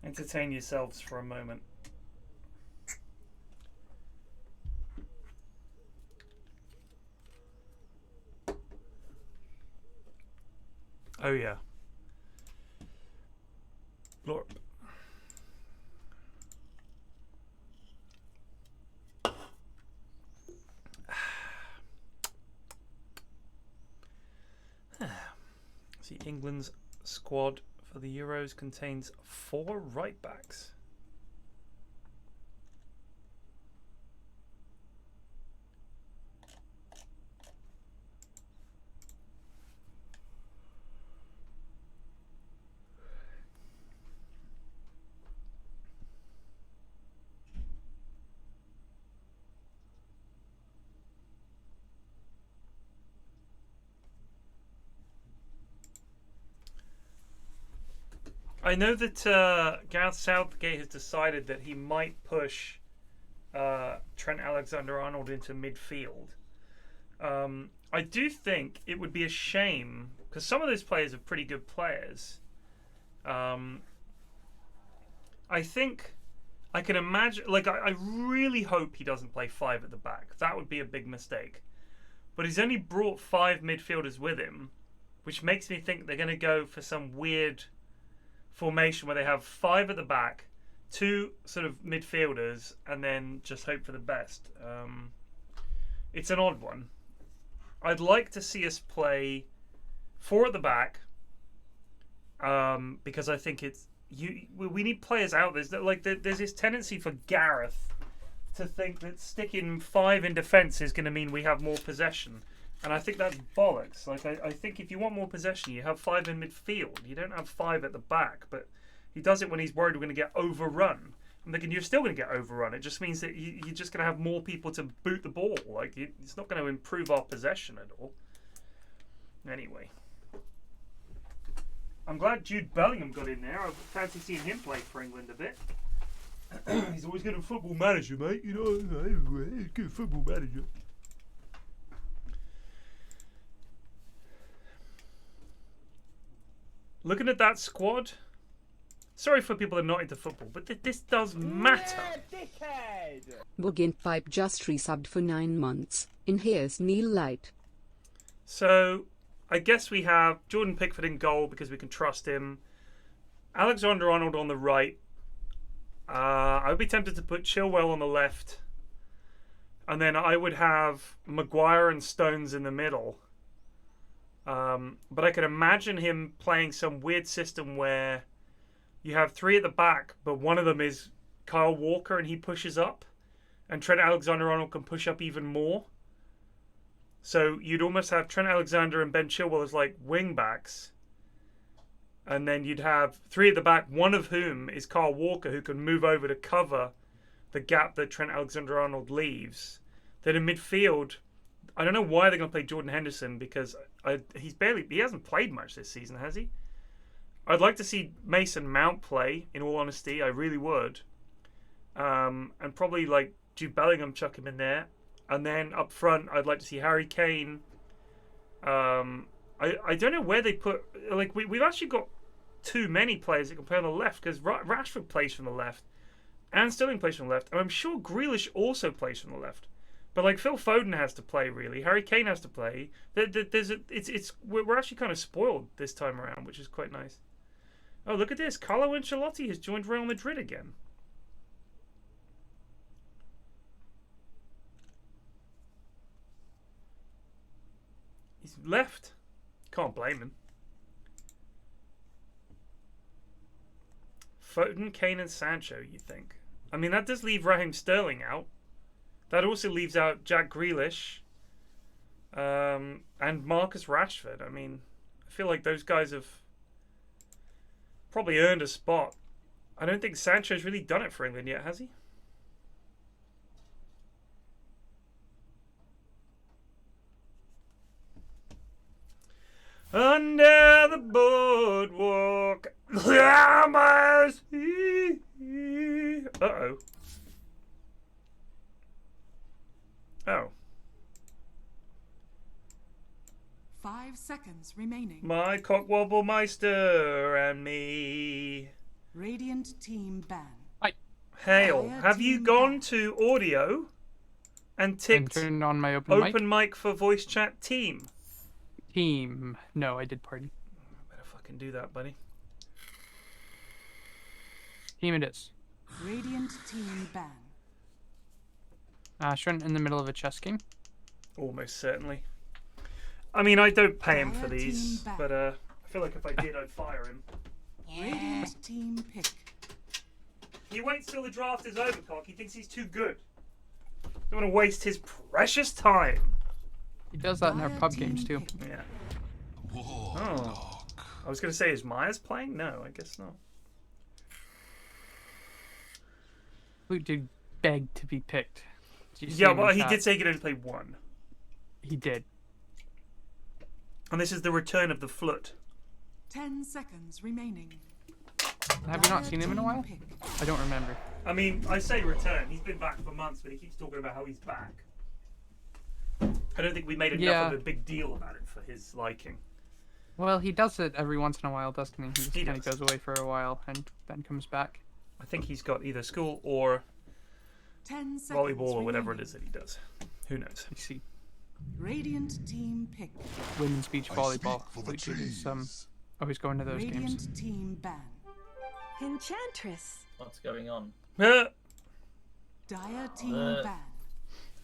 Entertain yourselves for a moment. Oh yeah. Lord. See, England's squad for the Euros contains 4 right backs. I know that Gareth Southgate has decided that he might push Trent Alexander-Arnold into midfield. I do think it would be a shame, because some of those players are pretty good players. I think I can imagine, like, I really hope he doesn't play 5 at the back. That would be a big mistake. But he's only brought 5 midfielders with him, which makes me think they're going to go for some weird formation where they have 5 at the back, 2 sort of midfielders, and then just hope for the best. It's an odd one. I'd like to see us play 4 at the back, because I think we need players out. There's this tendency for Gareth to think that sticking 5 in defence is going to mean we have more possession. And I think that's bollocks. Like, I think if you want more possession, you have 5 in midfield. You don't have 5 at the back. But he does it when he's worried we're going to get overrun. I'm thinking you're still going to get overrun. It just means that you're just going to have more people to boot the ball. Like, it's not going to improve our possession at all. Anyway. I'm glad Jude Bellingham got in there. I fancy seeing him play for England a bit. He's always good at Football Manager, mate. You know, he's good at Football Manager. Looking at that squad, sorry for people that are not into football, but this does matter. Yeah, Boogin Pipe just resubbed for 9 months. In here's Neil Light. So, I guess we have Jordan Pickford in goal because we can trust him. Alexander-Arnold on the right. I would be tempted to put Chilwell on the left. And then I would have Maguire and Stones in the middle. But I can imagine him playing some weird system where you have 3 at the back, but one of them is Kyle Walker and he pushes up, and Trent Alexander-Arnold can push up even more. So you'd almost have Trent Alexander and Ben Chilwell as like wing backs, and then you'd have 3 at the back, one of whom is Kyle Walker, who can move over to cover the gap that Trent Alexander-Arnold leaves. Then in midfield, I don't know why they're going to play Jordan Henderson, because he hasn't played much this season, has he? I'd like to see Mason Mount play, in all honesty. I really would. And probably like Jude Bellingham, chuck him in there. And then up front, I'd like to see Harry Kane. I don't know where they put... Like, we've actually got too many players that can play on the left, because Rashford plays from the left. And Sterling plays from the left. And I'm sure Grealish also plays from the left. But like Phil Foden has to play, really. Harry Kane has to play. We're actually kind of spoiled this time around, which is quite nice. Oh, look at this. Carlo Ancelotti has joined Real Madrid again. He's left. Can't blame him. Foden, Kane and Sancho, you think? I mean, that does leave Raheem Sterling out. That also leaves out Jack Grealish and Marcus Rashford. I mean, I feel like those guys have probably earned a spot. I don't think Sancho's really done it for England yet, has he? Under the boardwalk, glamours. Uh-oh. Oh. 5 seconds remaining. My cock Wobblemeister and me. Radiant team ban. Hail, have you gone to audio and ticked turned on my open mic for voice chat team? Team. No, I did party. Better fucking do that, buddy. Team it is. Radiant team ban. Ashran in the middle of a chess game. Almost certainly. I mean, I don't pay him for Dire these, team back. but I feel like if I did, I'd fire him. Radiant team pick. He waits till the draft is over, Cock. He thinks he's too good. Don't want to waste his precious time. He does that in our Dire pub team games too. pick. Yeah. Oh. I was going to say, is Myers playing? No, I guess not. Luke did beg to be picked. Did you see Yeah, him in well, he chat? did say he could only play one. He did. And this is the return of the Flood. 10 seconds remaining. Have we not seen him in a while? Pick. I don't remember. I mean, I say return. He's been back for months, but he keeps talking about how he's back. I don't think we made enough of a big deal about it for his liking. Well, he does it every once in a while, doesn't he? He just He kind of does. goes away for a while and then comes back. I think he's got either school or 10 seconds volleyball or whatever it remaining. is that he does. Who knows? You see, Radiant team pick. women's beach volleyball. speak for the Luke is trees. always going to those games. Radiant team ban. Enchantress. What's going on? Dire team ban.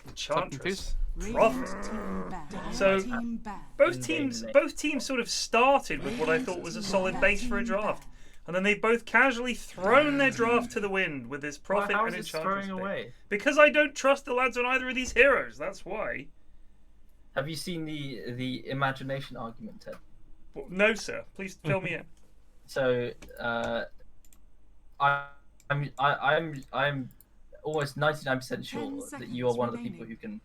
Enchantress. Radiant Prophet. team ban. Dire So- team ban. Both teams sort of started with what I thought was a solid base for a draft. And then they both casually thrown their draft to the wind with this Prophet How and is it Enchantress. throwing pick. away? Because I don't trust the lads on either of these heroes, that's why. Have you seen the imagination argument, Ted? Well, no, sir. Please fill me in. So, I'm almost 99% sure that you are one of the people who can,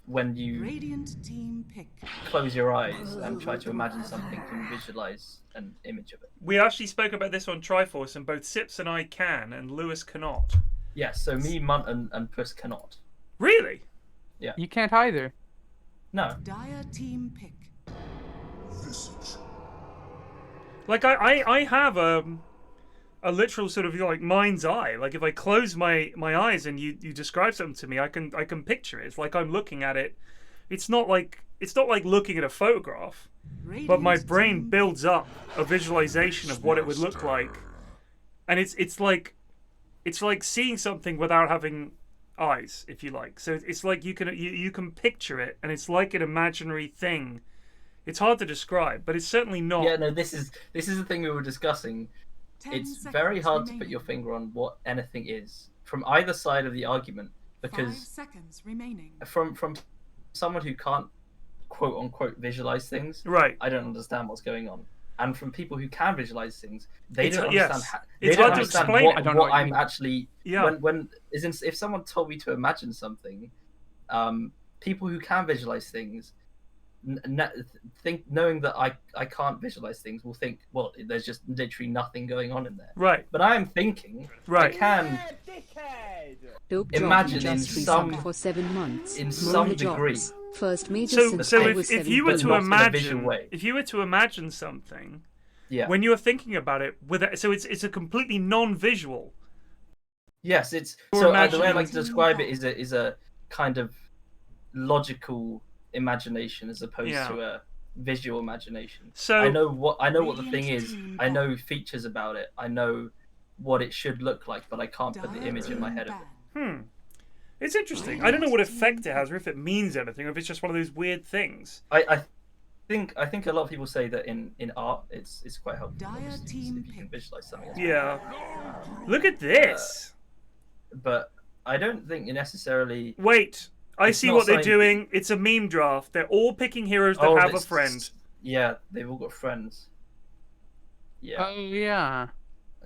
when you Radiant team pick. close your eyes and try to imagine something, can visualize an image of it. We actually spoke about this on Triforce, and both Sips and I can, and Lewis cannot. Yes, so me, Munt, and Puss cannot. Really? You can't either. No. Dire team pick. Visage. Like I have a literal sort of like mind's eye. Like if I close my eyes and you describe something to me, I can picture it. It's like I'm looking at it. It's not like looking at a photograph, but my brain builds up a visualization of what it would look like, and it's like seeing something without having eyes, if you like. So it's like you can picture it, and it's like an imaginary thing. It's hard to describe, but it's certainly not. Yeah, no, this is the thing we were discussing. 10 It's seconds very hard to remaining. put your finger on what anything is from either side of the argument, 5 because seconds remaining. from someone who can't quote unquote visualize things, Right. I don't understand what's going on. And from people who can visualize things, they It's- don't yes. understand. It's They don't hard to understand explain what, it. I don't know what what you I'm mean. actually. Yeah. If someone told me to imagine something, people who can visualize things, knowing that I can't visualize things, will think, well, there's just literally nothing going on in there. Right. But I am thinking, Right. I can. Dope Imagine job in just some- resubbed for 7 months. in Roller some jobs. degree. First major So since so I if, was if you were but to not in a visual imagine way. if you were to imagine something Yeah. when you're thinking about it so it's a completely non-visual. Yes, it's Or so the way I imagining- like to describe it is a kind of logical imagination as opposed Yeah. to a visual imagination. So I know what the thing is. Radiant I know features about it. I know what it should look like, but I can't put the Dire image in my team head of ban. it. it's interesting. I don't know what effect it has or if it means anything or if it's just one of those weird things. I think a lot of people say that in art it's quite helpful. Dire obviously, team if you can pick. visualize something. Yeah. Look at this. But I don't think you necessarily. Wait. I It's see not what they're something- doing. It's a meme draft. They're all picking heroes that have a that's- friend. Yeah, they've all got friends. Yeah. Oh yeah.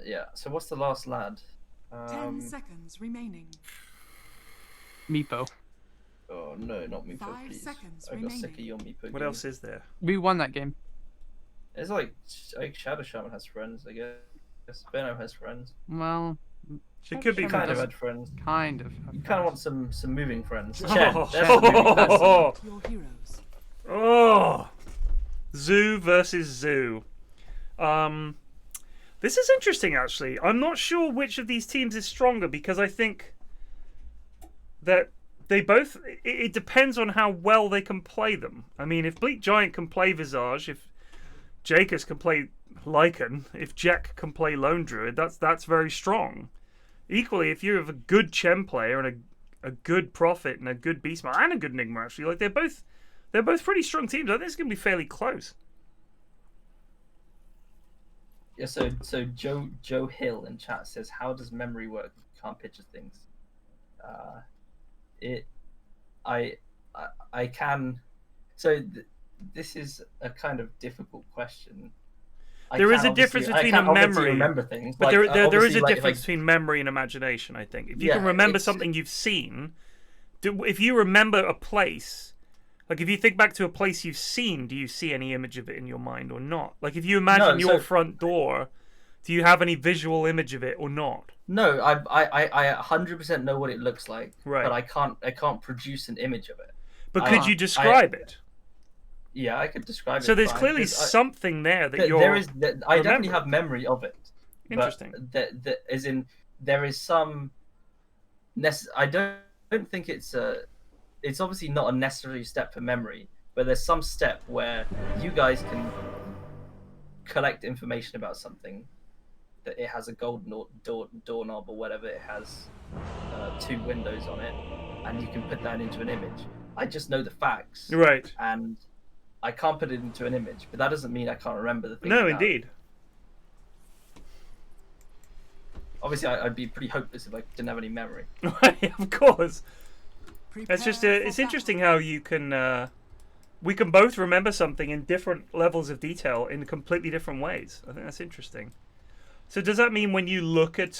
Yeah. So what's the last lad? 10 seconds remaining. Meepo. Oh no, not Meepo, 5 please. seconds I got sick of remaining. your Meepo. What game. else is there? We won that game. It's like Shadow Shaman has friends, I guess. Benno has friends. Well, It could be You kind of doesn't- had friends. kind of. You kind of want some moving friends. Oh. Chen, there's some moving friends. Oh. Your heroes. Oh, Zoo versus Zoo. This is interesting, actually. I'm not sure which of these teams is stronger because I think that they both... It depends on how well they can play them. I mean, if Bleak Giant can play Visage, if Jekk can play Lycan, if Jekk can play Lone Druid, that's very strong. Equally, if you have a good Chen player and a good Prophet and a good Beastmaster and a good Enigma, actually, like they're both pretty strong teams. I think it's going to be fairly close. Yeah, so Joe Hill in chat says, how does memory work if you can't picture things? I can. So this is a kind of difficult question. There is a difference between a memory. Remember things, but like, there is a like, difference between memory and imagination. I think if you can remember something you've seen, if you remember a place, like if you think back to a place you've seen, do you see any image of it in your mind or not? Like if you imagine your front door, do you have any visual image of it or not? No, I 100% know what it looks like, right. But I can't produce an image of it. But could you describe it? Yeah, I could describe it. So there's clearly something there that you're. I definitely have memory of it. Interesting. That as in there is some. I don't think it's a. It's obviously not a necessary step for memory, but there's some step where you guys can collect information about something. That it has a golden doorknob or whatever. It has 2 windows on it, and you can put that into an image. I just know the facts. Right. And I can't put it into an image, but that doesn't mean I can't remember the thing. No, indeed. Obviously, I'd be pretty hopeless if I didn't have any memory. Right, of course. It's just it's interesting how you can we can both remember something in different levels of detail in completely different ways. I think that's interesting. So does that mean when you look at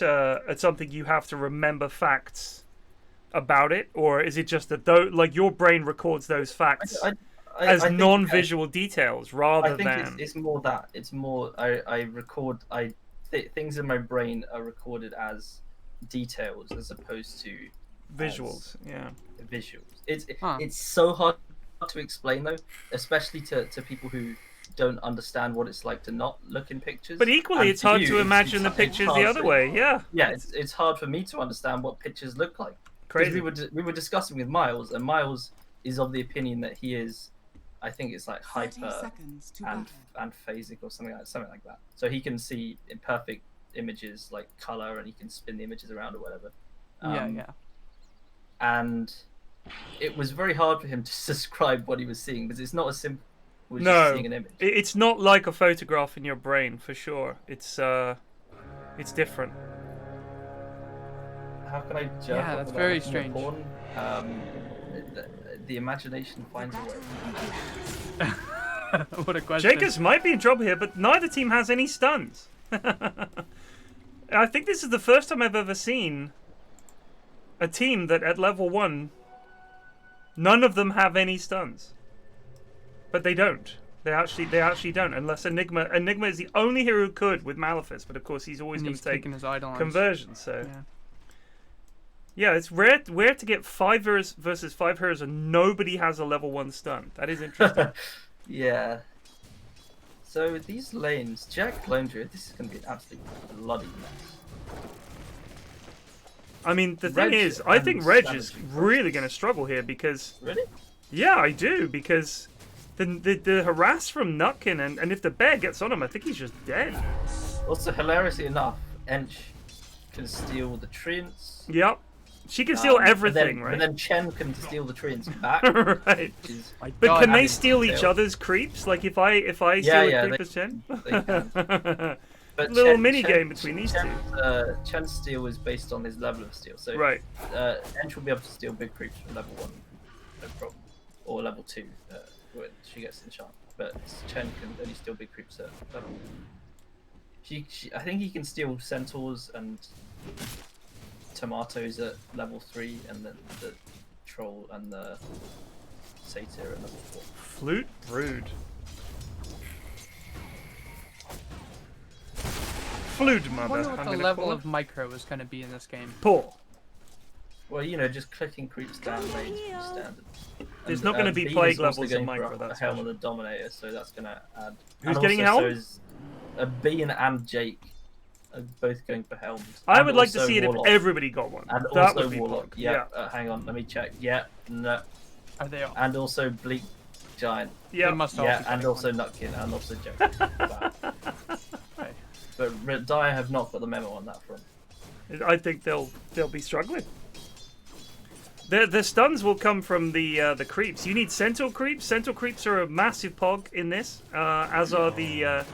something you have to remember facts about it, or is it just that like your brain records those facts as non-visual details rather than? I think it's more that it's more I record things in my brain are recorded as details as opposed to visuals. Yeah, visuals. It's so hard to explain though, especially to people who don't understand what it's like to not look in pictures. But equally, it's hard to imagine the pictures the other way. Yeah. Yeah, it's hard for me to understand what pictures look like. Crazy. We were discussing with Miles, and Miles is of the opinion that he is, I think it's like hyper and phasic or something like that. So he can see in perfect images like color, and he can spin the images around or whatever. Yeah. And it was very hard for him to describe what he was seeing because it's not as simple. No, seeing an image. It's not like a photograph in your brain for sure. It's different. How can I judge? Yeah, that's very strange. The imagination finds a way. What a question. Jacobs might be in trouble here, but neither team has any stuns. I think this is the first time I've ever seen a team that at level 1, none of them have any stuns. But they don't. They actually don't, unless Enigma is the only hero who could with Malefice, but of course he's always going to take conversion. So yeah, it's rare to get 5 heroes versus 5 heroes and nobody has a level 1 stun. That is interesting. Yeah. So these lanes, Jekk, Lone Druid, this is going to be an absolute bloody mess. I mean, the thing is, I think Reg is really going to struggle here because... Really? Yeah, I do, because the harass from Nutkin, and if the bear gets on him, I think he's just dead. Also, hilariously enough, Ench can steal the treants. Yep. She can steal everything, right? But then Chen can steal the treants back. Right. But can they steal each other's creeps? Like if I steal a creep as Chen? They can. But little mini game between these two. Chen's steal is based on his level of steal. So Ench will be able to steal big creeps from level 1, no problem. Or level 2 when she gets enchanted. But Chen can only steal big creeps at level 1. I think he can steal centaurs and tomatoes at level 3, and then the troll and the satyr at level 4. Flute Brood. Flute Mother. I wonder what the level of micro is going to be in this game. Poor. Well, just clicking creeps down range is standard. There's not going to be plague levels in micro. That's Helm of the Dominator, so that's going to add. Who's getting Helm? Bean and Jake both going for helms. I And would like to also see it Warlock. if everybody got one. And That also would be Warlock. pog. Yeah. Hang on, let me check. Yeah. No. Are they all? And also Bleak Giant. Yeah. They must all Yeah, be and getting also one. Nutkin, and also Jekk. Okay. But Dire have not got the memo on that front. I think they'll be struggling. The stuns will come from the creeps. You need centaur creeps. Centaur creeps are a massive pog in this, as are the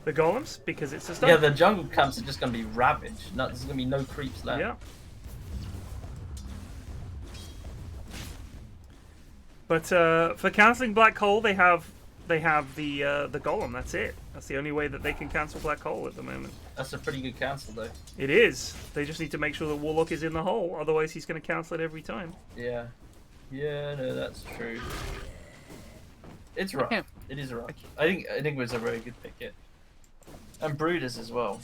golems, because it's a stun. Yeah, the jungle camps are just going to be ravaged. No, there's going to be no creeps left. Yeah. But for cancelling Black Hole, they have the golem. That's it. That's the only way that they can cancel Black Hole at the moment. That's a pretty good cancel, though. It is. They just need to make sure the Warlock is in the hole. Otherwise, he's going to cancel it every time. Yeah. Yeah, no, that's true. It's rough. can't- It is rough. I think it was a very good pick it. And Brooders as well.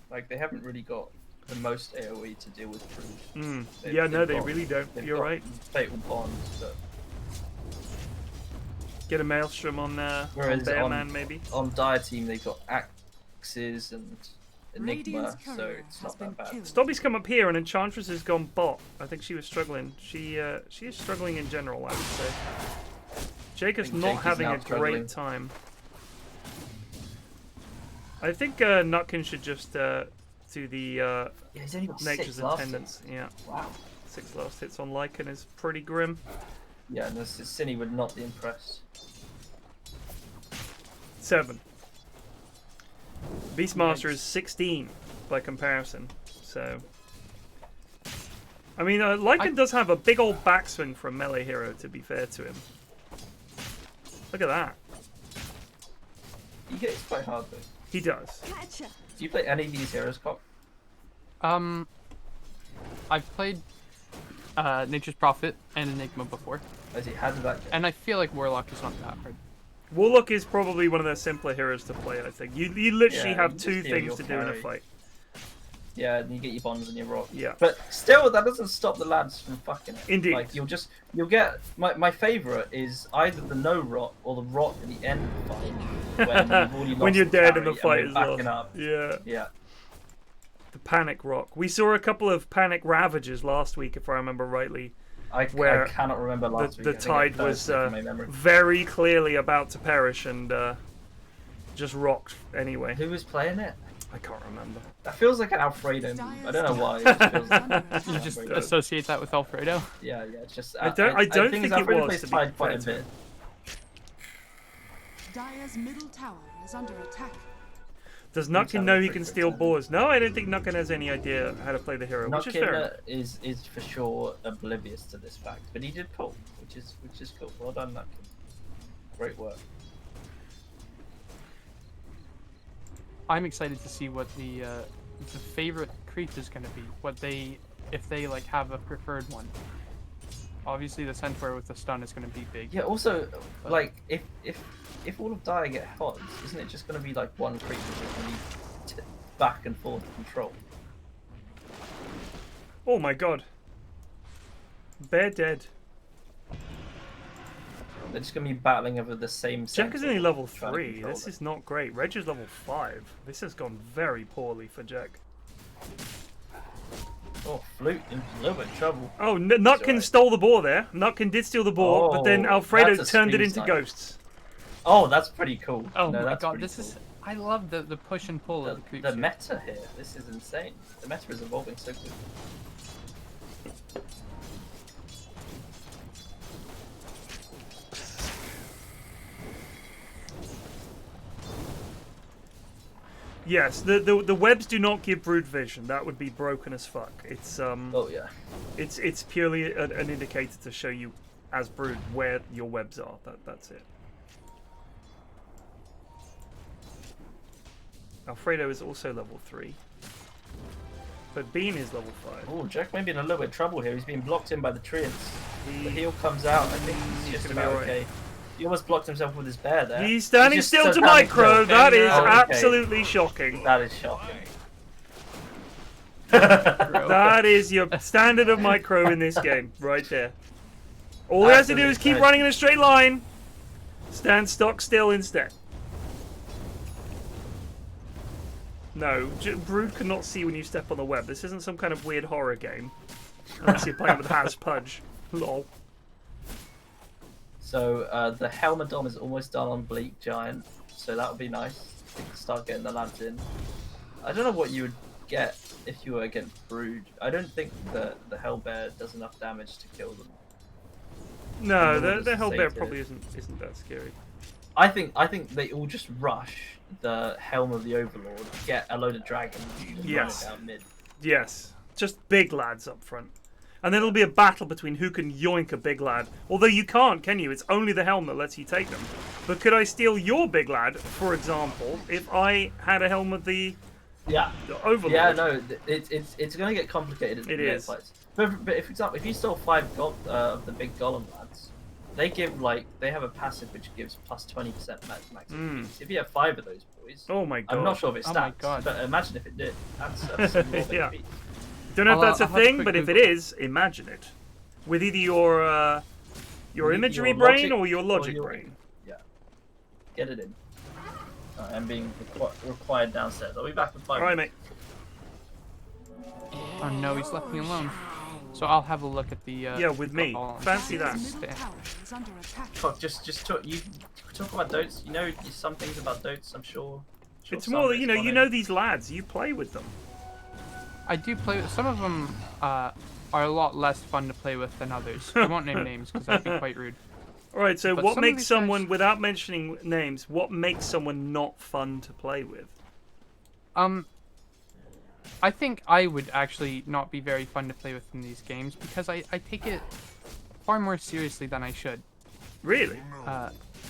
Like, they haven't really got the most AoE to deal with Brood. Yeah, no, they got- really don't. they've You're got right. Fatal Bonds, but Get a Maelstrom on Whereas Bearman, maybe. on Dire Team they've got Axes and Enigma, Radiant's so courier it's has not been that bad. killed. Stobby's come up here, and Enchantress has gone bot. I think she was struggling. She is struggling in general, I would say. Jekk is think not Jekk is having now a struggling. great time. I think Nutkin should just do the Yeah, he's only got Nature's 6 last Attendants. hits. Yeah, Wow. 6 last hits on Lycan is pretty grim. Yeah, and this Cine would not be impressed. 7. Beastmaster is 16 by comparison. So, I mean, Lycan does have a big old backswing for a melee hero. To be fair to him, look at that. He hits quite hard though. He does. Ketchup. Do you play any of these heroes, Cock? I've played Nature's Prophet and Enigma before, How did that go? and I feel like Warlock is not that hard. Warlock is probably one of the simpler heroes to play. I think you literally Yeah, have you just 2 heal things your to do in a carry. fight. Yeah, and you get your bonds and your rock. Yeah. But still, that doesn't stop the lads from fucking it. Indeed. Like you'll get my favourite is either the no rot or the rot at the end of the fight when you've already When lost you're the dead and carry the fight we're is backing lost. up. Yeah. Yeah. The Panic Rock. We saw a couple of Panic Ravages last week, if I remember rightly. I Where cannot remember last The week. I think tide it fell was from my memory. very clearly about to perish and just rocked anyway. Who was playing it? I can't remember. That feels like an Alfredo move. I don't know why. It just feels like You just Alfredo. associate that with Alfredo. Yeah, it's just. I don't think it Alfredo was, plays to be Tide quite a fair to bit. Dire's middle tower is under attack. Does Let's Nutkin have know a he quick can look steal at it. boars? No, I don't think Nutkin has any idea how to play the hero, which is fair. Nutkin is for sure oblivious to this fact, but he did pull, which is cool. Well done, Nutkin. Great work. I'm excited to see what the favorite creature is going to be. If they like have a preferred one. Obviously, the centaur with the stun is going to be big. Yeah. Also, like if all of Dire get hot, isn't it just going to be like one creature just going to be back and forth control? Oh my god. Bear dead. They're just going to be battling over the same. Jekk is centaur, only level trying to 3. control This it. is not great. Reg is level 5. This has gone very poorly for Jekk. Oh, Flute in a little bit of trouble. Oh, Nutkin alright. stole the boar there. Nutkin did steal the boar, but then Oh, Alfredo that's a turned it speed into snipe. ghosts. Oh, that's pretty cool. Oh no, my that's god, pretty this cool. is. I love the push and pull of the The creature. meta here. This is insane. The meta is evolving so quickly. Yes, the webs do not give brood vision. That would be broken as fuck. It's Oh yeah. it's purely an indicator to show you as brood where your webs are. That's it. Alfredo is also level 3. But Bean is level 5. Oh, Jekk may be in a little bit of trouble here. He's being blocked in by the treants. The He, heal comes out. I think he's just gonna be about alright. okay. He almost blocked himself with his bear there. he's standing just still so to standing micro. still. That is Oh, okay. absolutely shocking. That is shocking. That is your standard of micro in this game, right there. All he has to do is keep Absolutely. running in a straight line. Stand stock still instead. No, Brood cannot see when you step on the web. This isn't some kind of weird horror game. Unless you're playing with Has Pudge. Lol. So the Helmadom is almost done on Bleak Giant, so that would be nice. We can start getting the lads in. I don't know what you would get if you were against Brood. I don't think the Hellbear does enough damage to kill them. No, the Hellbear probably isn't that scary. I think they all just rush the Helm of the Overlord, get a load of dragons, and just run it down mid. Yes, just big lads up front. And then it'll be a battle between who can yoink a big lad. Although you can't, can you? It's only the helm that lets you take them. But could I steal your big lad, for example, if I had a helm of the Overlord? Yeah, no, it's going to get complicated. It is. Fights. But if, for example, if you stole 5 of the big golem lads, they have a passive which gives plus 20% max. If you have 5 of those boys, oh my god, I'm not sure if it stacks, but imagine if it did. That's yeah. Don't know if that's a thing, but if it is, imagine it. With either your imagery brain or your logic brain. Yeah. Get it in. I'm being required downstairs. I'll be back in 5 minutes. Alright, mate. Oh no, he's left me alone. So I'll have a look at the. Yeah, with me. Fancy that. Just talk. You talk about Dotes. You know some things about Dotes. I'm sure. It's more that you know these lads. You play with them. I do play with some of them. Are a lot less fun to play with than others. I won't name names because that'd be quite rude. All right. So, But what some of makes these someone, guys- without mentioning names, what makes someone not fun to play with? I think I would actually not be very fun to play with in these games because I take it far more seriously than I should. Really?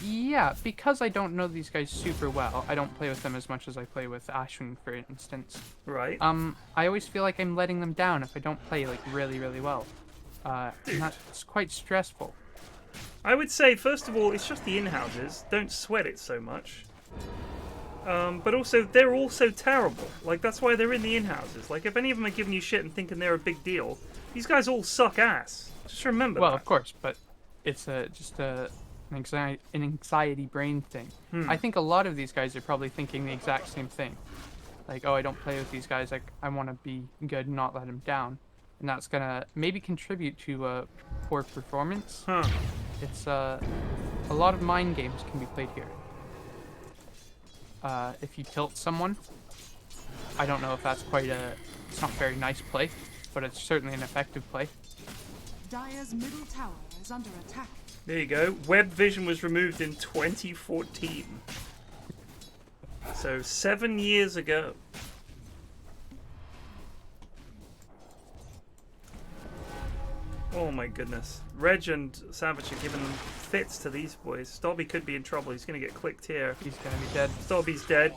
Yeah, because I don't know these guys super well. I don't play with them as much as I play with Ashwin, for instance. Right. I always feel like I'm letting them down if I don't play like really, really well. And that's quite stressful. I would say, first of all, it's just the in-houses. Don't sweat it so much. But also, they're all so terrible. Like, that's why they're in the in-houses. Like, if any of them are giving you shit and thinking they're a big deal, these guys all suck ass. Just remember Well, that. of course, but it's just an anxiety brain thing. I think a lot of these guys are probably thinking the exact same thing. Like, oh, I don't play with these guys. Like, I want to be good and not let them down. And that's going to maybe contribute to poor performance. Huh. It's a lot of mind games can be played here. If you tilt someone, I don't know if that's it's not a very nice play, but it's certainly an effective play. Dire's middle tower is under attack. There you go. Web vision was removed in 2014. So 7 years ago. Oh my goodness. Reg and Savage are giving them fits to these boys. Stobby could be in trouble. He's going to get clicked here. He's going to be dead. Stobby's dead.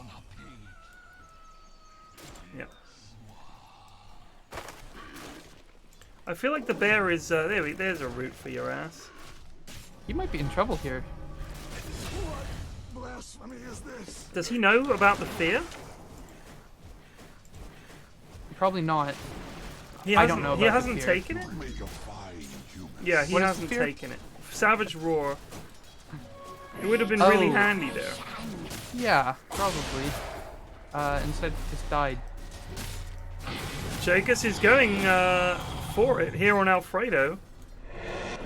Yeah. I feel like the bear is... there's a route for your ass. He might be in trouble here. What blasphemy is this? Does he know about the fear? Probably not. I don't know He about the hasn't fear. taken it? Make a fine human. Yeah, he What is hasn't the fear? taken it. Savage Roar. It would have been really Oh. handy there. Yeah, probably. Instead, he just died. Jekk is going for it here on Alfredo.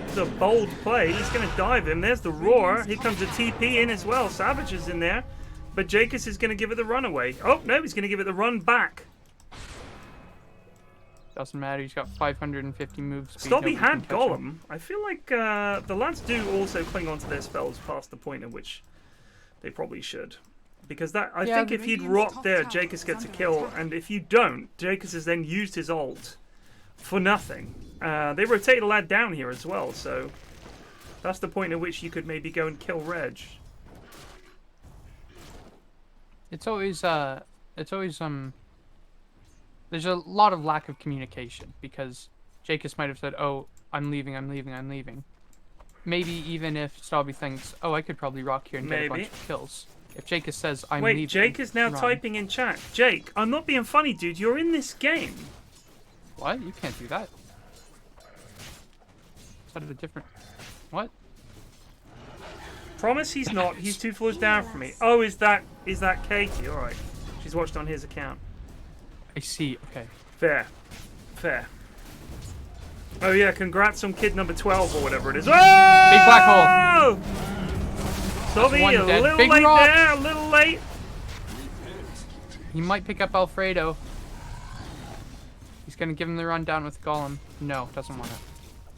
It's a bold play. He's going to dive him. There's the Roar. Here comes a TP in as well. Savage is in there. But Jekk is going to give it the runaway. Oh, no, he's going to give it the run back. Doesn't matter, he's got 550 moves. speed, Stobby nobody had can catch him. Golem. I feel like the lads do also cling onto their spells past the point at which they probably should. Because I Yeah, think if he'd rocked there, Jekk gets a kill, and if you don't, Jekk has then used his ult for nothing. They rotate a lad down here as well, so that's the point at which you could maybe go and kill Reg. It's always there's a lot of lack of communication because Jekk might have said, "Oh, I'm leaving." Maybe even if Stobby thinks, "Oh, I could probably rock here and get a bunch Maybe. of kills." If Jekk says, "I'm Wait, leaving," Jekk is now run. typing in chat. Jekk, I'm not being funny, dude. You're in this game. What? You can't do that. Is that a different? What? Promise he's not. He's 2 floors down from me. Oh, is that Katie? All right. She's watched on his account. I see. Okay. Fair. Fair. Oh yeah, congrats on kid number 12 or whatever it is. Oh! Big black hole. Dobby, one a dead. little Big late rock. there, a little late. He might pick up Alfredo. He's gonna give him the rundown with Golem. No, doesn't want it.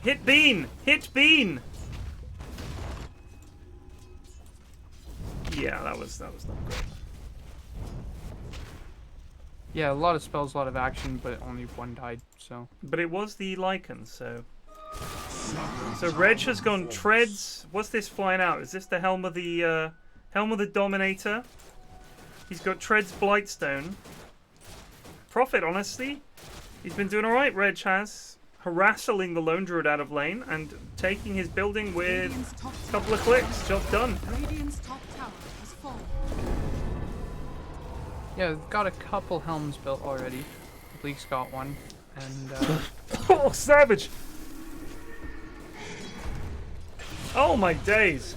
Hit Bean! Hit Bean! Yeah, that was not great. Yeah, a lot of spells, a lot of action, but only one died, so. But it was the Lycan, so. So Reg has gone treads. What's this flying out? Is this the Helm of the Dominator? He's got treads Blightstone. Prophet, honestly. He's been doing alright, Reg has. Harassing the Lone Druid out of lane and taking his building with a couple of clicks. Job done. Radiant's top tower has fallen. Yeah, we've got a couple helms built already. Bleak's got one, and Oh, savage! Oh my days!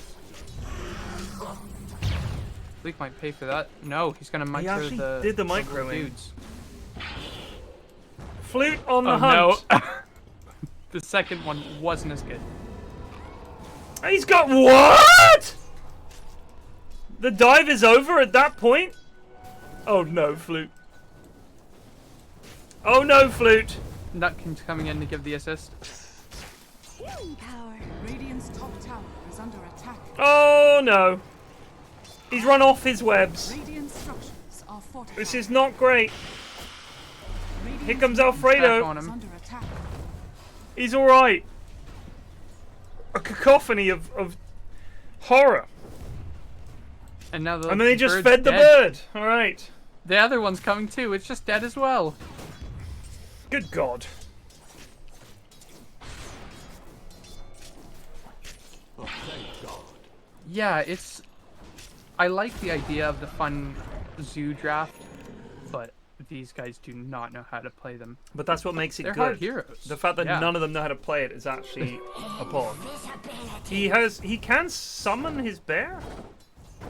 Bleak might pay for that. No, he's gonna micro actually the did the little microing. dudes. Flute on the Oh hunt. no! The second one wasn't as good. He's got what? The dive is over at that point? Oh no, Flute. Oh no, Flute. Nutkin's coming in to give the assist. Healing power. Radiant's top tower is under attack. Oh no. He's run off his webs. Radiant structures are fortified. This is not great. Radiant's Here comes Back Alfredo. on is him. under attack. He's alright. A cacophony of horror. And now the And then they just bird's fed the dead. bird. Alright. The other one's coming too. It's just dead as well. Good God. Yeah, it's. I like the idea of the fun zoo draft, but these guys do not know how to play them. But that's what makes it They're good. hard heroes. The fact that Yeah. none of them know how to play it is actually appalling. He can summon his bear,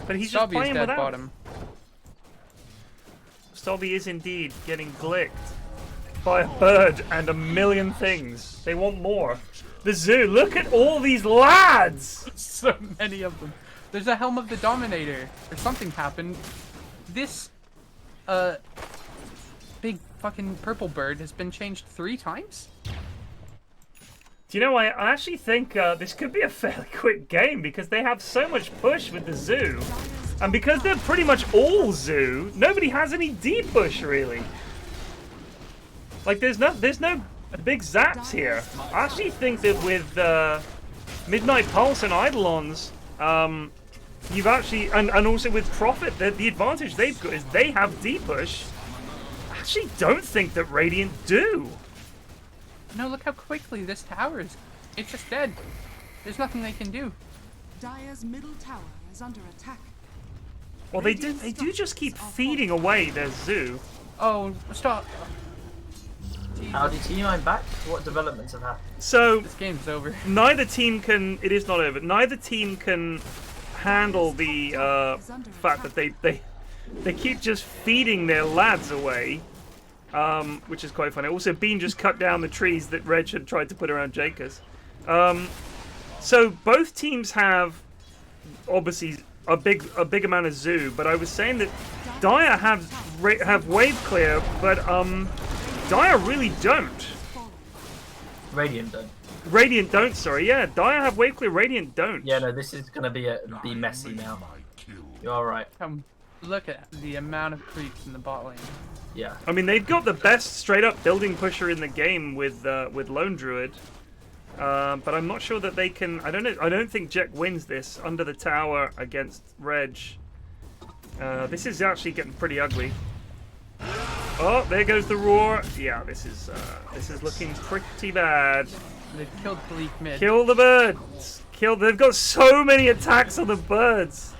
but he's just Stubby is playing dead without. bottom. Stubby is indeed getting glicked by a bird and a million things. They want more. The zoo. Look at all these lads. So many of them. There's a Helm of the Dominator, or something happened. This, big fucking purple bird has been changed 3 times? Do you know, I actually think this could be a fairly quick game because they have so much push with the zoo. And because they're pretty much all zoo, nobody has any deep push really. Like there's no big zaps here. I actually think that with Midnight Pulse and Eidolons, you've actually and also with Prophet, the advantage they've got is they have deep push. I actually don't think that Radiant do. No, look how quickly this tower is. It's just dead. There's nothing they can do. Dire's middle tower is under attack. Well, they do just keep feeding away their zoo. Oh, stop. Howdy team, I'm back. What developments have happened? So This game's over. neither team can. It is not over. Neither team can handle the fact that they keep just feeding their lads away, which is quite funny. Also, Bean just cut down the trees that Reg had tried to put around Jakers. So both teams have obviously a big amount of zoo, but I was saying that Dire have wave clear, but Dire really don't. Radiant don't. Radiant don't, sorry. Yeah, Dire have wave clear, Radiant don't. Yeah, no, this is gonna be messy now. You're alright. Look at the amount of creeps in the bot lane. Yeah. I mean, they've got the best straight-up building pusher in the game with Lone Druid, but I'm not sure that they can. I don't know. I don't think Jekk wins this under the tower against Reg. This is actually getting pretty ugly. Oh, there goes the roar. Yeah, this is looking pretty bad. They've killed Bleak mid. Kill the birds. Kill. They've got so many attacks on the birds.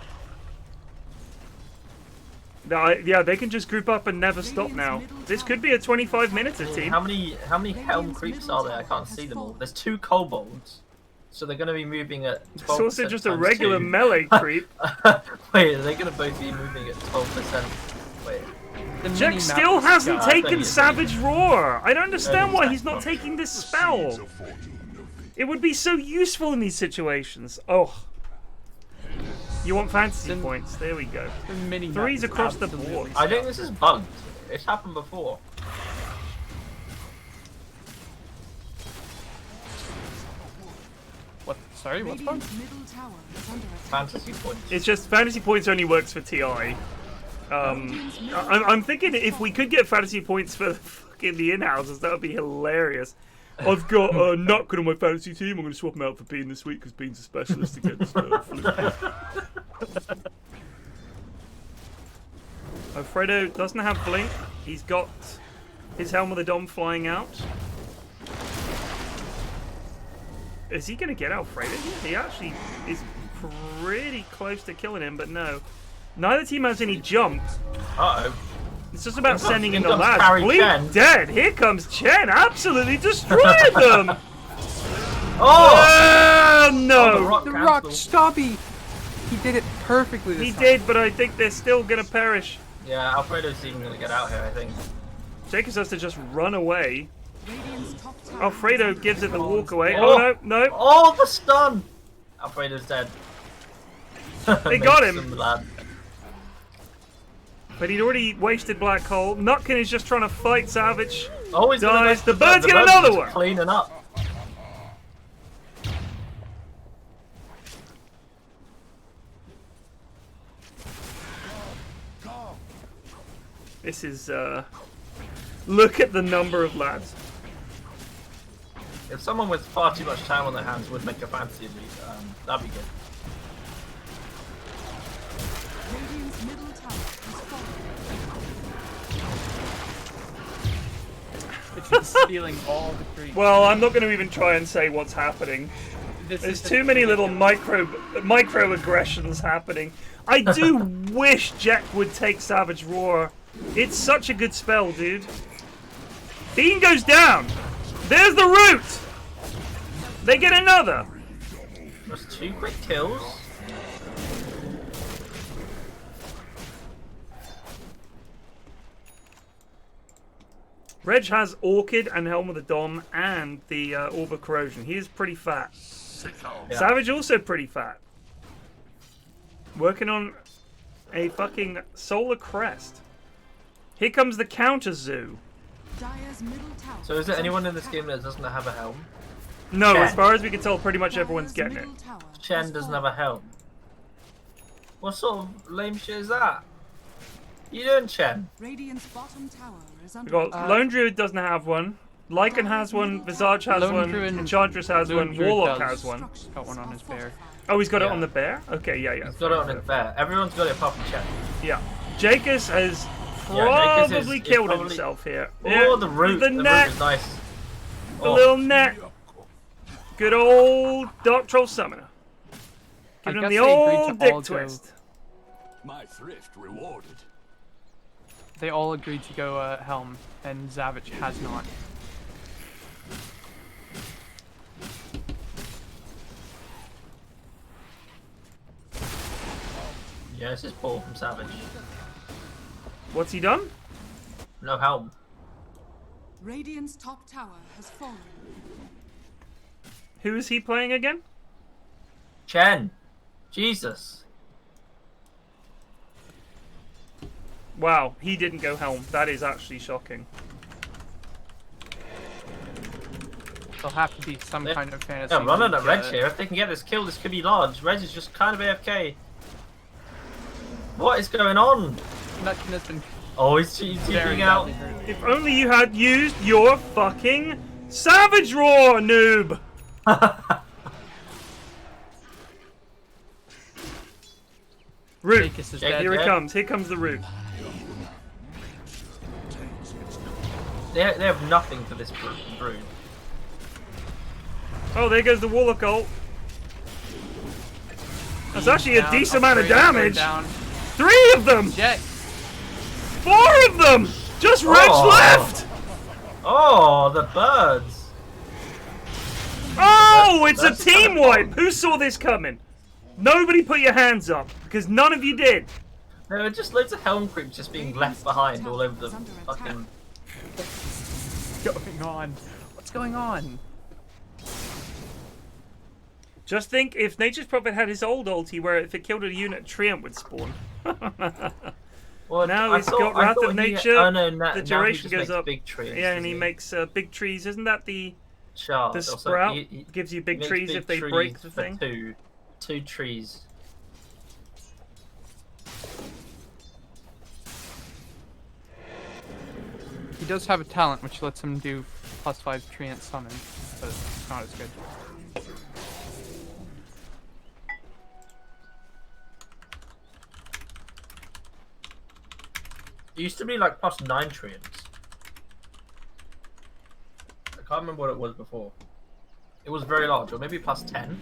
Yeah, they can just group up and never stop now. This could be a 25-minute team. How many helm creeps are there? I can't see them all. There's 2 kobolds, so they're gonna be moving at 12%. It's also just a times regular 2. melee creep. Wait, are they gonna both be moving at 12%? Wait. Jekk mini-map still is hasn't God. taken Savage Roar. I don't understand why he's not taking this spell. It would be so useful in these situations. Oh. You want fantasy points? There we go. The mini-map Threes is across the absolutely board. I think this is bugged. It's happened before. What? Sorry, what's wrong? Radiant's middle tower is under attack. Fantasy points. It's just fantasy points only works for TI. I'm thinking if we could get fantasy points for fucking the in-houses, that would be hilarious. I've got Nutkin on my fantasy team. I'm going to swap him out for Bean this week because Bean's a specialist against fluke. Alfredo doesn't have blink. He's got his Helm of the Dom flying out. Is he going to get Alfredo? He actually is pretty close to killing him, but no. Neither team has any jump. Uh-oh. It's just about sending in the comes lads. Carry Bleep Chen. dead. Here comes Chen. Absolutely destroyed them. Oh! No. The rock stubby! He did it perfectly this He time. did, but I think they're still going to perish. Yeah, Alfredo's even gonna get out here, I think. Jekk has to just run away. Radiant's top tower Alfredo is under gives it the attack. walk away. Oh. Oh, no, no. Oh, the stun! Alfredo's dead. They got him. Some lad. But he'd already wasted Black Hole. Nutkin is just trying to fight Savage. Oh, he's gonna Dies. mess The this birds up. get bird's another just one. Cleaning up. This is, look at the number of lads. If someone with far too much time on their hands would make a fantasy league, that'd be good. Radiant's middle tower is falling. It's just stealing all the creeps. Well, I'm not going to even try and say what's happening. This There's is too many little microaggressions happening. I do wish Jekk would take Savage Roar. It's such a good spell, dude. Bean goes down. There's the root. They get another. Just 2 quick kills. Reg has Orchid and Helm of the Dom and the Orb of Corrosion. He is pretty fat. Yeah. Savage also pretty fat. Working on a fucking Solar Crest. Here comes the counter zoo. Dire's middle tower So is there under anyone in this attack. game that doesn't have a helm? No, Chen. as far as we can tell, pretty much everyone's Dire's getting it. middle tower Chen is doesn't falling. have a helm. What sort of lame shit is that? You doing, Chen? Radiant's bottom tower is We under got attack. Lone Druid doesn't have one. Lycan has one. Visage has Lone one. Druid- Enchantress has Lone one. Druid Warlock does. has one. Got one on his bear. Oh, he's got it Yeah. on the bear? Okay, yeah. He's got it on his bear. Everyone's got it apart from Chen. Yeah. Jakes has Yeah, Jakes probably is killed probably- himself here. Oh, Yeah, the root. The The root net. is nice. The Oh. little net. Good old Dark Troll Summoner. I Giving him guess the they agreed old to all dick go- twist. My thrift rewarded. They all agreed to go Helm, and Savage has not. Yeah, this is Paul from Savage. What's he done? No helm. Radiant's top tower has fallen. Who is he playing again? Chen! Jesus. Wow, he didn't go Helm. That is actually shocking. There'll have to be some Yeah. kind of fantasy. Yeah, running league, at Reg here. If they can get this kill, this could be large. Reg is just kind of AFK. What is going on? Nutkin has been Oh, he's very TPing out. badly hurt. If only you had used your fucking Savage Roar, noob! Root. Jekk is Jekk, Here dead. it comes. Here comes the root. They have nothing for this brood. Oh, there goes the Warlock ult. That's actually a Down, decent amount of Alfredo damage. Down. 3 of them! Jekk. 4 of them! Just Reg Oh. left! Oh, the birds. Oh, it's a That's team kinda wipe! fun. Who saw this coming? Nobody put your hands up, because none of you did. There are just loads of helm creeps just being left behind all over the fucking... What's going on? What's going on? Just think if Nature's Prophet had his old ulti where if it killed a unit, Treant would spawn. Well, now I he's thought- got I Wrath thought of he- Nature. oh, no, now the he duration just goes makes up. big trees, yeah, and doesn't he he? makes big trees. Isn't that the Shards. the Also, sprout? he Gives you big makes trees big if they trees break the for thing? Two trees. He does have a talent which lets him do +5 treant summon, but it's not as good. It used to be like +9 treants. I can't remember what it was before. It was very large, or maybe +10.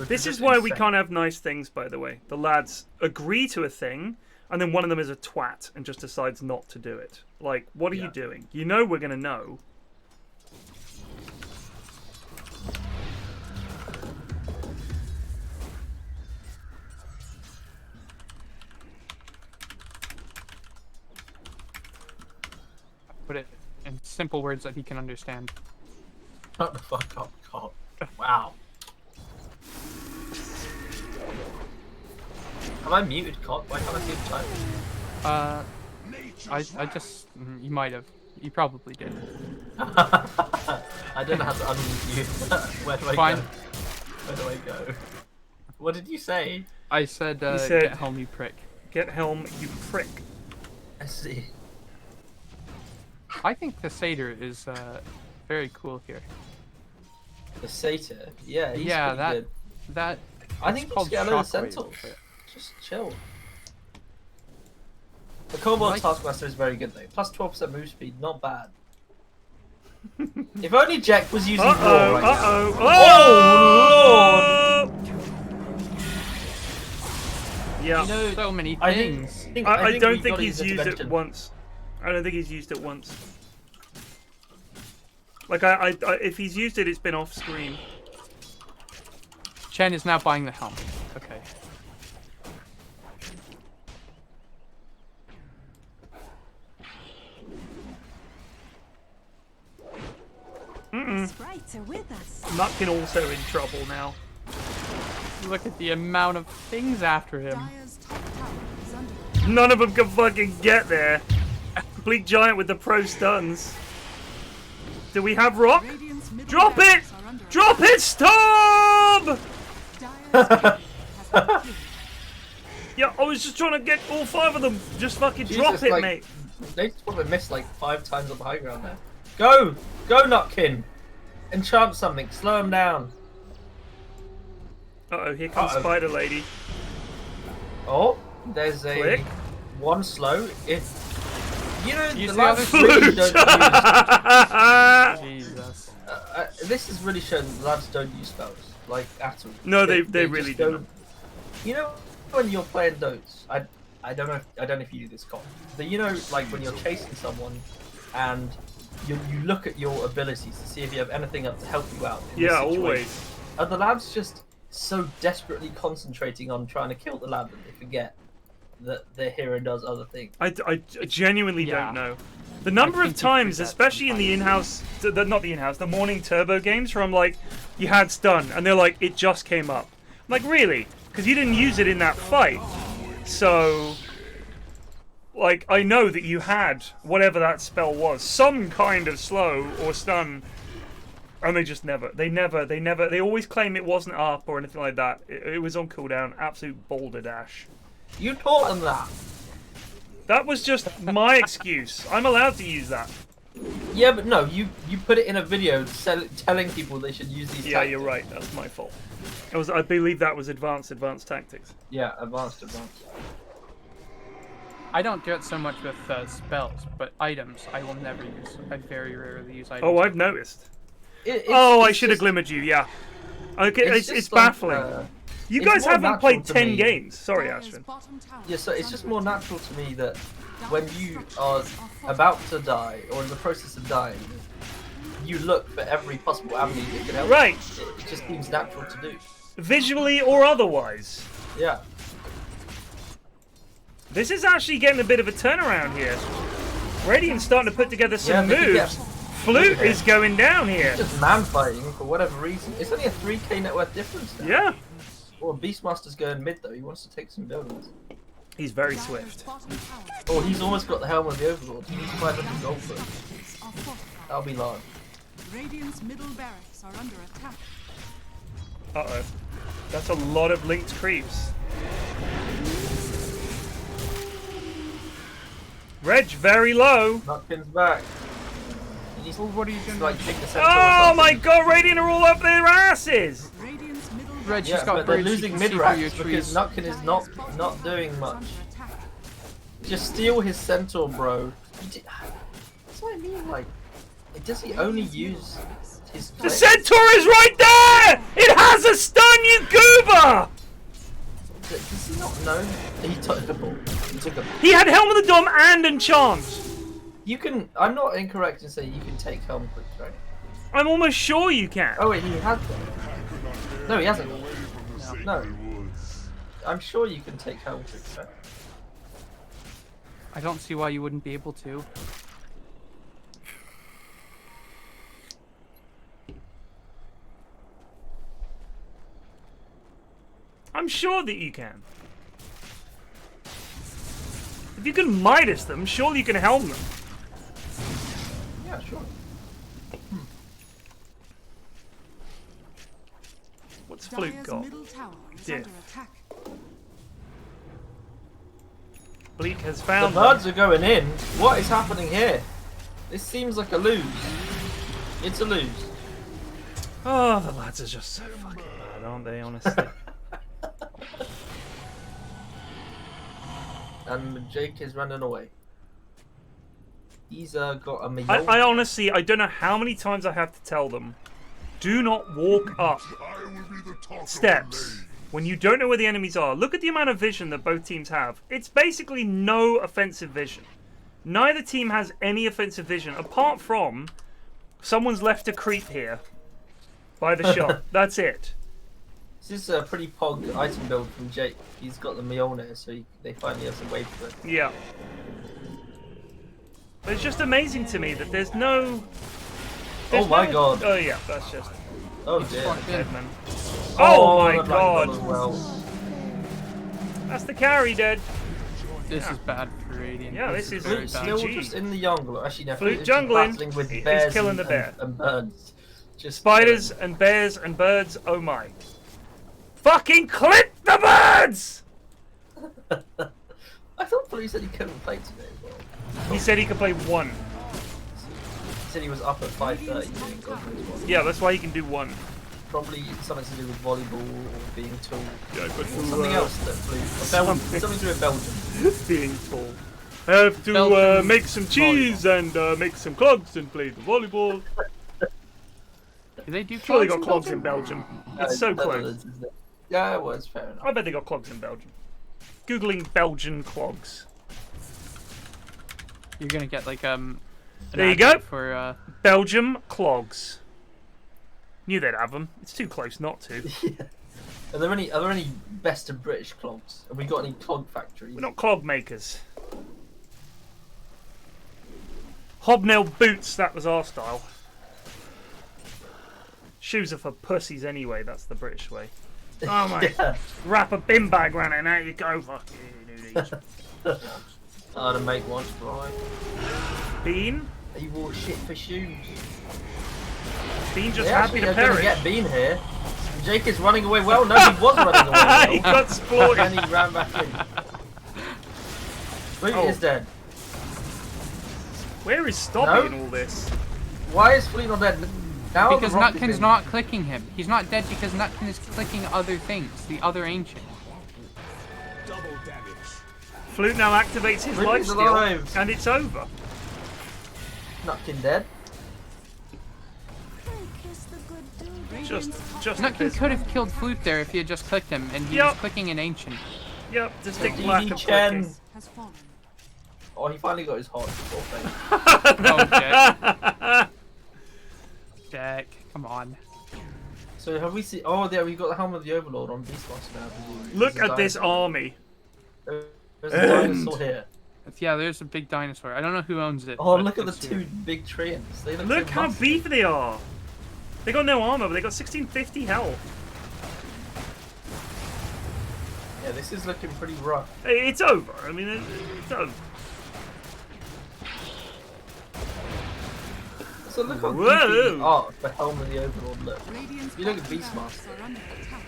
This is why we can't have nice things, by the way. The lads agree to a thing, and then one of them is a twat and just decides not to do it. Like, what are you doing? You know we're going to know. Put it in simple words that he can understand. Shut the fuck up, God. Wow. Have I muted Cod? Why can't I see the title? I just... You might have. You probably did. I don't know how to unmute you. Where do I Fine. go? Where do I go? What did you say? I said, said- get helm, you prick. Get helm, you prick. I see. I think the satyr is very cool here. The satyr. Yeah, he's Yeah, pretty good. that I it's think you called should get a load of Shockwave, Centaurs. but- Just chill. The Kobold Like- Taskmaster is very good though. Plus 12% move speed, not bad. If only Jekk was using Raw right now. Oh, Lord! Yeah. You know, So many I things. I don't we think gotta he's use used it intervention. once. I don't think he's used it once. Like, if he's used it, it's been off screen. Chen is now buying the helm. Okay. Sprites are with us. Nutkin also in trouble now. Look at the amount of things after him. Dire's top tower is under attack. None of them can fucking get there. Bleak Giant with the pro stuns. Do we have rock? Radiant's middle Drop it! barracks are under Drop it! Stop! attack. Dire's turret has been killed. Yeah, I was just trying to get all 5 of them. Just fucking drop Jesus, it, like, mate. They probably missed like 5 times on the high ground there. Go! Go, Nutkin! Enchant something, slow him down. Uh-oh, here comes Uh-oh. Spider Lady. Oh, there's a Click. one slow. If you know, Use the the lads other really don't use. Jesus. This has really shown the lads don't use spells like at all. No, they just really don't. You know, when you're playing Dots, I don't know if you do this, Con, but you know, like when you're chasing someone and you look at your abilities to see if you have anything up to help you out. In this Yeah, situation. always. Are the lads just so desperately concentrating on trying to kill the lab that they forget that their hero does other things? I genuinely Yeah. don't know. The number I of think you times, do that especially in the in-house, not the in-house, the morning turbo games, where I'm like, you had stun, and they're like, it just came up. I'm like, really? Because you didn't use it in that fight. So, like, I know that you had whatever that spell was, some kind of slow or stun, and they always claim it wasn't up or anything like that. It was on cooldown, absolute boulder dash. You taught them that. That was just my excuse. I'm allowed to use that. Yeah, but no, you put it in a video telling people they should use these. Yeah, tactics. you're right. That's my fault. I believe that was advanced tactics. Yeah, advanced. I don't do it so much with spells, but items I will never use. I very rarely use items. Oh, I've noticed. It's I just- should have glimmered you. Yeah. Okay, it's just like, baffling. You it's guys more haven't natural played to 10 me. games. Sorry, Dire's Ashwin. bottom tower Yeah, so is it's just under more attack. natural to me that when you are about to die or in the process of dying, you look for every possible avenue that can help. Right. It just seems natural to do. Visually or otherwise. Yeah. This is actually getting a bit of a turnaround here. Radiant's starting to put together some they could moves. get- Flute is going down here. Just man fighting for whatever reason. It's only a 3k net worth difference now. Yeah. Well, Beastmaster's going mid though. He wants to take some buildings. He's very Dire's swift. bottom tower Oh, he's almost got the helm of the Overlord. He needs 500 gold for it. are fortified. That'll be large. Radiant's middle barracks are under attack. Uh-oh. That's a lot of linked creeps. Reg very low. Nutkin's back. He needs Well, what are you to doing? like take the centaur or Oh something. my god, Radiant are all up their asses! Radiant's middle Red, Yeah, she's got but they're birds. You losing can mid see through your racks because trees. Nutkin is not doing much. Just steal his centaur, bro. That's what I mean. Like, does he only use his? The centaur is right there! It has a stun, you goober! Does he not know? He took the ball. He took a ball. He had Helm of the Dom and Enchant. You can. I'm not incorrect in saying you can take helm quick, right? I'm almost sure you can. Oh wait, he had them. No, he hasn't. No. I'm sure you can take helm quick, right? I don't see why you wouldn't be able to. I'm sure that you can. If you can Midas them, surely you can Helm them. Yeah, sure. What's Flute Dire's got? middle tower is Diff. under attack. Bleak has The found them. birds are going in. What is happening here? This seems like a lose. It's a lose. Oh, the lads are just so fucking bad, aren't they, honestly? And Jekk is running away. He's got a Mayo. I honestly, I don't know how many times I have to tell them, do not walk up steps when you don't know where the enemies are. Look at the amount of vision that both teams have. It's basically no offensive vision. Neither team has any offensive vision, apart from someone's left a creep here by the shop. That's it. This is a pretty pog item build from Jekk. He's got the Mjolnir, so they finally have some wave for it. Yeah. But it's just amazing to me that there's no... Oh my god. Oh yeah, that's just... Oh dear. Deadman. Oh my the Black god. as well. That's the carry, dead. This is bad for Radiant. Yeah, this is very GG. bad. Still just in the jungle. Actually, no. Flute Flute is just jungling. battling with He's bears killing and, the bear. and birds. Just Spiders and bears and birds, oh my. Fucking clip the birds! I thought Flute said he couldn't play today as well. He said he could play one. He said he was up at 5:30 doing conference call. Yeah, that's why he can do one. Probably something to do with volleyball or being tall. Yeah, but Something else that Flute. Something to do with Belgium. being tall. I have to Belgium make some cheese and make some clogs and play the volleyball. Do they do Sure, they clogs got clogs in Belgium? Belgium. It's so close. Netherlands, isn't it? Yeah, it was fair enough. I bet they got clogs in Belgium. Googling Belgian clogs. You're gonna get like an There you advert go. for Belgium clogs. Knew they'd have them. It's too close not to. Are there any best of British clogs? Have we got any clog factories? We're not clog makers. Hobnail boots, that was our style. Shoes are for pussies anyway, that's the British way. Oh my. Yeah. Wrap a bin bag around it and out you go. Fuck you, do these. To make one fly. Bean? He wore shit for shoes. Bean just They happy actually to are going to perish. get Bean here. Jekk is running away well. No, he was running away well. He got exploited. And he ran back in. Flute Oh. is dead. Where is Stobby No. in all this? Why is Flute not dead? Now because the rock has Nutkin's been- not clicking him. He's not dead because Nutkin is clicking other things, the other ancient. Double damage. Flute now activates his Flute life is steal, alive. and it's over. Nutkin dead. Kiss the good dude. Just a Nutkin bit. could have killed Flute there if he had just clicked him, and he Yup. was clicking an ancient. Yep, distinct DD lack of Chen. clicking. Has fallen. Oh, he finally got his heart. Poor thing. Oh, Jekk. Jekk, come on. So have we seen? Oh, there we got the helmet of the Overlord on Beastmaster now. Look at this army. There's a dinosaur here. Yeah, there's a big dinosaur. I don't know who owns it. Oh, but look at the it's two here. big treants. They Look so how muscly. beefy they are. They got no armor, but they got 1650 health. Yeah, this is looking pretty rough. It's over. I mean, it's over. So look how Whoa. beefy the art for helmet of the Overlord looks. Radiant's You look at bottom Beastmaster. barracks are under attack.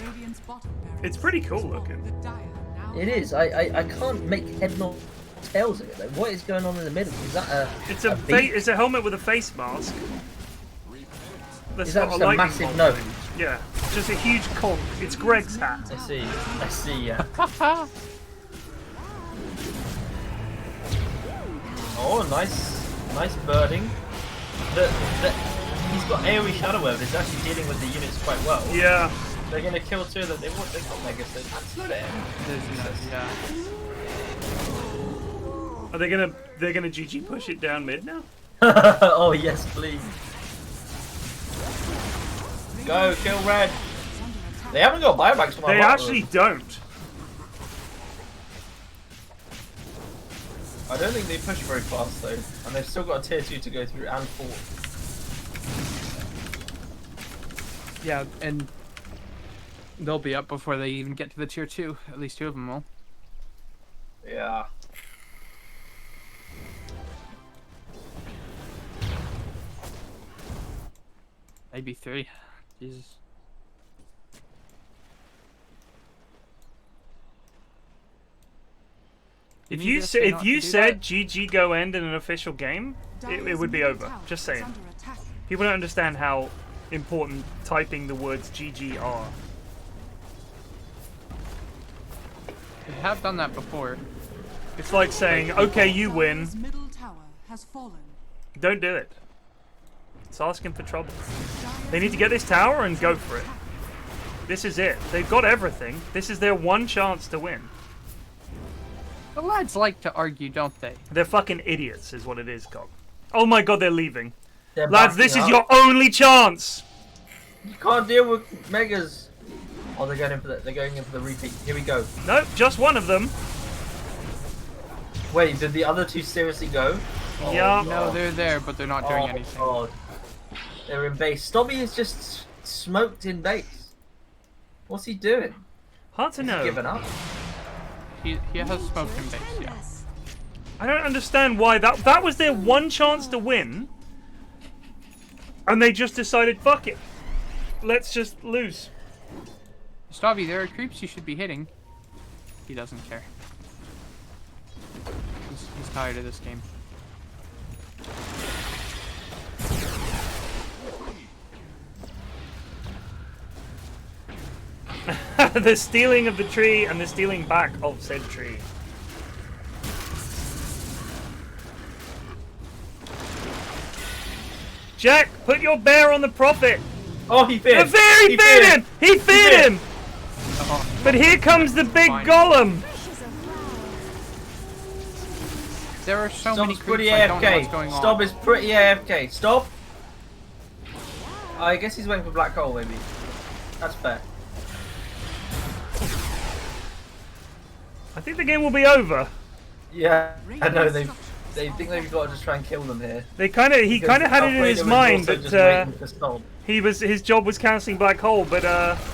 Radiant's bottom barracks It's pretty cool has fallen. looking. The Dire now It is. I can't make head nor tails of it though. What is going on in the middle? Is that a? It's beak? it's a helmet with a face mask. That's Is that got just a lightning massive bolt nose? thing. Yeah, just a huge conch. It's Greg's hat. I see, yeah. Oh, nice birding. He's got AoE Shadow Web. He's actually dealing with the units quite well. Yeah. They're gonna kill two of them. They've got Mega, so that's fair. Yeah. Are they gonna? They're gonna GG push it down mid now. Oh yes, please. Go kill red. They haven't got buybacks from my They bottom. actually don't. I don't think they push very fast though, and they've still got a tier 2 to go through and 4. Yeah, and they'll be up before they even get to the tier 2. At least 2 of them will. Yeah. Maybe 3. Jesus. If Didn't you just say if not you to do said that? GG go end in an official game, it would be middle over. tower Just is saying. under attack. People don't understand how important typing the words GG are. We have done that before. It's like saying, okay, you win. Dire's middle tower has fallen. Don't do it. It's asking for trouble. They need to get this tower and go for it. This is it. They've got everything. This is their one chance to win. The lads like to argue, don't they? They're fucking idiots, is what it is, God. Oh my God, they're leaving. They're Lads, backing this is up. your only chance. You can't deal with Megas. Oh, they're going in for the. They're going in for the repeat. Here we go. Nope, just one of them. Wait, did the other two seriously go? Oh, Yeah. No, they're there, but they're not doing Oh, anything. God. They're in base. Stobby is just smoked in base. What's he doing? Hard to He's know. given up. He has smoked in base, yeah. I don't understand why that was their one chance to win, and they just decided, fuck it, let's just lose. Stabby, there are creeps you should be hitting. He doesn't care. He's tired of this game. The stealing of the tree and the stealing back of said tree. Jekk, put your bear on the prophet. Oh, he feared. The bear, he feared him. He feared him. Oh, But here comes the big Fine. golem. there are so many Stop's pretty creeps, I don't know what's AFK. going on. Stop is pretty AFK. Stop. I guess he's waiting for black hole, maybe. That's fair. I think the game will be over. Yeah, I know they think they've got to just try and kill them here. He kind of had it in his mind that his job was cancelling black hole, but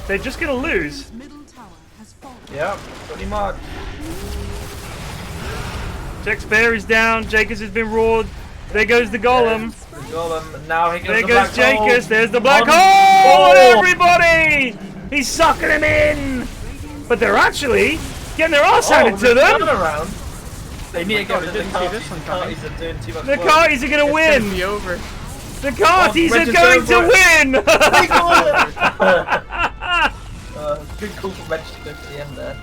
they're just gonna lose. Middle tower has fallen. Yeah, pretty much. Jekk's bear is down. Jakers has been roared. There goes the golem. The golem. And now here There goes goes the black hole. Jakers. There's the black On- hole. Oh! Everybody! He's sucking him in. But they're actually getting their ass handed to the them. turnaround. They need to God, get I rid of didn't the see carties. this one The coming. carties are doing too much The work. Carties are gonna It's win. gonna be over. The Carties Red are is going going to for win. They got it! Good call for Reg to go to the end there.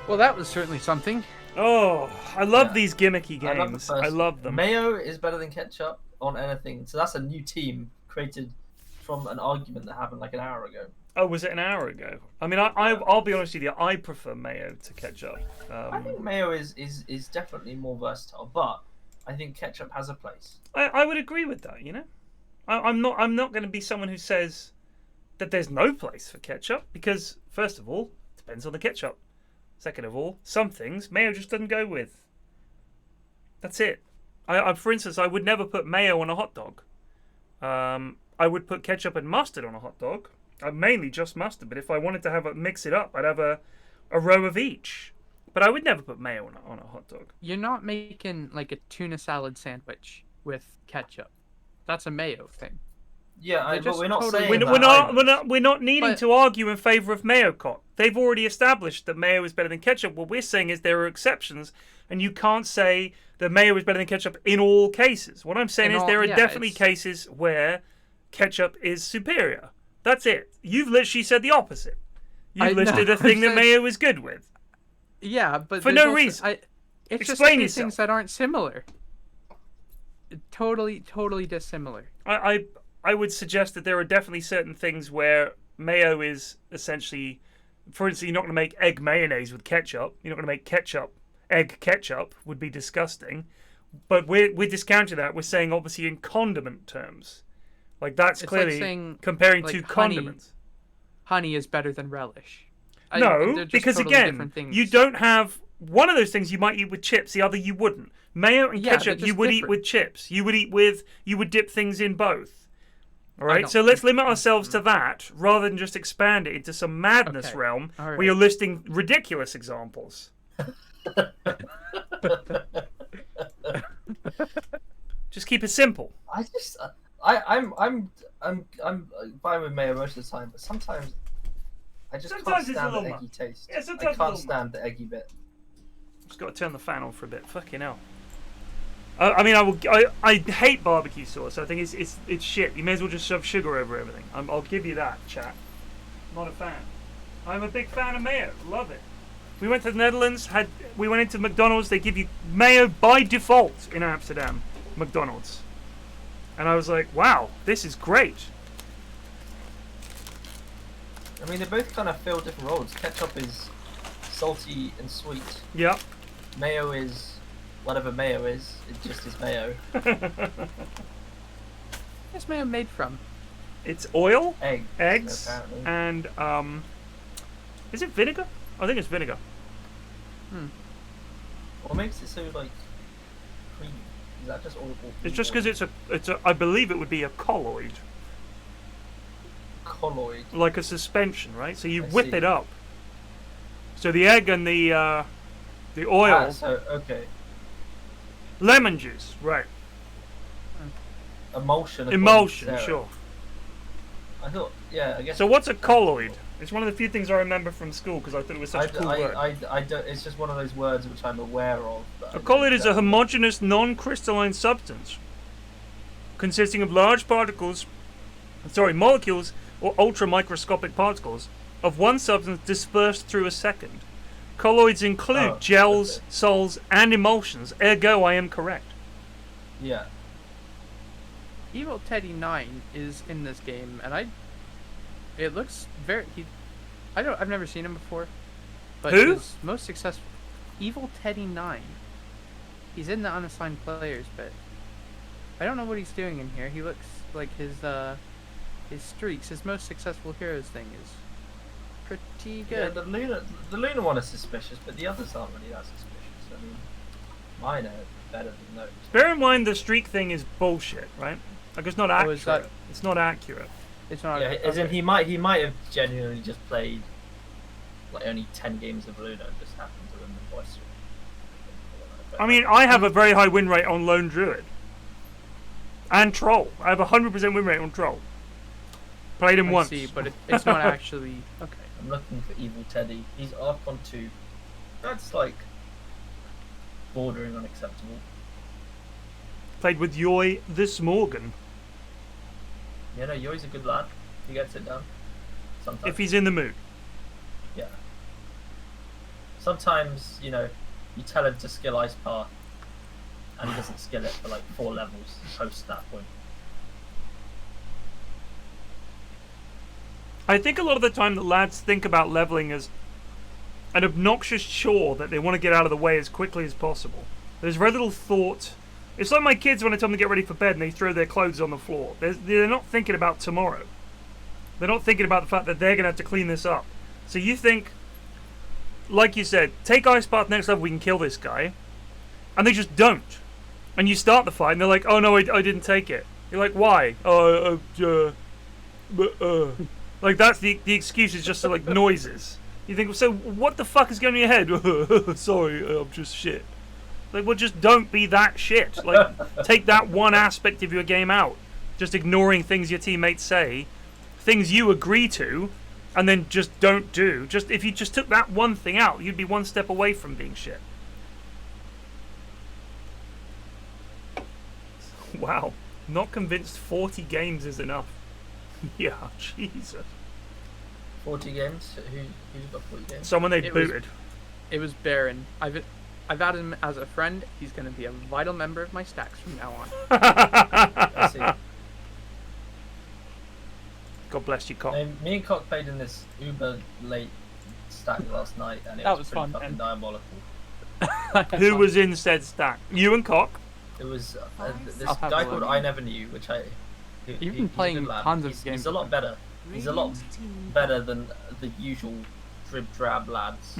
Well, that was certainly something. Oh, I love Yeah. these gimmicky I love the games. first I love them. Mayo is better than Ketchup on anything. So that's a new team created from an argument that happened like an hour ago. Oh, was it an hour ago? I mean, I'll be honest with you. I prefer Mayo to Ketchup. I think Mayo is definitely more versatile, but I think Ketchup has a place. I would agree with that. You know, I'm not going to be someone who says that there's no place for ketchup because, first of all, it depends on the ketchup. Second of all, some things mayo just doesn't go with. That's it. For instance, I would never put mayo on a hot dog. I would put ketchup and mustard on a hot dog. Mainly just mustard, but if I wanted to mix it up, I'd have a row of each. But I would never put mayo on a hot dog. You're not making like a tuna salad sandwich with ketchup. That's a mayo thing. Yeah, but we're not totally- saying We're not needing But- to argue in favour of mayo cot. They've already established that mayo is better than ketchup. What we're saying is there are exceptions, and you can't say that mayo is better than ketchup in all cases. What I'm saying is there are definitely cases where ketchup is superior. That's it. You've literally said the opposite. You've listed a thing that mayo is good with. Yeah, but For no reason. It's just Explain these yourself. things that aren't similar. Totally dissimilar. I would suggest that there are definitely certain things where mayo is essentially, for instance, you're not going to make egg mayonnaise with ketchup. You're not going to make egg ketchup would be disgusting. But we're discounting that. We're saying obviously in condiment terms. Like that's It's clearly like saying, comparing like, two honey- condiments. Honey is better than relish. No, they're just because totally again, different things. you don't have one of those things you might eat with chips, the other you wouldn't. Mayo and Yeah, they're ketchup just you would eat different. with chips. You would dip things in both. All right, don't so let's think- limit ourselves to that rather than just expand it into some madness Okay. realm All where right. you're listing ridiculous examples. Just keep it simple. I'm fine with mayo most of the time, but sometimes I just Sometimes can't it's a stand the little eggy taste. Yeah, I sometimes it's a can't little stand the eggy bit. Just got to turn the fan on for a bit. Fucking hell. I hate barbecue sauce. I think it's shit. You may as well just shove sugar over everything. I'll give you that, chat. Not a fan. I'm a big fan of mayo. Love it. We went to the Netherlands. We went into McDonald's. They give you mayo by default in Amsterdam, McDonald's. And I was like, wow, this is great. I mean, they both kind of fill different roles. Ketchup is salty and sweet. Yep. Mayo is whatever mayo is. It just is mayo. Where's mayo made from? It's oil, eggs, apparently. and is it vinegar? I think it's vinegar. What makes it so like creamy? Is that just oil? It's just because it's a. I believe it would be a colloid, colloid. like a suspension, right? So you I whip see. it up. So the egg and the oil, Ah, so okay. lemon juice, right? Emulsion. Emulsion, Sarah. sure. I thought, yeah, I guess. So what's a colloid? It's one of the few things I remember from school because I thought it was such a cool word. I don't. It's just one of those words which I'm aware of. A colloid is a homogeneous, non-crystalline substance consisting of large molecules or ultra-microscopic particles of one substance dispersed through a second. Colloids include gels, okay. sols, and emulsions. Ergo, I am correct. Yeah. Evil Teddy 9 is in this game, and it looks very. I've never seen him before, but Who? his most successful. Evil Teddy 9. He's in the unassigned players, but I don't know what he's doing in here. He looks like his streaks, his most successful heroes thing is pretty Yeah, good. the Lunar one is suspicious, but the others aren't really that suspicious. I mean, mine are better than those. Bear in mind the streak thing is bullshit, right? Like it's not Oh, accurate. is that- It's not accurate. It's not. Yeah, as in okay. he might have genuinely just played like only 10 games of Luna and just happened to win the voice. I mean, I have a very high win rate on Lone Druid. And Troll. I have a 100% win rate on Troll. Played him I once. see, but it's not actually okay. I'm looking for Evil Teddy. He's Archon 2. That's like bordering unacceptable. Played with Yoy this Morgan. Yeah, no, Yoi's a good lad. He gets it done. Sometimes. If he's in the mood. Yeah. Sometimes, you tell him to skill Ice Path, and he doesn't skill it for like 4 levels post that point. I think a lot of the time that lads think about leveling as an obnoxious chore that they want to get out of the way as quickly as possible. There's very little thought It's like my kids when I tell them to get ready for bed and they throw their clothes on the floor. They're not thinking about tomorrow. They're not thinking about the fact that they're going to have to clean this up. So you think, like you said, take Ice Path next level, we can kill this guy. And they just don't. And you start the fight and they're like, oh no, I didn't take it. You're like, why? Like that's the excuse is just so, like noises. You think, so what the fuck is going on in your head? Sorry, I'm just shit. Like, well, just don't be that shit. Like, take that one aspect of your game out. Just ignoring things your teammates say, things you agree to, and then just don't do. Just if you just took that one thing out, you'd be one step away from being shit. Wow. Not convinced 40 games is enough. Yeah, Jesus. 40 games? Who's got 40 games? Someone they booted. It was Baron. I've added him as a friend. He's going to be a vital member of my stacks from now on. I see. God bless you, Cock. Me and Cock played in this uber late stack last night, and it was pretty fun, fucking diabolical. Who was in said stack? You and Cock? It was this I'll have guy a called look. I Never Knew, which You've been playing tons of he's games a lot with better. He's a lot better than the usual drib drab lads.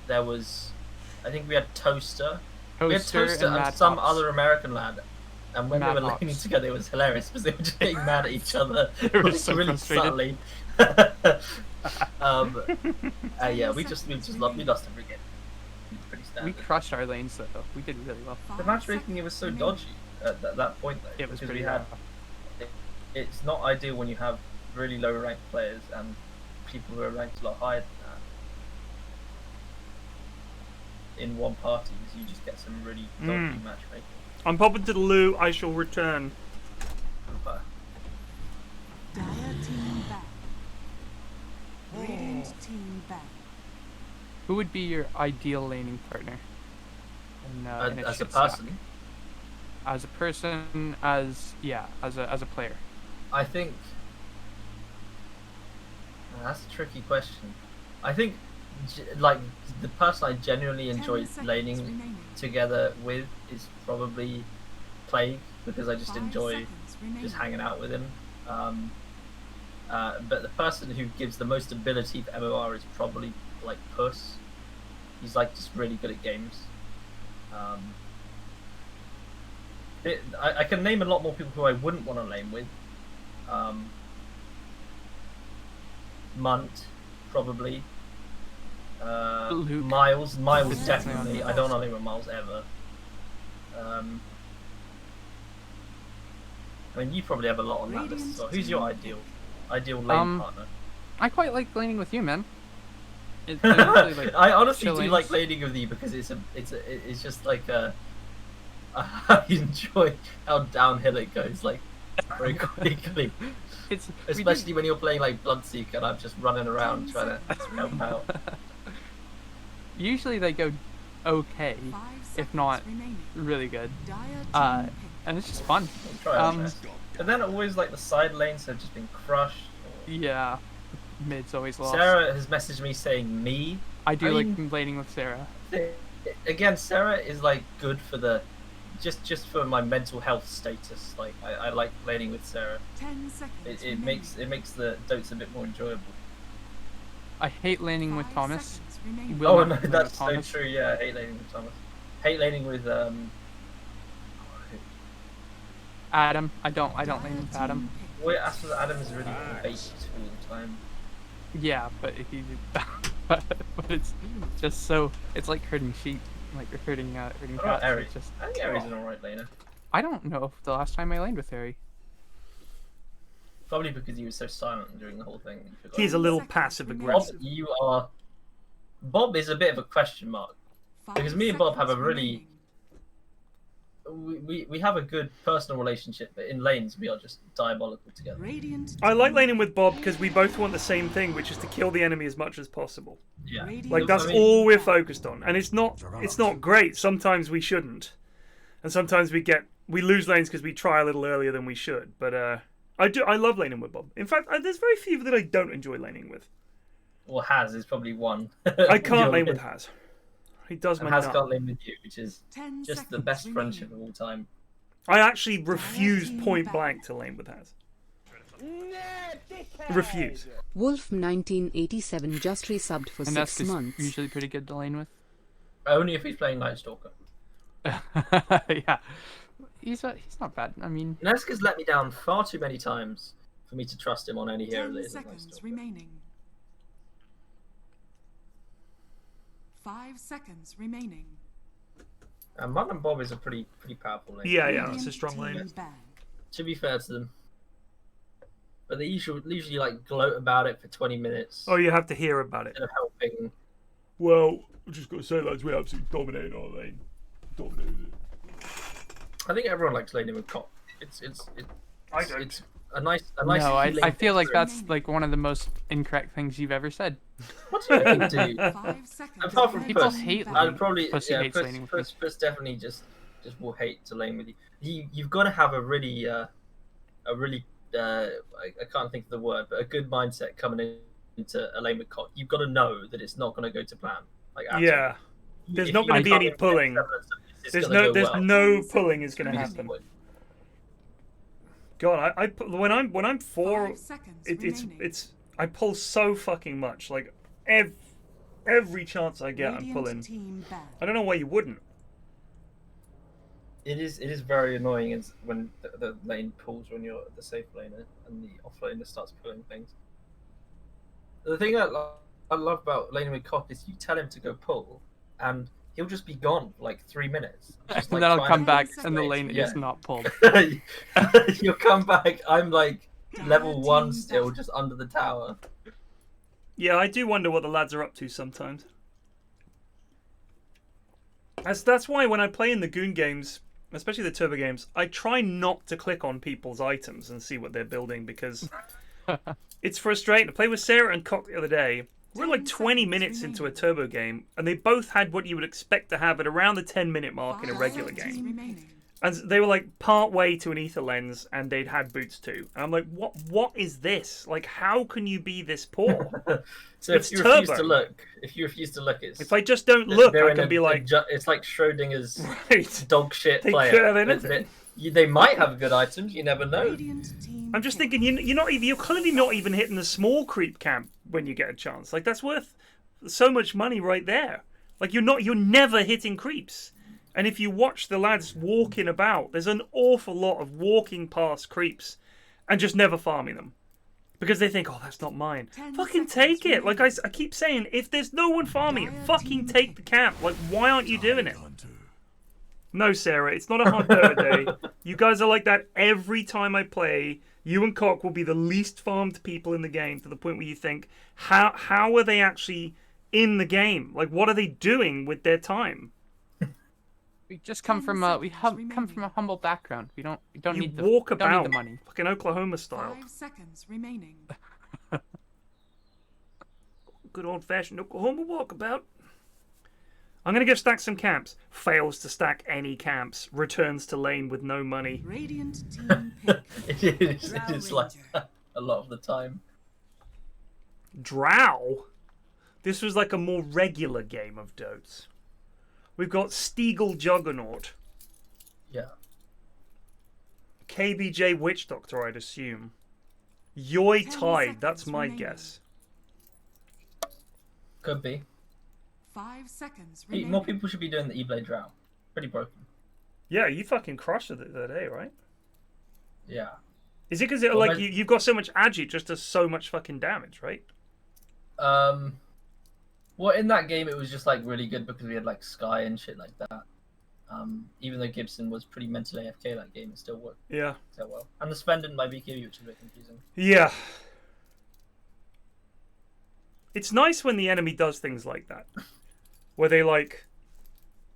There was, I think we had Toaster. We had Toaster and some other American lad. And when they were laning together, it was hilarious because they were just getting mad at each other. They were so really frustrated. subtly. Yeah, we lost every game. Pretty standard. We crushed our lanes though. We did really well. The matchmaking, it was so dodgy at that point though. It was because pretty we had. rough. It's not ideal when you have really low ranked players and people who are ranked a lot higher than that in one party, because you just get some really dodgy matchmaking. I'm popping to the loo. I shall return. But Dire team back. Radiant team back. Who would be your ideal laning partner? In a as a shit stack? person, As a person, as a player. I think that's a tricky question. I think like the person I genuinely enjoy laning together with is probably Plague, because I just enjoy just hanging out with him. But the person who gives the most ability for MOR is probably like Puss. He's like just really good at games. I can name a lot more people who I wouldn't want to lane with. Munt, probably. Luke. Miles It's definitely. definitely I don't want to lane with Miles ever. I mean, you probably have a lot on that list as well. Who's your ideal lane partner? I quite like laning with you, man. It's really, like, I honestly do chillings. like laning with you because it's just like I enjoy how downhill it goes, like very quickly. Especially when you're playing like Bloodseeker and I'm just running around trying to help out. Usually they go okay, if not really good. And it's just fun. Try our best. And then always like the side lanes have just been crushed. Yeah, mid's always lost. Sarah has messaged me saying me. I do I like mean, laning with Sarah. Again, Sarah is like good for the just for my mental health status. Like I like laning with Sarah. 10 seconds. It makes the Dotes a bit more enjoyable. I hate laning with 5 Thomas. seconds remaining. Will Oh not no, lane with that's so Thomas. true. Yeah, I hate laning with Thomas. Hate laning with Adam, I don't lane with Adam. Wait, after Adam is really bait all the time. Yeah, but but it's just so it's like herding sheep, like you're herding What cats. about Ares? It's just, I think Ares is an alright laner. I don't know if the last time I laned with Harry. Probably because he was so silent during the whole thing. You forgot. He's a little Seconds passive remaining. Bob, aggressive. you are. Bob is a bit of a question mark. 5 Because me and Bob have a seconds really- remaining. We have a good personal relationship, but in lanes we are just diabolical together. Radiant I like team laning with Bob because we both want the same thing, which is to kill the enemy as much as possible. Yeah. Like that's I mean- all we're focused on, and it's not great. Sometimes we shouldn't, and sometimes we lose lanes because we try a little earlier than we should. But I love laning with Bob. In fact, there's very few that I don't enjoy laning with. Well, Haz is probably one. I can't lane with Haz. He does my and has nut. got lane with you, which is 10 just the seconds best remaining. friendship of all time. I actually refuse point blank to lane with Has. Refuse. Wolf 1987 just resubbed for And 6 that's months. usually pretty good to lane with. Only if he's playing Night Stalker. Yeah. He's not bad. I mean, Neska's let me down far too many times for me to trust him on any hero 10 that isn't Night seconds Stalker. remaining. 5 seconds remaining. And Mud and Bob is a pretty powerful lane. Yeah, that's a Radiant strong team lane. banned. To be fair to them. But they usually like gloat about it for 20 minutes Oh, you have to hear about it. instead of helping. Well, I just got to say, lads, we absolutely dominated our lane. Dominated it. I think everyone likes laning with Cop. It's I don't. It's a nice no, I healing feel like thing. that's like one of the most incorrect things you've ever said. What do you mean, dude? 5 seconds Apart from People Puss, hate banned. lane. I'd probably Pussy hates laning with me. Puss definitely just will hate to lane with you. You've got to have a really I can't think of the word, but a good mindset coming into a lane with Cock. You've got to know that it's not going to go to plan. Like at all. Yeah. There's If not you going to be can't any get pulling. evidence that it's There's gonna no, go there's well, no pulling is going to it's happen. disappointing. God, when I'm 4, 5 seconds it's remaining. I pull so fucking much. Like every chance I get, I'm Radiant pulling. team banned. I don't know why you wouldn't. It is very annoying when the lane pulls when you're the safe laner and the off laner starts pulling things. The thing I love about laning with Cock is you tell him to go pull, and he'll just be gone for like 3 minutes. Just, And like, then I'll trying come to back get and the straight. lane Yeah. is not pulled. You'll come back. I'm like level Team 1 still, back. just under the tower. Yeah, I do wonder what the lads are up to sometimes. That's why when I play in the Goon games, especially the Turbo games, I try not to click on people's items and see what they're building because it's frustrating. I played with Sarah and Cock the other day. We're like 20 minutes into a Turbo game, and they both had what you would expect to have at around the 10-minute mark in a 5 regular seconds game. remaining. And they were like part way to an ether lens, and they'd had boots too. And I'm like, what is this? Like, how can you be this poor? So It's if you refuse turbo. to look, it's If I just don't look, they're I in can a- be like, it's like Schrodinger's right. dog shit They player. could have They- anything. they might have good items. You never know. Radiant team I'm just kill. thinking, you're clearly not even hitting the small creep camp when you get a chance. Like that's worth so much money right there. Like you're never hitting creeps. And if you watch the lads walking about, there's an awful lot of walking past creeps and just never farming them. Because they think, oh, that's not mine. 10 Fucking seconds take it. Like I remaining. keep saying, if there's no one farming it, Dire fucking team take the pick. camp. Like, why aren't you doing it? No, Sarah, it's not a hard Dota day. You guys are like that every time I play. You and Cock will be the least farmed people in the game to the point where you think, how are they actually in the game? Like, what are they doing with their time? We just come 10 from seconds come from a humble background. We don't You need the walk don't about need the money. fucking Oklahoma style. 5 seconds remaining. Good old-fashioned Oklahoma walkabout. I'm going to go stack some camps. Fails to stack any camps. Returns to lane with no money. Radiant team pick. It's like that a lot of the time. Drow? This was like a more regular game of Dotes. We've got Stiegel Juggernaut. Yeah. KBJ Witch Doctor, I'd assume. Yoi 10 Tide, that's seconds my remaining. guess. Could be. 5 seconds More remaining. people should be doing the E-Blade Drow. Pretty broken. Yeah, you fucking crushed it the other day, right? Yeah. Is it because Well, like my- you've got so much agi, it just does so much fucking damage, right? Well, in that game, it was just like really good because we had like Sky and shit like that. Even though Gibson was pretty mentally AFK that game, it still worked Yeah. so well. And the spend didn't by BKB, which is a bit confusing. Yeah. It's nice when the enemy does things like that. Where they like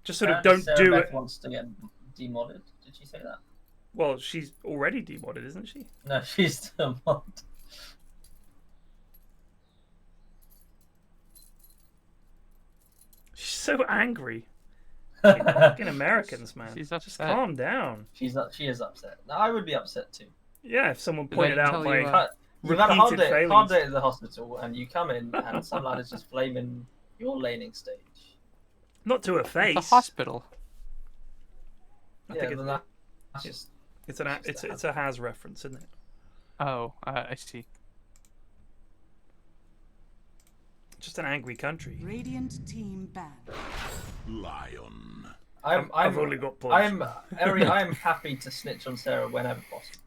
just sort of don't Sarah do Beth it. wants to get demodded. Did she say that? Well, she's already demodded, isn't she? No, she's still mod. She's so angry. Fucking Americans, man. She's Just upset. calm down. She is upset. No, I would be upset too. Yeah, if someone Did pointed I out tell my you, You've had a hard repeated day, failings. at the hospital, and you come in, and some lad is just flaming your laning stage. Not to her face. The hospital. I Yeah, think then that's just it's a Has reference, isn't it? Oh, I see. Just an angry country. Radiant team banned. Lion. I've only got points. I am happy to snitch on Sarah whenever possible.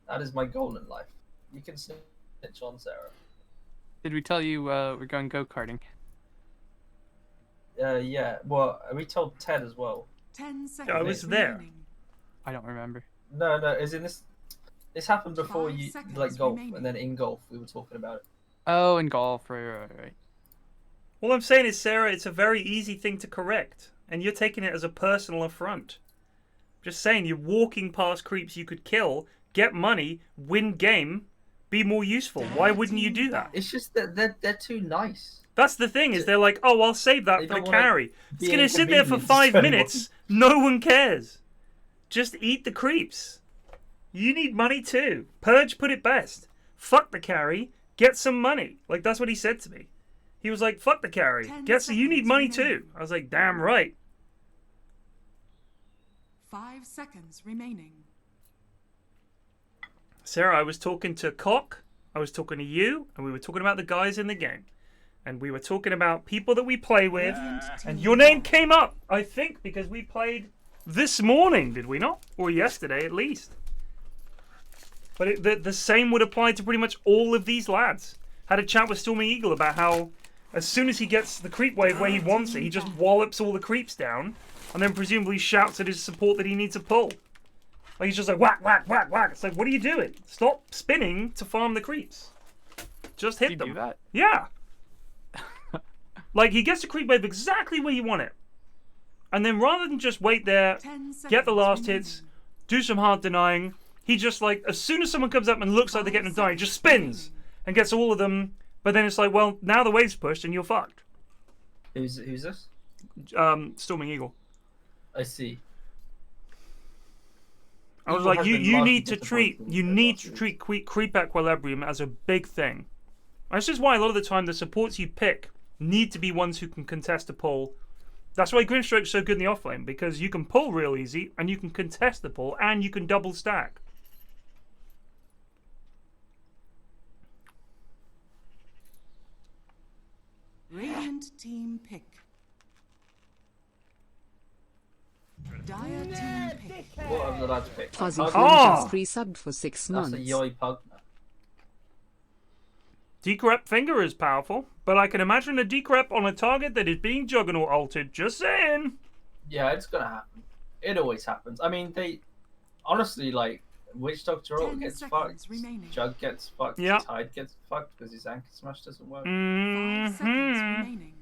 That is my goal in life. You can snitch on Sarah. Did we tell you we're going go-karting? Yeah. Well, we told Ted as well. 10 seconds. I was there. remaining. I don't remember. No, is in this. This happened before 5 you seconds like golf, remaining. and then in golf we were talking about it. Oh, in golf, right. All I'm saying is, Sarah, it's a very easy thing to correct, and you're taking it as a personal affront. Just saying, you're walking past creeps you could kill, get money, win game, be more useful. Why wouldn't you do that? It's just that they're too nice. That's the thing, is they're like, oh, I'll save that They for the don't wanna carry. It's be going to sit there for inconvenienced 5 to minutes. No one cares. Just eat the creeps. You need money too. Purge put it best. Fuck the carry. Get some money. Like, that's what he said to me. He was like, fuck the carry. 10 You need seconds money remaining. too. I was like, damn right. 5 seconds remaining. Sarah, I was talking to Cock, I was talking to you, and we were talking about the guys in the game. And we were talking about people that we play with, Radiant and team your name banned. came up, I think, because we played this morning, did we not? Or yesterday, at least. But the same would apply to pretty much all of these lads. Had a chat with Storming Eagle about how as soon as he gets the creep wave where he wants it, he just wallops all the creeps down, and then presumably shouts at his support that he needs a pull. Like, he's just like, whack, whack, whack, whack. It's like, what are you doing? Stop spinning to farm the creeps. Just hit You them. do that? Yeah. Like, he gets the creep wave exactly where you want it. And then rather than just wait there, 10 seconds get the last remaining. hits, do some hard denying, he just, like, as soon as someone comes up and looks like they're getting a die, he just spins and gets all of them. But then it's like, well, now the wave's pushed and you're fucked. Who's this? Storming Eagle. I see. I was Eagle like, has you been need to largely treat disappointing so far. creep equilibrium as a big thing. This is why a lot of the time the supports you pick need to be ones who can contest a pull. That's why Grimstroke's so good in the offlane, because you can pull real easy and you can contest the pull and you can double stack. Radiant team pick. Dire team pick. What have the lads picked? Fuzzy Pugna? Flynn Oh! just resubbed for 6 That's a months. Yoi Pugna. Decrep finger is powerful, but I can imagine a decrep on a target that is being juggernaut altered. Just saying. Yeah, it's gonna happen. It always happens. I mean, they honestly like Witch Doctor 10 gets seconds fucked. remaining. Jug gets fucked. Yeah. Tide gets fucked because his anchor smash doesn't work. 5 seconds Mhm. remaining.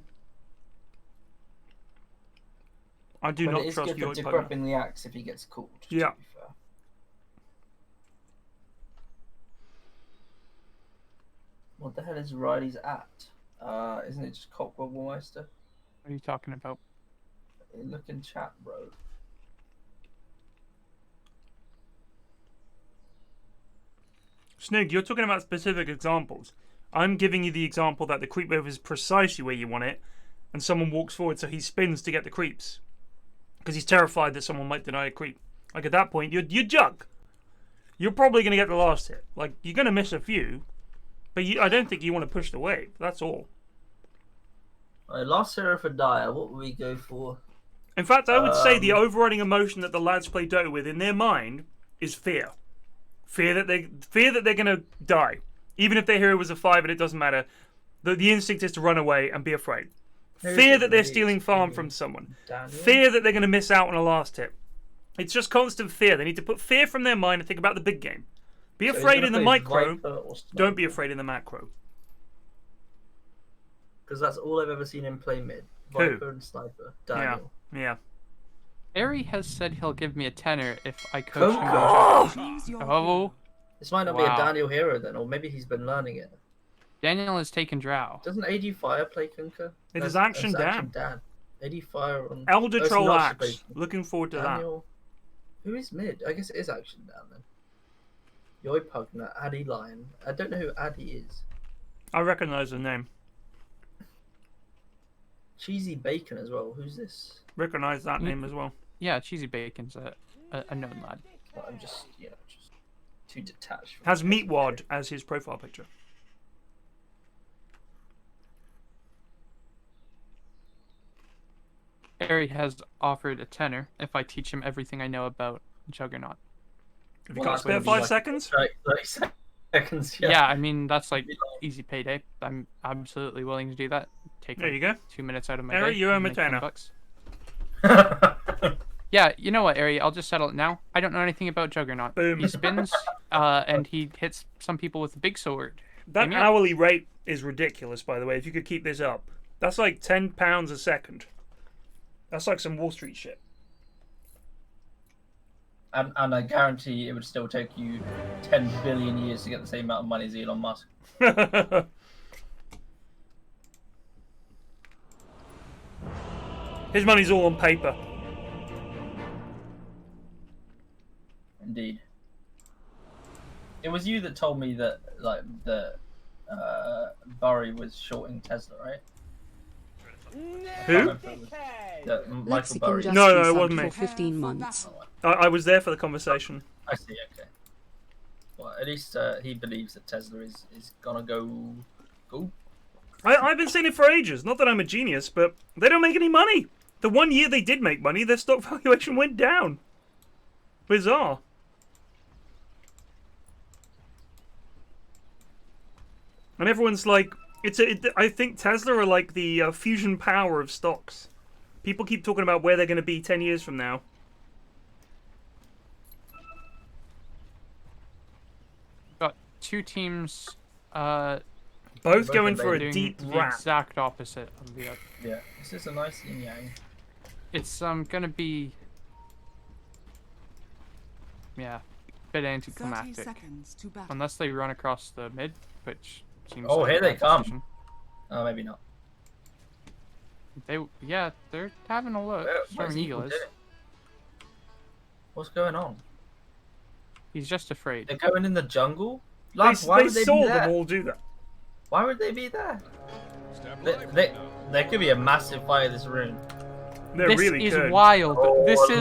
I do But not it is trust good for your decrepping the axe if he gets called. Yeah. To be fair. What the hell is Riley's at? Isn't it just Cock Wobblemeister? What are you talking about? Look in chat, bro. Snoog, you're talking about specific examples. I'm giving you the example that the creep wave is precisely where you want it, and someone walks forward, so he spins to get the creeps. Because he's terrified that someone might deny a creep. Like, at that point, you're Jug. You're probably going to get the last hit. Like, you're going to miss a few, but I don't think you want to push the wave. That's all. Alright, last hero for Dire, what would we go for? In fact, I would say the overriding emotion that the lads play Dota with in their mind is fear. Fear that they're going to die. Even if their hero was a 5 and it doesn't matter. The instinct is to run away and be afraid. Fear that they're stealing farm from someone. Daniel? Fear that they're going to miss out on a last hit. It's just constant fear. They need to put fear from their mind and think about the big game. Be So he's afraid gonna in the play micro. Viper or Sniper? Don't be afraid in the macro. Because that's all I've ever seen him play mid. Who? Viper and Sniper. Daniel. Yeah. Harry has said he'll give me a tenner if I coach him. Oh! Choose your Oh, This might not be a Wow. Daniel hero then, or maybe he's been learning it. Daniel has taken Drow. Doesn't ADFire play Kunkka? It is That's Action Dan. ADFire on Elder Oh, it's Troll not Axe. supposed to. Looking forward to that. Daniel. Who is mid? I guess it is Action Dan then. Yoi Pugna, Addy Lion. I don't know who Addy is. I recognise the name. Cheesy Bacon as well. Who's this? Recognize that name as well. Yeah, Cheesy Bacon's a known lad. Well, I'm just, just too detached. From Has the Meatwad as his profile picture. Harry has offered a tenner if I teach him everything I know about Juggernaut. Have you Well, got that's spare gonna be 5 like- seconds? 30 seconds. Yeah, I mean, that's like easy payday. I'm absolutely willing to do that. Take There like you go. 2 minutes out of my Harry, day. you owe and me make 10 $10. Yeah, you know what, Ari? I'll just settle it now. I don't know anything about Juggernaut. Boom. He spins, and he hits some people with a big sword. That Yeah. hourly rate is ridiculous, by the way. If you could keep this up, that's like £10 a second. That's like some Wall Street shit. And I guarantee it would still take you 10 billion years to get the same amount of money as Elon Musk. His money's all on paper. Indeed. It was you that told me that, like, Burry was shorting Tesla, right? Who? That Michael Lexicon Burry. just No, it resubbed wasn't me. for 15 months. I was there for the conversation. I see, okay. Well, at least he believes that Tesla is gonna go. I've been saying it for ages. Not that I'm a genius, but they don't make any money. The 1 year they did make money, their stock valuation went down. Bizarre. And everyone's like, I think Tesla are like the fusion power of stocks. People keep talking about where they're going to be 10 years from now. Got two teams Both going for a doing deep the wrap. exact opposite of the other. Yeah, this is a nice yin yang. It's gonna be, yeah, a bit 30 anticlimactic. seconds to battle. Unless they run across the mid, which seems Oh, like here a they bad come. decision. Oh, maybe not. Yeah, they're having a look. Where's Storming Eagle Eagle is. doing? What's going on? He's just afraid. They're going in the jungle? They, Lads, why they would they saw be there? them all do that. Why would they be there? There could be a massive fight in this room. They This really is could. wild. Oh, This is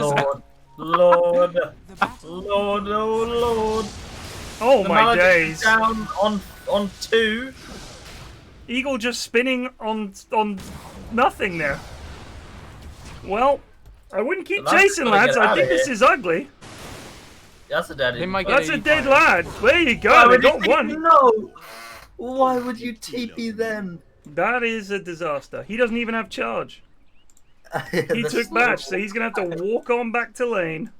Lord, The battle Lord, oh Lord. Oh The my Malaga days. down on 2. Eagle just spinning on nothing there. Well, I wouldn't keep The lad's chasing, gotta lads. get I outta think this here. is ugly. That's a dead They end. might get That's a dead 85. lad. There you Why go. They would you got think- one. No. Why would you TP then? That is a disaster. He doesn't even have charge. He The took slow- batch, so he's gonna have to walk on back to lane.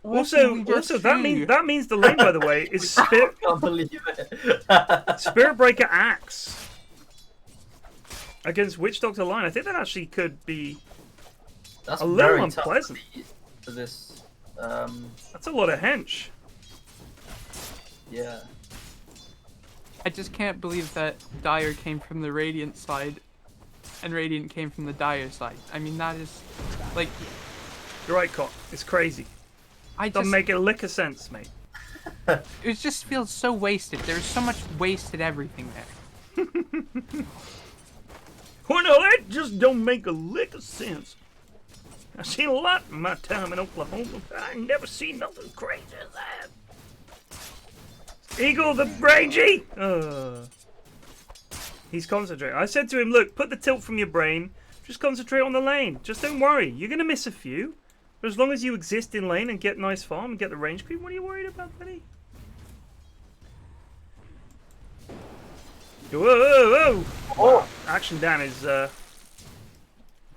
What did we just Also, that see? means the lane, by the way, is Spirit I can't believe it. Spirit Breaker Axe against Witch Doctor line. I think that actually could be. That's A little very tough unpleasant. for this. That's a lot of hench. Yeah. I just can't believe that Dire came from the Radiant side, and Radiant came from the Dire side. I mean, that is, like, You're right, Cop. It's crazy. I Doesn't just, make a lick of sense, mate. it just feels so wasted. There's so much wasted everything there. Well, no, that just don't make a lick of sense. I've seen a lot in my time in Oklahoma, but I ain't never seen nothing crazy as that. Eagle the rangy! He's concentrating. I said to him, look, put the tilt from your brain. Just concentrate on the lane. Just don't worry. You're going to miss a few. But as long as you exist in lane and get nice farm and get the range creep, what are you worried about, buddy? Whoa, whoa, whoa! Oh. Action Dan is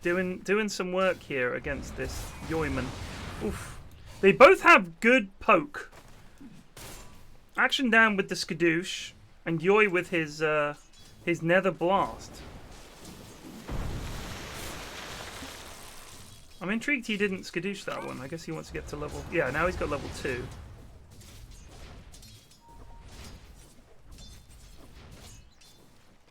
doing some work here against this Yoyman. Oof. They both have good poke. Action Dan with the skadoosh, and Yoy with his nether blast. I'm intrigued he didn't skadoosh that one. I guess he wants to get to level. Yeah, now he's got level 2.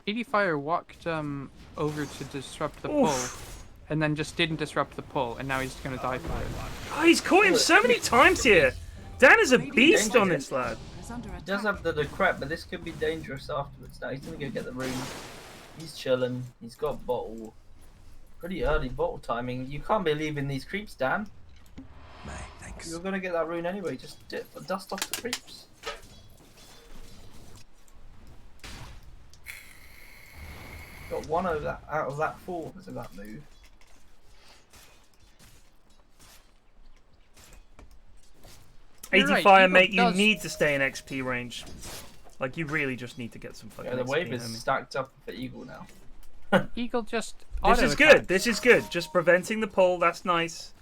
ADFire walked over to disrupt the Oof. pull, and then just didn't disrupt the pull, and now he's gonna die for it. Oh, he's caught him so many times here. Dan is a beast on this lad. is under He does attack. have the crap, but this could be dangerous afterwards. Now he's gonna go get the rune. He's chilling. He's got bottle. Pretty early bottle timing. You can't be leaving these creeps, Dan. May, thanks. You're gonna get that rune anyway. Just dust off the creeps. Got one out of that 4 because of that move. You're right, ADFire, Eagle mate, you does- need to stay in XP range. Like, you really just need to get some fucking Yeah, the XP, wave is homie. stacked up for Eagle now. Eagle just. This is auto-attacks. good. This is good. Just preventing the pull. That's nice.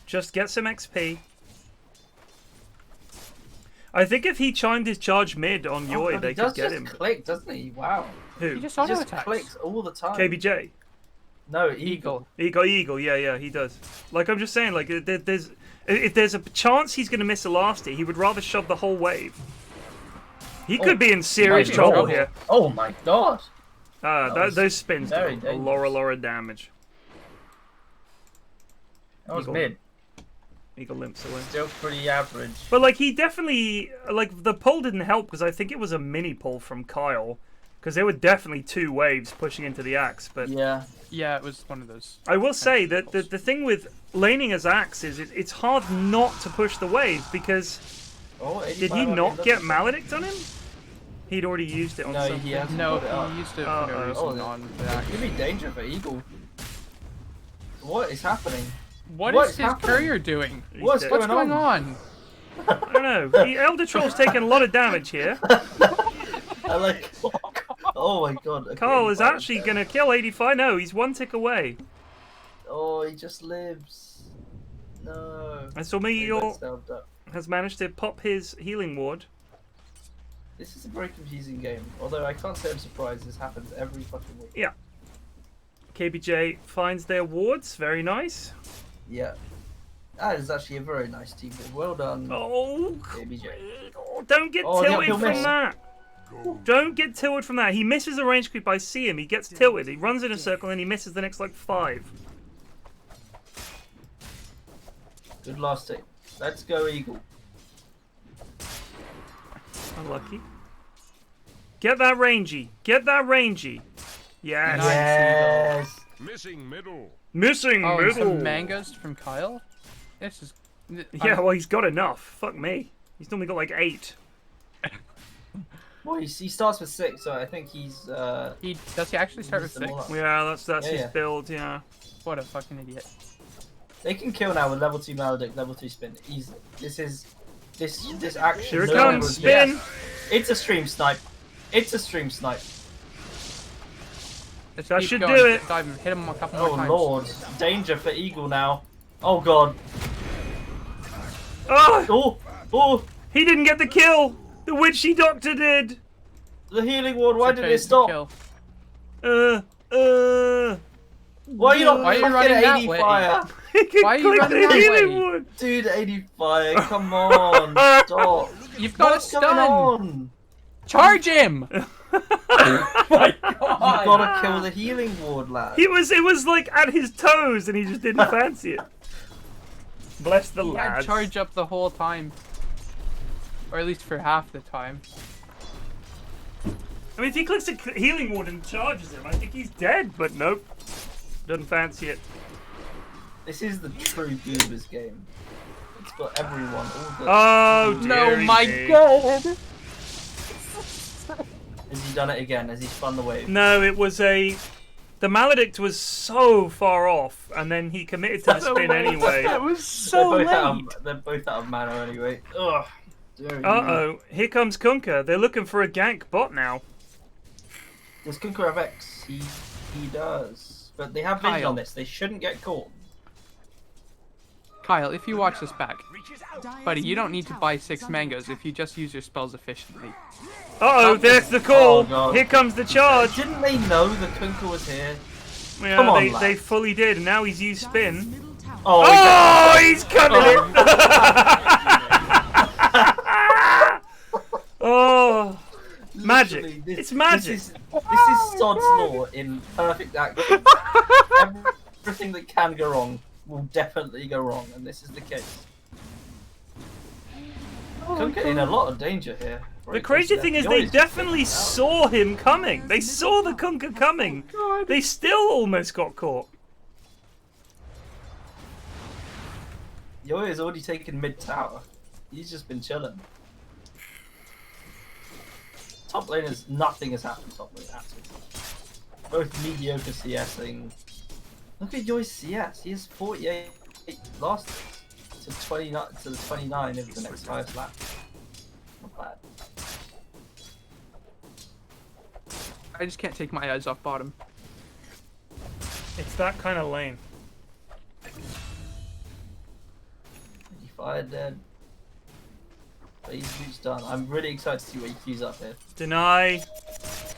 Just get some XP. I think if he chimed his charge mid on Yoi, God, they he could does get just him. click, doesn't he? Wow. Who? He just He auto just attacks. clicks all the time. KBJ. No, Eagle. Eagle. Yeah, he does. Like, I'm just saying, like, there's if there's a chance he's going to miss a last hit, he would rather shove the whole wave. He could be in serious might be trouble trouble. here. Oh my god. Those spins do very a dangerous. Laura damage. That was Eagle. mid. Eagle limps away. Still pretty average. But, like, he definitely... Like, the pull didn't help because I think it was a mini pull from Kyle. Because there were definitely 2 waves pushing into the axe. But Yeah. Yeah, it was one of those. I will say that the thing with laning as axe is it's hard not to push the wave because... Oh, Did he not get Maledict on him? He'd already used it on No, something. he hasn't. No, got it up. he used it for Uh-oh. no reason Oh, on the axe. Could be danger for Eagle. What is happening? What What's is his happening? courier doing? What's dead. What's going going on? I don't know. The Elder Troll's taking a lot of damage here. I like. Oh my god. Okay, Carl is fine. actually going to kill 85. No, he's 1 tick away. Oh, he just lives. No. And so He Meteor got stabbed up. has managed to pop his healing ward. This is a very confusing game. Although I can't say I'm surprised. This happens every fucking week. Yeah. KBJ finds their wards. Very nice. Yeah. That is actually a very nice team. Well done, Oh, KBJ. oh, don't get Oh, the tilted uphill from miss. that. Don't get tilted from that. He misses the range creep. I see him. He gets tilted. He runs in a circle and he misses the next like 5. Good last hit. Let's go, Eagle. Unlucky. Get that rangy. Get that rangy. Yes. Nice. Yes. Missing middle. Missing Oh, and middle. some mangoes from Kyle? This is... Yeah, well, he's got enough. Fuck me. He's normally got like 8. Well, he starts with 6, so I think he's. Does he actually start with Use them 6? all up. Yeah, that's Yeah, his yeah. build, yeah. What a fucking idiot. They can kill now with level 2 Maledict, level 2 spin. Easily. This action. Here it no comes. one was- Spin. Yes. It's a stream snipe. It's a stream snipe. Let's That keep should going. do it. Dive him, hit him a couple Oh more times. lord. Danger for Eagle now. Oh god. Oh, Oh! Oh! he didn't get the kill. The witchy doctor did. The healing ward, why It's did okay, it it's a stop? kill. Why are you not Why are you fucking running that way? ADFire? He could Why are you click running the that healing way? ward. Dude, ADFire, come on, stop. You've got What's a going stun! on? Charge him! You gotta kill the healing ward, lad. It was like at his toes, and he just didn't fancy it. Bless the He had lads. charge up the whole time. Or at least for half the time. I mean, if he clicks a healing ward and charges him, I think he's dead. But nope, doesn't fancy it. This is the true Goobers game. It's got everyone, all the... Oh No, dear my me. god! Has he done it again? Has he spun the wave? No, it was a. The Maledict was so far off, and then he committed to the spin anyway. That was so they're, both out late! of, they're both out of mana anyway. Ugh. Dear me. Uh-oh, here comes Kunkka. They're looking for a gank bot now. Does Kunkka have X? He does. But they have vision Kyle. on this. They shouldn't get caught. Kyle, if you watch this back, Dire's buddy, you don't middle need to tower buy is 6 under mangoes attack. if you just use your spells efficiently. Uh-oh, there's the call. Oh, God. Here comes the charge. Didn't they know the Kunkka was here? Yeah, Come on, they lads. fully did, and now he's used Dire's spin. middle tower Oh, Oh, he's cutting it. Oh, magic. Literally, It's magic. This is Sod's Law in perfect action. Everything that can go wrong will definitely go wrong, and this is the case. Kunkka in a lot of danger here. The crazy thing is they definitely saw him coming. They saw the Kunkka coming. They still almost got caught. Yoyo's already taken mid tower. He's just been chilling. Top laners, nothing has happened top lane at all. Both mediocre CSing. Look at Yoyo's CS. He has 48 lost to 29 to the 29 of the next highest lap. Not bad. I just can't take my eyes off bottom. It's that kind of lane. ADFire dead. He's done. I'm really excited to see what he queues up here. Deny.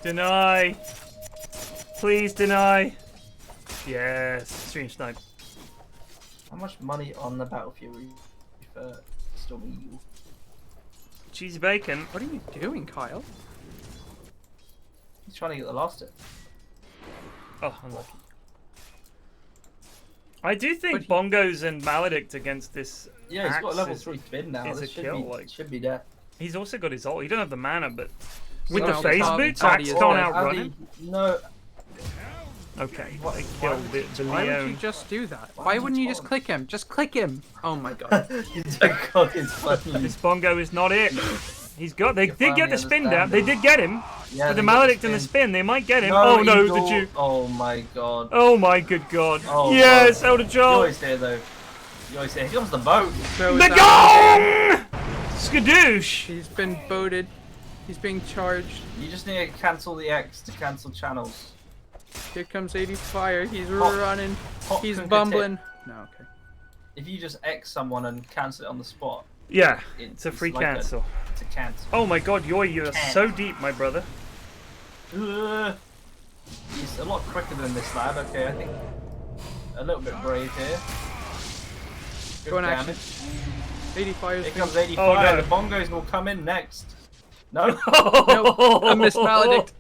Deny. Please deny. Yes. Stream snipe. How much money on the battlefield for Stormy Eagle? Cheesy bacon. What are you doing, Kyle? He's trying to get the last hit. Oh, unlucky. I do think Bongos and Maledict against this. Yeah, he's got a level Axe 3 spin now. is This a should, kill, be, like- should be there. He's also got his ult. He don't have the mana, but with So the phase Tom- boots, Tom Axe is can't dead. outrun him. No, Okay, Why- they why killed would the Why would you Leon. just do that? Why Why would wouldn't you you just taunt? click him? Just click him! Oh my god. he's got his fucking. This Bongo is not it. He's got. They You did get finally the spin down. understand They it. did get him. Yeah, With the they got Maledict and the spin, they might get him. No, Oh no, Eagle. the Jew. Oh my god. Oh my good god. Oh, Yes, God. Elder Joel. Yoyo's here though. Yoyo's here. Here comes the boat. Throw The his out. gong! Skadoosh! He's been boated. He's being charged. You just need to cancel the X to cancel channels. Here comes ADFire. He's Pop- running. Pop He's can get bumbling. hit. No, okay. If you just X someone and cancel it on the spot, Yeah, it's a it's free like cancel. it's a cancel. Oh my god, you're so deep, my brother. He's a lot quicker than this lad. Okay, I think a little bit brave here. Good Go in action. damage. ADFire's Here comes Oh, 85. no. The bongos will come in next. No. No, I missed Maledict.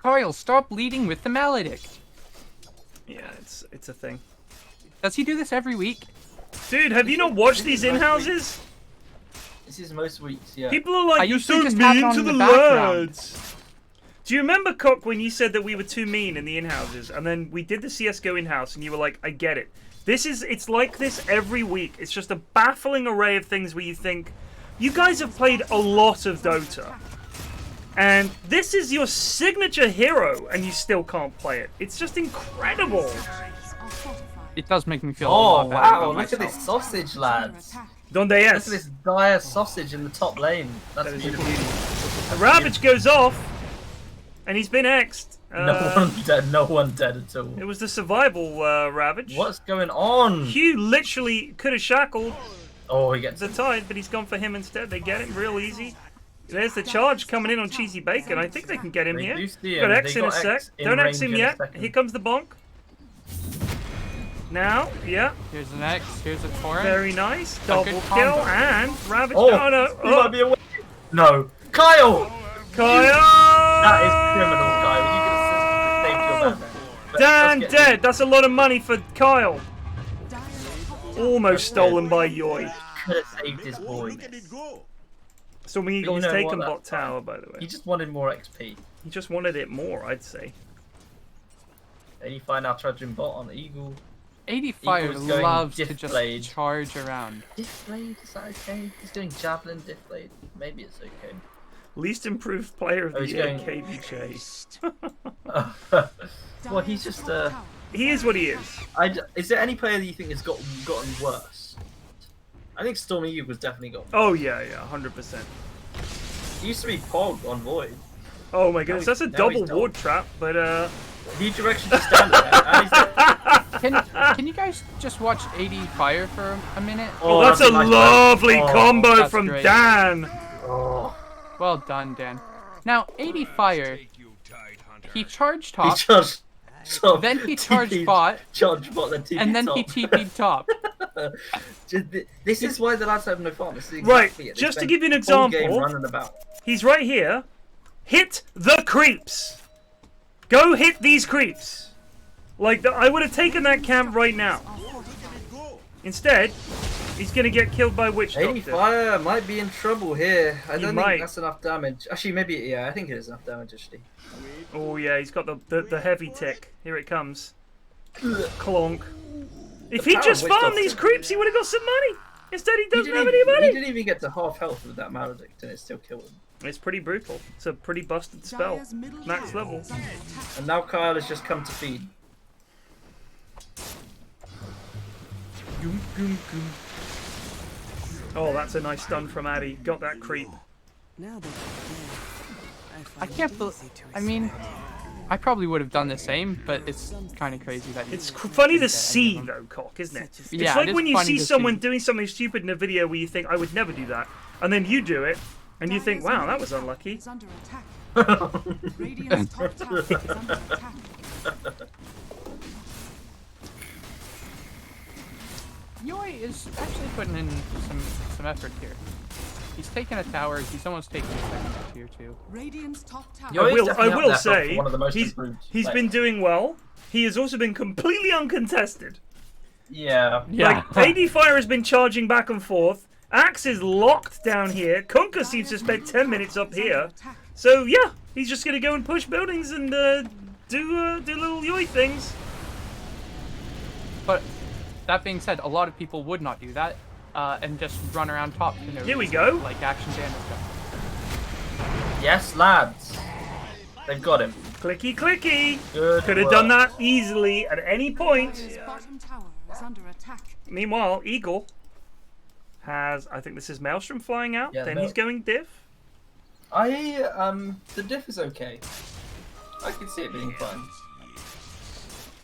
Kyle, stop leading with the Maledict. Yeah, it's a thing. Does he do this every week? Dude, have you not watched these in-houses? This is most weeks, yeah. People are like, I you're used to so just have it mean on to in the the background. lads. Do you remember, Cock, when you said that we were too mean in the in-houses, and then we did the CSGO in-house, and you were like, I get it. It's like this every week. It's just a baffling array of things where you think, you guys have played a lot of Dota, and this is your signature hero, and you still can't play it. It's just incredible. It does make me feel a Oh lot better wow! about Look at myself. this sausage, lads. Donde Look es? at this dire sausage in the top lane. That's That is beautiful. The Ravage goes off, and he's been X'd. No one dead. No one dead at all. It was the survival Ravage. What's going on? Hugh literally could have shackled Oh, he gets the Tide, but he's gone for him instead. They get him real easy. There's the charge coming in on Cheesy Bacon. I think they can get him They here. do see Got him. X They in a got sec. X in Don't X range him in a yet. second. Here comes the bonk. Now, yeah, Here's an X, here's a torrent. very nice. A Double good kill combo. and Ravage. Oh, Oh, no. he might be away. No, Kyle. Kyle! That is criminal, Kyle. You could have saved your man there. But Dan let's get dead. That's a lot of money for Kyle. Almost stolen by Yoy. Could have saved his boy. Storming Eagle you has know taken what, bot that's fine. tower, by the way. He just wanted more XP. He just wanted it more, I'd say. 85 now trudging bot on Eagle. ADFire Eagle's going loves to Diff just Blade. charge around. Diff Blade, is that okay? He's doing Javelin Diff Blade. Maybe it's okay. Least improved player of Oh, the he's year, going- KBJ. Well, he's just He is what he is. Is there any player that you think has gotten worse? I think Stormy Eagle was definitely got. Oh yeah, 100%. He used to be Pog on Void. Oh my goodness, that's a now he's double ward trap, but New direction to stand there. And he's there. Can you guys just watch ADFire for a minute? oh, that's a nice lovely play. Oh, combo that's from great. Dan. Oh, Well done, Dan. Now, ADFire, he charged he top, charged. then he charged bot, Charged bot, then TP and then top. he TP'd top. This is why the lads have no farm. This is Right, exactly it. They just to spend give you an the whole game example. running about. He's right here. Hit the creeps. Go hit these creeps. Like, I would have taken that camp right now. Instead, He's gonna get killed by Witch Doctor. ADFire might be in trouble here. I don't might. think that's enough damage. Actually, maybe, yeah, I think it is enough damage, actually. Oh yeah, he's got the heavy tick. Here it comes. Clonk. If he power just of Witch farmed Doctor. these creeps, he would have got some money. Instead, he doesn't have any He money. didn't even get to half health with that Maledict, and it still killed him. It's pretty brutal. It's a pretty busted spell. Dire's middle Max tower level. is under attack. And now Kyle has just come to feed. Oh, that's a nice stun from Addy. Got that creep. I can't believe. I mean, I probably would have done the same, but it's kind of crazy that. It's funny to see, though, Cock, isn't it? It's Yeah, like it is when you funny see to someone see. doing something stupid in a video where you think, I would never do that. And then you do it, and you think, wow, that was unlucky. Is under attack. Radiant's top tower is under attack. Yoi is actually putting in some effort here. He's taking a tower. He's almost taking a second tier too. Radiant's top tower. Yo, he's I definitely up will there for say, one of the most he's improved been doing well. He has also been completely uncontested. Yeah. Like, ADFire has been charging back and forth. Axe is locked down here. Kunkka seems to spend 10 minutes up here. So, yeah, he's just going to go and push buildings and do little Yoi things. But that being said, a lot of people would not do that and just run around top. For no Here we reason, go. Like action damage stuff. Yes, lads. They've got him. Clicky, clicky. Good Could have work. done that easily at any point. Dire's bottom tower is under attack. Meanwhile, Eagle has, I think this is Maelstrom flying out. Yeah, Then he's going diff. The diff is okay. I can see it being fun.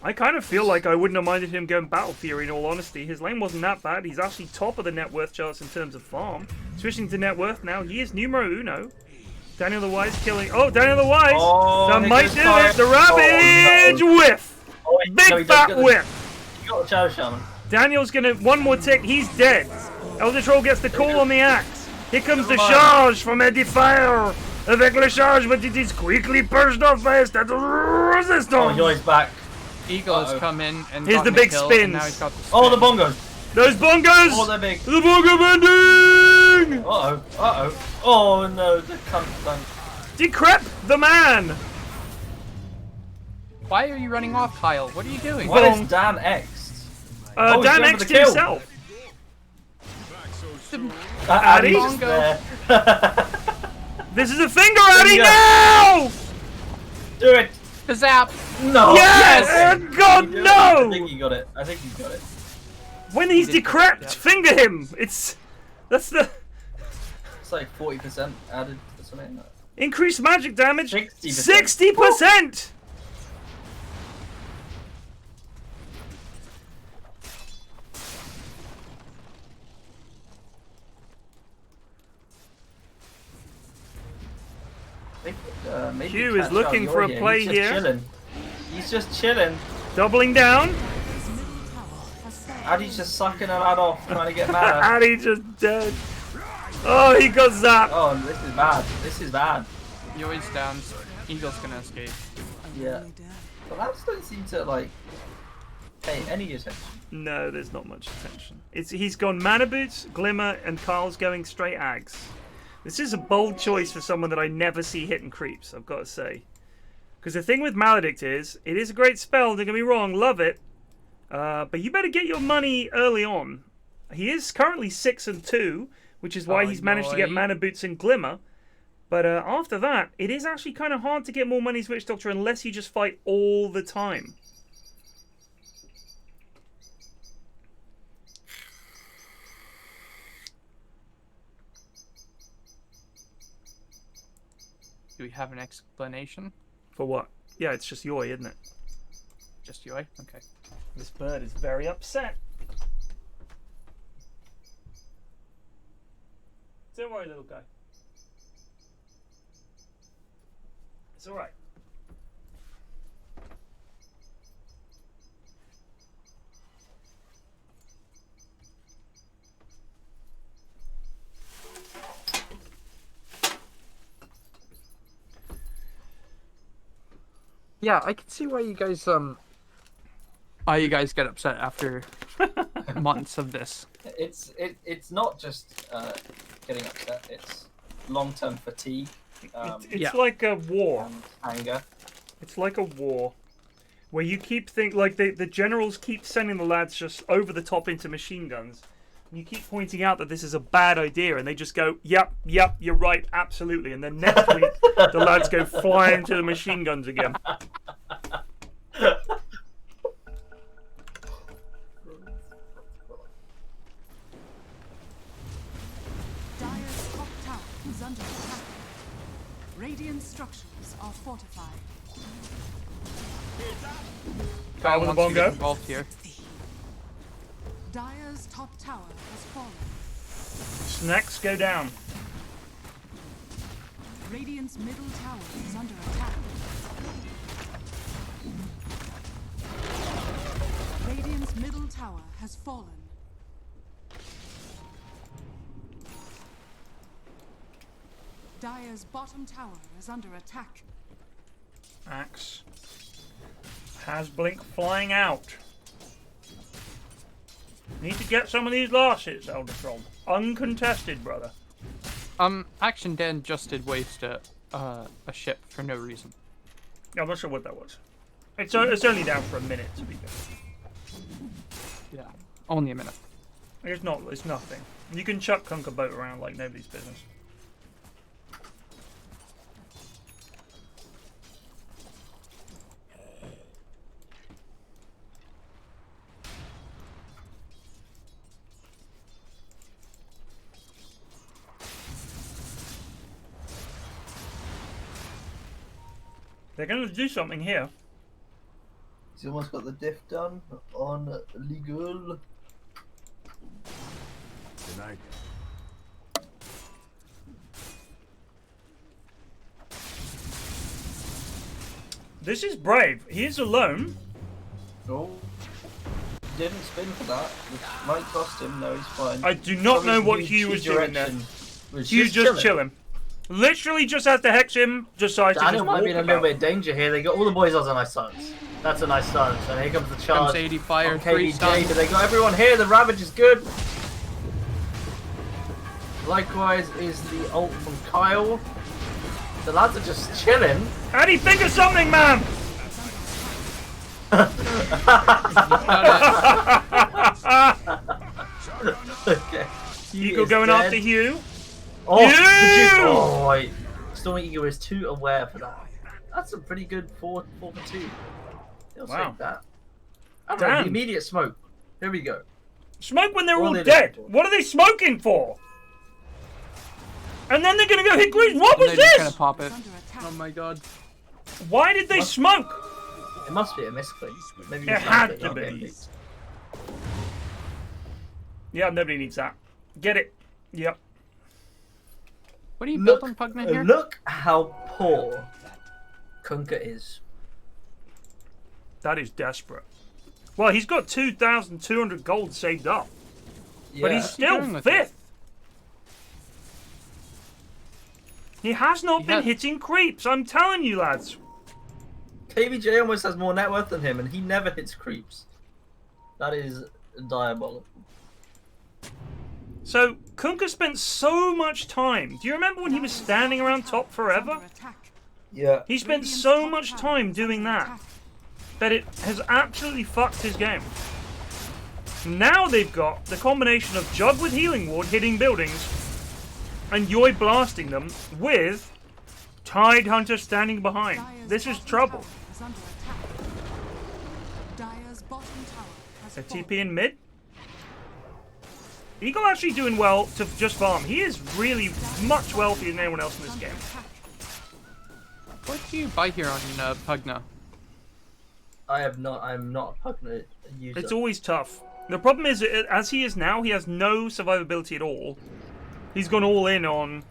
I kind of feel like I wouldn't have minded him going Battle Fury in all honesty. His lane wasn't that bad. He's actually top of the net worth charts in terms of farm. Switching to net worth now, he is numero uno. Daniel the Wise killing. Oh, Daniel the Wise! Oh, that here might goes do fire. it! The Ravage Oh, no. whiff! Oh, wait, Big no, he does fat get the- whiff! You got the Shadow Shaman. Daniel's gonna. One more tick, he's dead. Elder Troll gets the call on the axe. Here comes the Never mind. charge from ADFire! Avec le charge, but it is quickly purged off by a status Oh, resistance! Yoi's back. Eagle has Uh-oh. come in and Here's gotten the big a kill, spins. and now he's got the Oh, the spin. bongos. Those bongos! Oh, they're big. The bongo bending! Uh-oh. Uh-oh. Oh, no. The cunt. Decrep the man! Why are you running off, Kyle? What are you doing? What Bong. is Dan X? Oh, he's Dan going X for the kill. himself. Addy's Bongo. there. This is a finger There Addy you go. now! Do it. The zap! No. Yes! God, You do it. no! I think you got it. I think you got it. When he's He did- decrept, yeah. finger him! That's the It's like 40% added or something. increased magic damage. 60%. 60%! Maybe Q is catch looking out for a Yoy play He's here. just chilling. He's just chilling. Doubling down. His middle tower has fallen. Addy's just sucking a lad off, trying to get mad. Addy just dead. Oh, he got zapped. Oh, this is bad. This is bad. Yoi's down. Eagle's gonna escape. Yeah. But lads don't seem to, like, pay any attention. No, there's not much attention. He's gone Mana Boots, Glimmer, and Carl's going straight Ags. This is a bold choice for someone that I never see hitting creeps, I've got to say. Because the thing with Maledict is, it is a great spell, don't get me wrong, love it. But you better get your money early on. He is currently 6-2, which is why he's managed to get Yoi. Mana Boots and Glimmer. But after that, it is actually kind of hard to get more money as Witch Doctor unless you just fight all the time. Do we have an explanation? For what? Yeah, it's just Yoi, isn't it? Just Yoi? Okay. This bird is very upset. Don't worry, little guy. It's alright. Yeah, I can see why you guys get upset after months of this. it's not just getting upset. It's long-term fatigue. It's like a war. And anger. It's like a war. Where you keep like the generals keep sending the lads just over the top into machine guns. And you keep pointing out that this is a bad idea, and they just go, yep, you're right, absolutely. And then next week, the lads go flying to the machine guns again. Dire's top tower is under attack. Radiant structures are fortified. Power with the wants to get bongo. involved here. Dire's top tower has fallen. Snacks go down. Radiant's middle tower is under attack. Radiant's middle tower has fallen. Dire's bottom tower is under attack. Axe. Has Blink flying out. Need to get some of these losses, Elder Troll. Uncontested, brother. Action Dan just did waste a ship for no reason. I'm not sure what that was. It's only down for a minute, to be fair. Yeah, only a minute. It's nothing. You can chuck Kunka boat around like nobody's business. They're going to do something here. He's almost got the diff done on Legal. Denied. This is brave. He is alone. No. Didn't spin for that. Which might cost him. No, he's fine. I do not know what Hugh was doing there. Hugh just chilling. Literally just has to hex him, decides to Daniel just might be walk in a little about. bit of danger here. They got all the boys on a nice silence. That's a nice silence. And here comes the charge. Comes ADFire, on 3 KBJ, stuns. but they got everyone here. The Ravage is good. Likewise is the ult from Kyle. The lads are just chilling. How do you think of something, man? Okay. Eagle going dead. after Hugh. Oh, Hugh! oh wait. Stormy Eagle is too aware for that. That's a pretty good 4 for 2. He'll Wow. take that. Alright, Damn. the immediate smoke. Here we go. Smoke when they're All all they dead. did. What are they smoking for? And then they're gonna go hit Grease. What was And they're just gonna this? pop it. It's under attack. Oh my god. Why did they smoke? It must be a misclick. Maybe It we had found to Okay. be. Yeah, nobody needs that. Get it. Yep. What are you Look, built on Pugna here? look how poor Kunka is. That is desperate. Well, he's got 2,200 gold saved up. But he's What's he doing still with fifth. He has not He been had- hitting creeps, I'm telling you, lads. KBJ almost has more net worth than him, and he never hits creeps. That is diabolical. So, Kunka spent so much time. Do you remember when he was standing around top forever? Under attack. Yeah. He spent Radiant's so top much tower time is doing under that attack. that it has absolutely fucked his game. Now they've got the combination of Jug with Healing Ward hitting buildings and Yoi blasting them with Tide Hunter standing behind. Dire's This is bottom trouble. tower is under attack. Dire's bottom tower has A fallen. TP in mid. Eagle actually doing well to just farm. He is really much wealthier than anyone else in this Under game. attack. What do you buy here on Pugna? I'm not a Pugna user. It's always tough. The problem is, as he is now, he has no survivability at all. He's gone all in on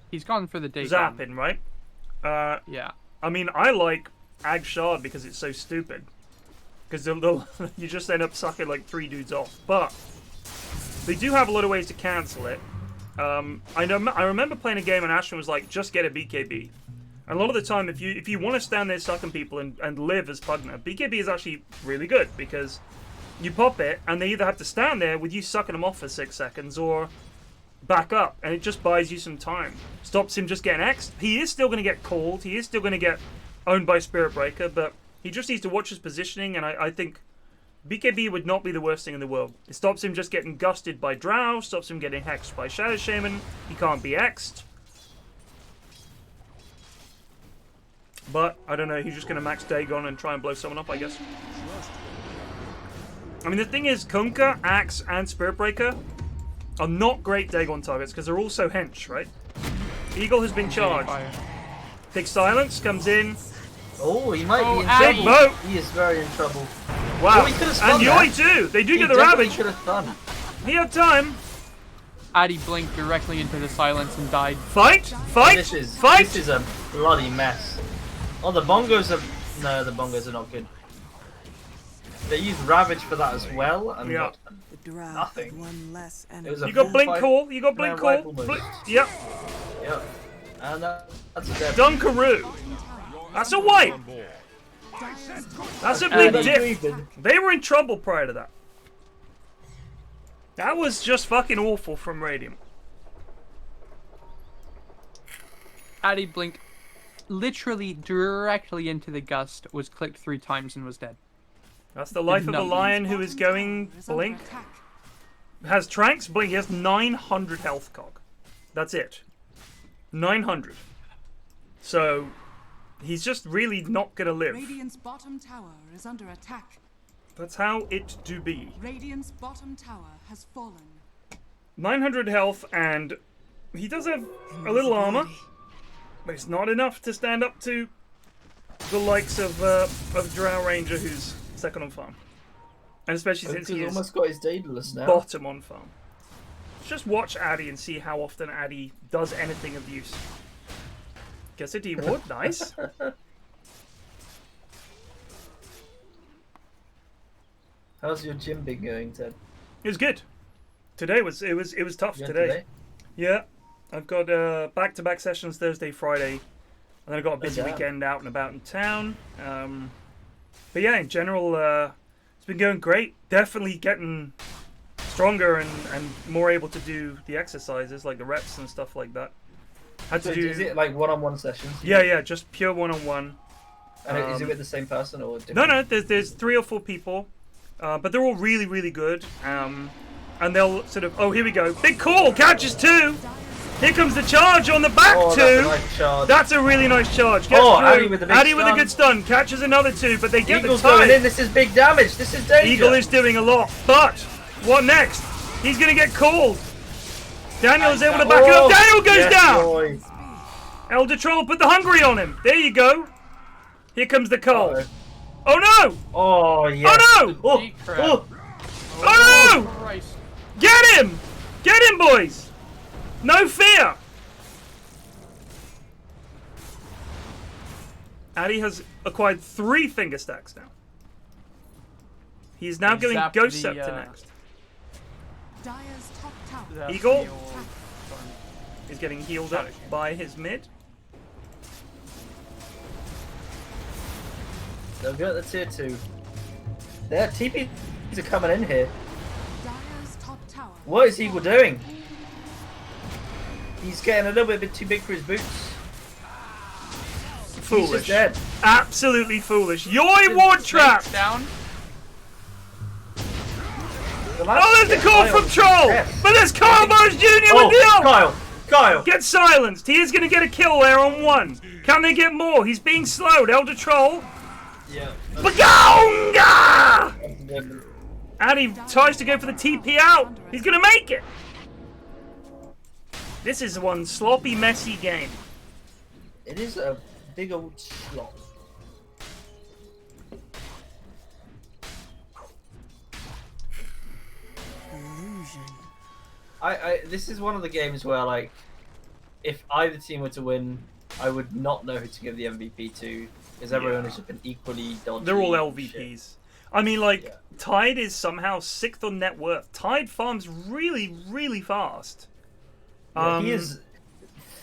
He's gone for the day. zapping, right? Yeah. I mean, I like Ag Shard because it's so stupid. Because you just end up sucking like 3 dudes off. But they do have a lot of ways to cancel it. I remember playing a game and Ashton was like, just get a BKB. And a lot of the time, if you want to stand there sucking people and live as Pugna, BKB is actually really good because you pop it, and they either have to stand there with you sucking them off for 6 seconds, or back up, and it just buys you some time. Stops him just getting X'd. He is still going to get called. He is still going to get owned by Spirit Breaker, but he just needs to watch his positioning, and I think BKB would not be the worst thing in the world. It stops him just getting gusted by Drow, stops him getting hexed by Shadow Shaman. He can't be X'd. But, I don't know, he's just going to max Dagon and try and blow someone up, I guess. I mean, the thing is, Kunkka, Axe, and Spirit Breaker are not great Dagon targets, because they're all so hench, right? Eagle has been charged. Big Silence comes in. Oh, he might be in Big trouble. Boat! He is very in trouble. Wow. Oh, he could have And stunned Yoi that. too! They do He get the definitely Ravage! could have done. He had time! Addy blinked directly into the silence and died. Fight! Fight! This is Fight! this is a bloody mess. Oh, the bongos are no, the bongos are not good. They used Ravage for that as well, and Yeah. got The drow nothing. had one less It enemy. was a You got full Blink fight. Call, you got Blink Yeah, Call. rifle boost. Yep. Yep. And that's a death. Dunkaroo. That's a wipe! That's a big And diff. David. They were in trouble prior to that. That was just fucking awful from Radiant. Addy blinked literally directly into the gust, was clicked 3 times and was dead. That's the life of a Nothing. lion who is going Blink. Has Tranks, Blink, he has 900 health cog. That's it. 900. So, he's just really not gonna live. Radiant's bottom tower is under attack. That's how it do be. Radiant's bottom tower has fallen. 900 health, and he does have a little armor, but it's not enough to stand up to the likes of Drow Ranger, who's second on farm. And especially since He's he is almost got his Daedalus now. bottom on farm. Just watch Addy and see how often Addy does anything of use. Guess a D-Ward, nice. How's your gym been going, Ted? It was good. Today was it was tough You went today. Yeah, I've got back-to-back sessions Thursday, Friday, and then I got a busy damn. weekend out and about in town. But yeah, in general, it's been going great. Definitely getting stronger and more able to do the exercises like the reps and stuff like that. Had to So do. is it like one-on-one sessions? Yeah, just pure one-on-one. And is it with the same person or different? No, there's 3 or 4 people, but they're all really, really good. And they'll sort of, oh, here we go. Big call, catches 2. Here comes the charge on the back 2. Oh, that's a nice charge. That's a really nice charge. Gets Oh, through. Addy with the big Addy with a stun. good stun. Catches another 2, but they get Eagle's the going in. time. This is big damage. This is danger. Eagle is doing a lot, but what next? He's going to get called. Daniel is able to back it up. Daniel goes yes, down. Boy. Elder Troll put the hungry on him. There you go. Here comes the cold. Uh-oh. Oh no! Oh, yes. Oh no! Oh, Deep crap. oh. Oh no! Christ. Get him! Get him, boys! No fear! Addy has acquired 3 finger stacks now. He's now They going zapped Ghost the, Scepter next. Dyer's top tower. That's Eagle? the old storm. He's getting healed up by his mid. They'll go at the tier 2. Their TPs are coming in here. Dyer's top tower. What is Eagle doing? He's getting a little bit too big for his boots. He's Foolish. just dead. Absolutely foolish. Yoi ward trap! Snakes down. Oh, there's the call from Troll! Yes. But there's Carl Mars Jr. Oh, with the ult! Kyle! Get silenced! He is going to get a kill there on 1. Can they get more? He's being slowed. Elder Troll. Yeah. Bagonga! Addy tries to go for the TP out. He's going to make it. This is one sloppy, messy game. It is a big old slot. Illusion. This is one of the games where, like, if either team were to win, I would not know who to give the MVP to, because everyone has been equally dodgy. They're all shit. LVPs. I mean, like, Yeah. Tide is somehow 6th on net worth. Tide farms really, really fast. Yeah, he is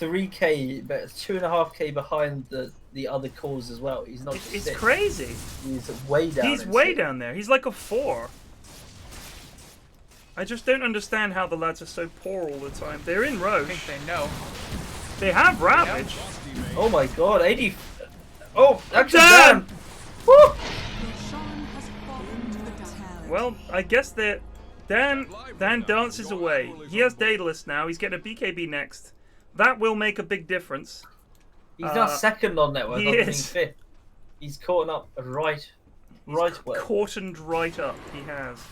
3k, but 2.5k behind the other cores as well. He's not. It's six. crazy. He's way down. He's in way six. down there. He's like a 4. I just don't understand how the lads are so poor all the time. They're in I Roche. think they know. They have Ravage. Oh my god, 80. Oh, actually, Dan! Dan! Woo! Roshan has fallen to the dark. Well, I guess that Dan dances away. He has Daedalus now. He's getting a BKB next. That will make a big difference. He's now second on network, he not being is. fifth. He's caught up right well. Cautioned right up. He has.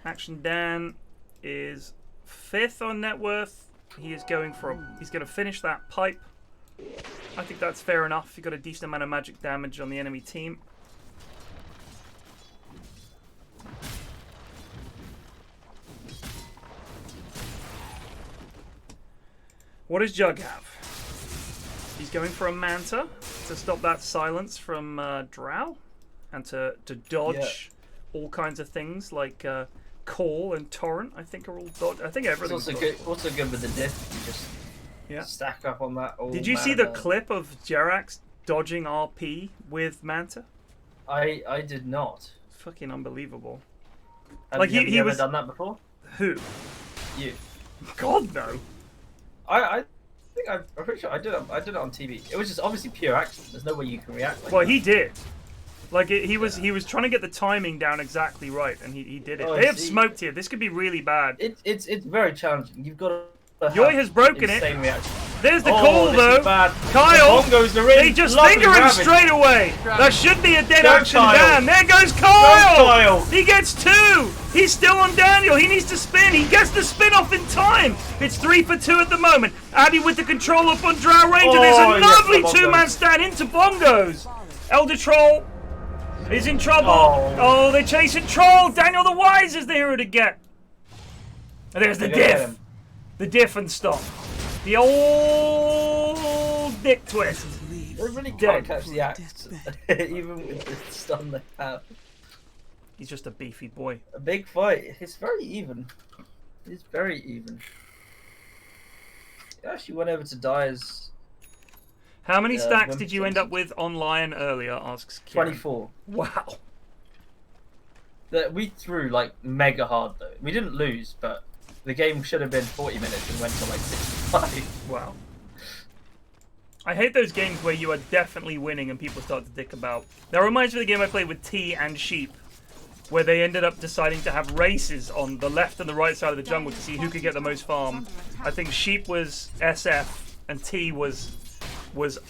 Action Dan is 5th on net worth. He is going for he's going to finish that pipe. I think that's fair enough. You got a decent amount of magic damage on the enemy team. What does Jug have? He's going for a Manta to stop that silence from Drow and to dodge all kinds of things like Call and Torrent. I think are all dodge. I think everything's It's also good with the diff. You just stack up on that. Did you see the clip of Jerax dodging RP with Manta? I did not. Fucking unbelievable. Have you ever done that before? Who? You. God no. I think I'm pretty sure I did it on TV. It was just obviously pure accident. There's no way you can react like Well, that. he did. Like he was trying to get the timing down exactly right, and he did it. Oh, They have smoked here. This could be really bad. It's very challenging. You've got to. Yoy has broken it. Insane reaction. There's the Oh, call this though. is bad. Kyle, The bongos are in. they just Lovely finger him ravage. straight away. That should be a dead Go, action Kyle. down. There goes Go, Kyle. Kyle. He gets 2. He's still on Daniel. He needs to spin. He gets the spin off in time. It's 3 for 2 at the moment. Addy with the control up on Drow Ranger. There's Oh, a yes, lovely the bongos. 2-man stand into bongos. Elder Troll is in trouble. Oh, they're chasing Troll. Daniel the Wise is the hero to get. And there's the They're gonna get diff. him. The diff and stop. The old dick twist. They really Dead. can't catch the axe, even with the stun they have. He's just a beefy boy. A big fight. It's very even. It's very even. He actually went over to Dyer's. How many stacks did Wimbledon. you end up with online earlier? Asks Kieran. 24. Wow. We threw like mega hard though. We didn't lose, but the game should have been 40 minutes and went to like 65. Wow. I hate those games where you are definitely winning and people start to dick about. That reminds me of the game I played with T and Sheep, where they ended up deciding to have races on the left and the right side of the jungle to see who could get the most farm. I think Sheep was SF and T was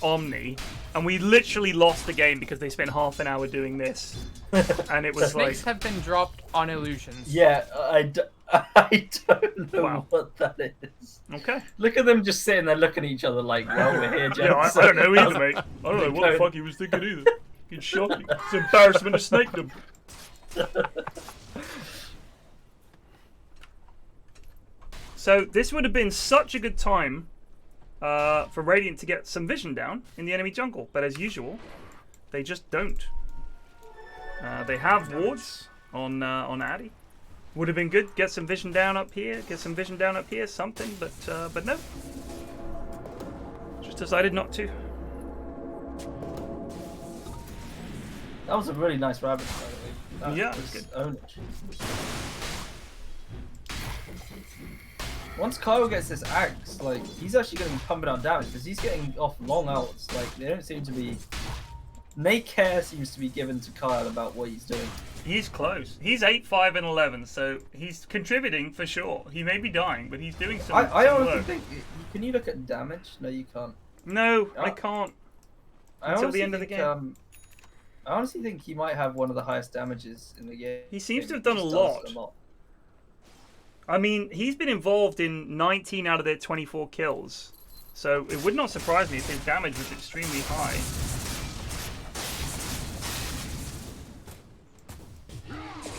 Omni, and we literally lost the game because they spent half an hour doing this, and it was like. Snakes have been dropped on illusions. Yeah, I don't know Wow. what that is. Okay. Look at them just sitting there looking at each other like, well, we're here, Yeah, I don't know either, mate. I don't know what the fuck he was thinking either. It's shocking. It's embarrassment of snakedom. So this would have been such a good time for Radiant to get some vision down in the enemy jungle, but as usual, they just don't. They have wards on Addy. Would have been good. Get some vision down up here. Get some vision down up here. Something, but no. Just decided not to. That was a really nice rabbit, by the way. That Yeah, was good. ownage. Once Kyle gets this axe, like, he's actually going to be pumping out damage because he's getting off long outs. Like, they don't seem to be. No care seems to be given to Kyle about what he's doing. He's close. He's 8, 5, and 11, so he's contributing for sure. He may be dying, but he's doing some. I some honestly work. think. Can you look at damage? No, you can't. No, I can't. I Until the honestly end of the think, game. I honestly think he might have one of the highest damages in the game. He seems to have He done a just lot. does I mean, he's been involved in 19 out of their 24 kills, so it would not surprise me if his damage was extremely high.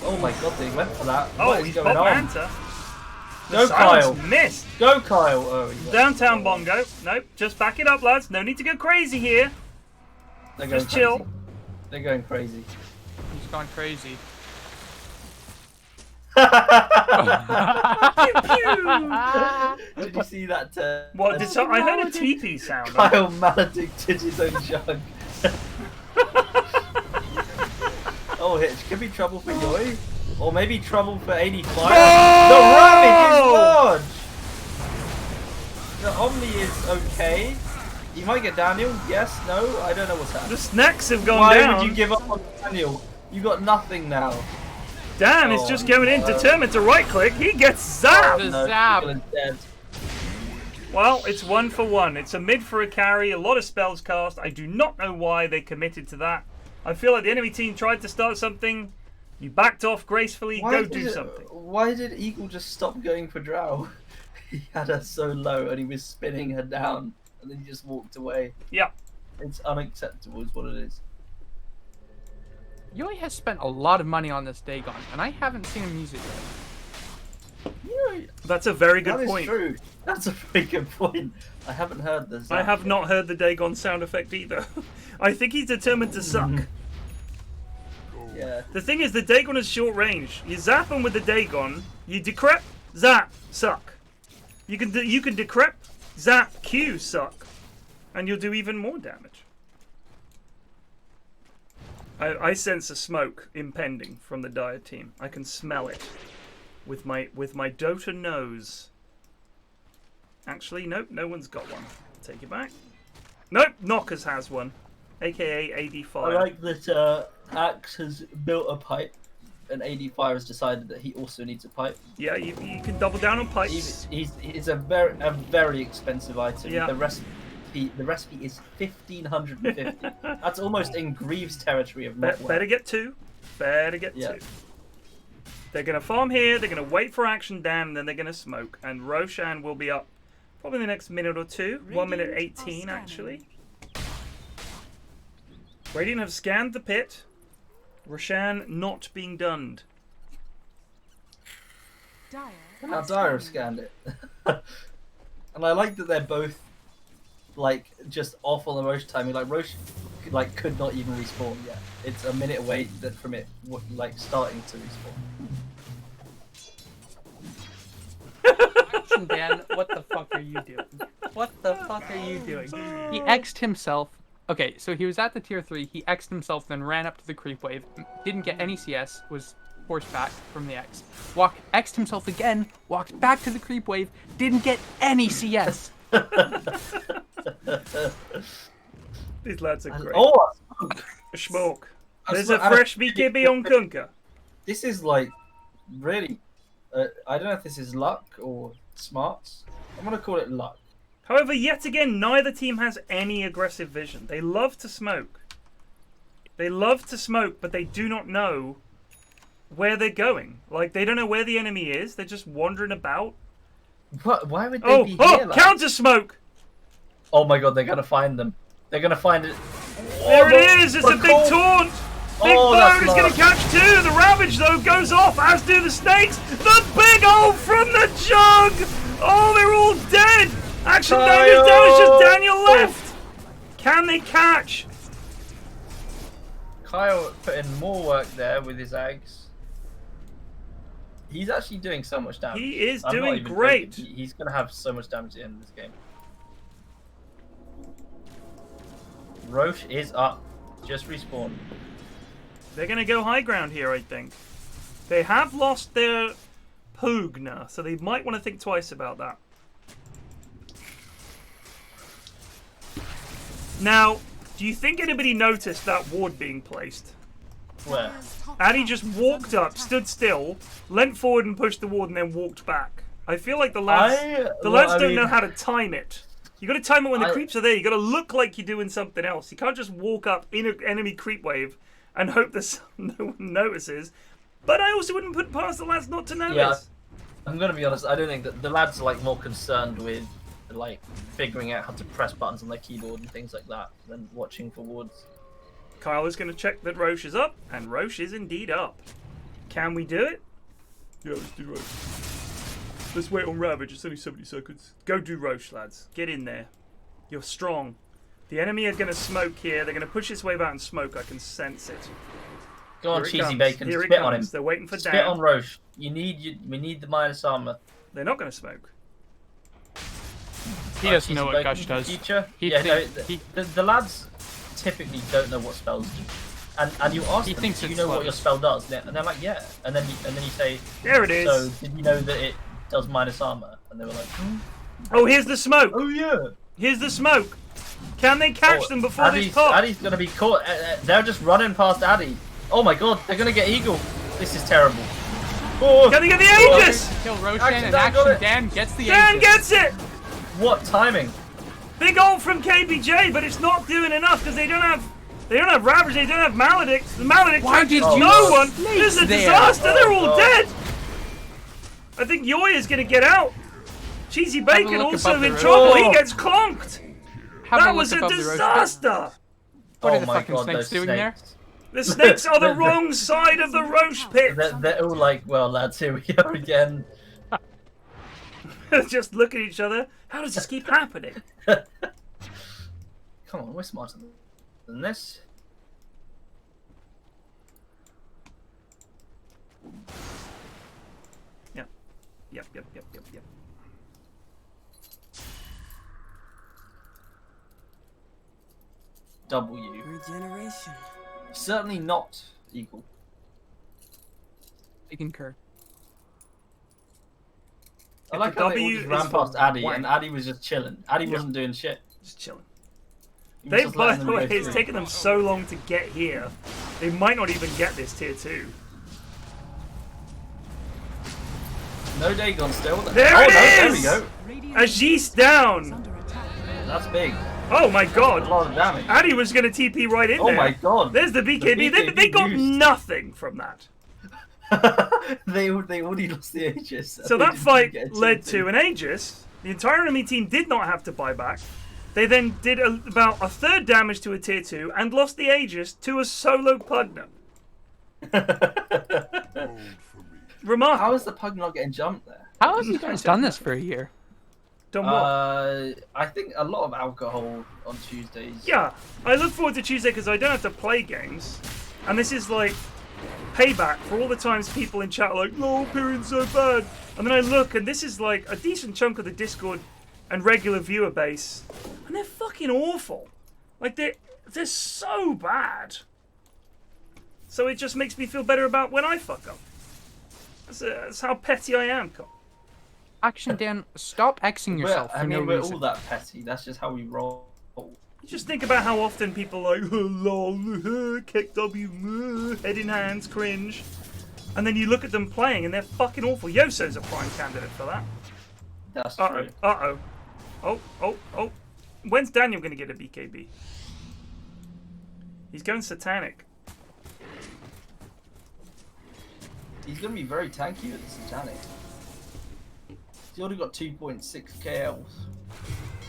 Oh my god, they went for that. Oh, What is he's going got on? Manta. The Go, silence Kyle. missed. Go, Kyle. Oh, he went. Downtown Bongo. Nope, just back it up, lads. No need to go crazy here. They're going Just chill. crazy. They're going crazy. He's gone crazy. Did you see that? What? I heard a TP sound. Kyle maledicted his own jug. Oh, it could be trouble for Yoy. Or maybe trouble for ADFire. Oh! The Ravage is large! The Omni is okay. You might get Daniel. Yes, no, I don't know what's happening. The snacks have gone Why down. would you give up on Daniel? You got nothing now. Dan is Oh, just going in, determined to right-click. He gets zapped! The No, zap. Eagle is dead. Well, it's 1 for 1. It's a mid for a carry, a lot of spells cast. I do not know why they committed to that. I feel like the enemy team tried to start something. You backed off gracefully. Go do something. Why did Eagle just stop going for Drow? He had her so low and he was spinning her down and then he just walked away. Yeah. It's unacceptable is what it is. Yui has spent a lot of money on this Dagon, and I haven't seen him use it yet. You know, That's a very that good is point. true. That's a very good point. I haven't heard this. I have not heard the Dagon sound effect either. I think he's determined to suck. Yeah. The thing is, the Dagon is short range. You zap him with the Dagon, you decrep, zap, suck. You can decrep, zap, Q, suck, and you'll do even more damage. I sense a smoke impending from the Dire team. I can smell it with my Dota nose. Actually, nope, no one's got one. Take it back. Nope, Knockers has one, aka ADFire. I like that Axe has built a pipe and ADFire has decided that he also needs a pipe. Yeah, you can double down on pipes. He's a very expensive item. Yeah. The recipe is 1550. That's almost in Greaves territory of not Better get two. Better get Yeah. two. They're going to farm here, they're going to wait for action down, and then they're going to smoke. And Roshan will be up probably in the next minute or two. 1 minute 18, actually. Radiant have scanned the pit. Roshan not being dunned. Dire Now are Dire have scanning. scanned it. And I like that they're both like just off on the Roche timing. Like Roche could not even respawn yet. It's a minute away from it like starting to respawn. Dan, what the fuck are you doing? What the fuck are you doing? He X'd himself. Okay, so he was at the tier 3, he X'd himself, then ran up to the creep wave, didn't get any CS, was forced back from the X. X'd himself again, walked back to the creep wave, didn't get any CS. These lads are great. Oh, Smoke. I There's swear- a fresh BKB on Kunka. this is like really. I don't know if this is luck or smarts. I'm gonna call it luck. However, yet again, neither team has any aggressive vision. They love to smoke. They love to smoke, but they do not know where they're going. Like, they don't know where the enemy is. They're just wandering about. What? Why would they be here? Like? Counter smoke! Oh my god, they're gonna find them. They're gonna find it. There it is! It's a big taunt! Big Oh, Bone that's is going to catch two! The Ravage, though, goes off, as do the Snakes! The big hole from the jug! Oh, they're all dead! Action damage down, it's just Daniel left! Can they catch? Kyle put in more work there with his eggs. He's actually doing so much damage. He is I'm not doing even great. joking. He's gonna have so much damage at the end of this game. Roche is up. Just respawned. They're going to go high ground here, I think. They have lost their Pugna, so they might want to think twice about that. Now, do you think anybody noticed that ward being placed? Where? Addy just walked up, stood still, leant forward and pushed the ward, and then walked back. I feel like the lads don't know how to time it. You got to time it when the creeps are there. You got to look like you're doing something else. You can't just walk up in an enemy creep wave and hope that no one notices. But I also wouldn't put past the lads not to notice. Yeah, I'm gonna be honest. I don't think that the lads are like more concerned with like figuring out how to press buttons on their keyboard and things like that than watching for wards. Kyle is going to check that Roche is up, and Roche is indeed up. Can we do it? Yeah, let's do Roche. Let's wait on Ravage. It's only 70 seconds. Go do Roche, lads. Get in there. You're strong. The enemy are going to smoke here. They're going to push this wave out and smoke. I can sense it. Go on, Here it cheesy comes. bacon. Here it Spit on him. comes. They're waiting for Spit Dan. on Roche. We need the minus armor. They're not going to smoke. He doesn't know what Gush does. Future? He Yeah, no, think- the lads typically don't know what spells do. and you ask He them, thinks do you it's know what slow. your spell does? And they're like, yeah. And then you say, There it is. so did you know that it does minus armor? And they were like, Oh, here's the smoke. oh yeah. Here's the smoke. Can they catch them before they pop? Addy's gonna be caught. They're just running past Addy. Oh my god, they're gonna get Eagle. This is terrible. Oh, Can they get the Aegis? Kill Roshan Action and Dan got Action it. Dan gets the Dan Aegis. gets it. what timing? Big ult from KBJ, but it's not doing enough because they don't have Ravage, they don't have Maledict. The Maledict Why catches did you no one. snakes This is a there? disaster. They're all God. dead. I think Yoya's gonna get out. Cheesy Bacon look also above the in road. trouble. He Oh. gets clonked. Have That look was a above the road. disaster. What oh are the my fucking god, snakes those doing there? snakes. The snakes are the wrong side of the roach pit. They're all like, well, lads, here we go again. Just look at each other. How does this keep happening? Come on, we're smarter than this. Yep. W. Regeneration. Certainly not equal. I concur. I If like the how they all W just is ran for past Addy, wank. and Addy was just chilling. Addy Yeah. wasn't doing shit. Just chilling. He was They, just by letting the them way, go it's through. taken them so long to get here. They might not even get this tier 2. No Dagon still. There oh, it no, there is! we go. Radiant Ajis is down. under attack. That's big. Oh my A god. lot of damage. Addy was going to TP right in Oh there. my god. There's the BKB. The They got used. nothing from that. they already lost the Aegis. So They that didn't fight get a led chance to an Aegis. The entire enemy team did not have to buy back. They then did about a third damage to a tier 2 and lost the Aegis to a solo Pugna. Remarkable. How is the pug not getting jumped there? How have you guys done this for a year? Done what? I think a lot of alcohol on Tuesdays. Yeah, I look forward to Tuesday because I don't have to play games. And this is like payback for all the times people in chat are like, "No, Pyrion's so bad." And then I look and this is like a decent chunk of the Discord and regular viewer base. And they're fucking awful. Like they're so bad. So it just makes me feel better about when I fuck up. That's how petty I am, Cole. Action Dan, stop Xing yourself for no we're reason. all that petty. That's just how we roll. You just think about how often people are like, oh, lol, kick W, head in hands, cringe. And then you look at them playing and they're fucking awful. Yoso's a prime candidate for that. That's Uh-oh, true. uh-oh. Oh. When's Daniel going to get a BKB? He's going satanic. He's going to be very tanky with the Satanic. He's already got 2.6k health.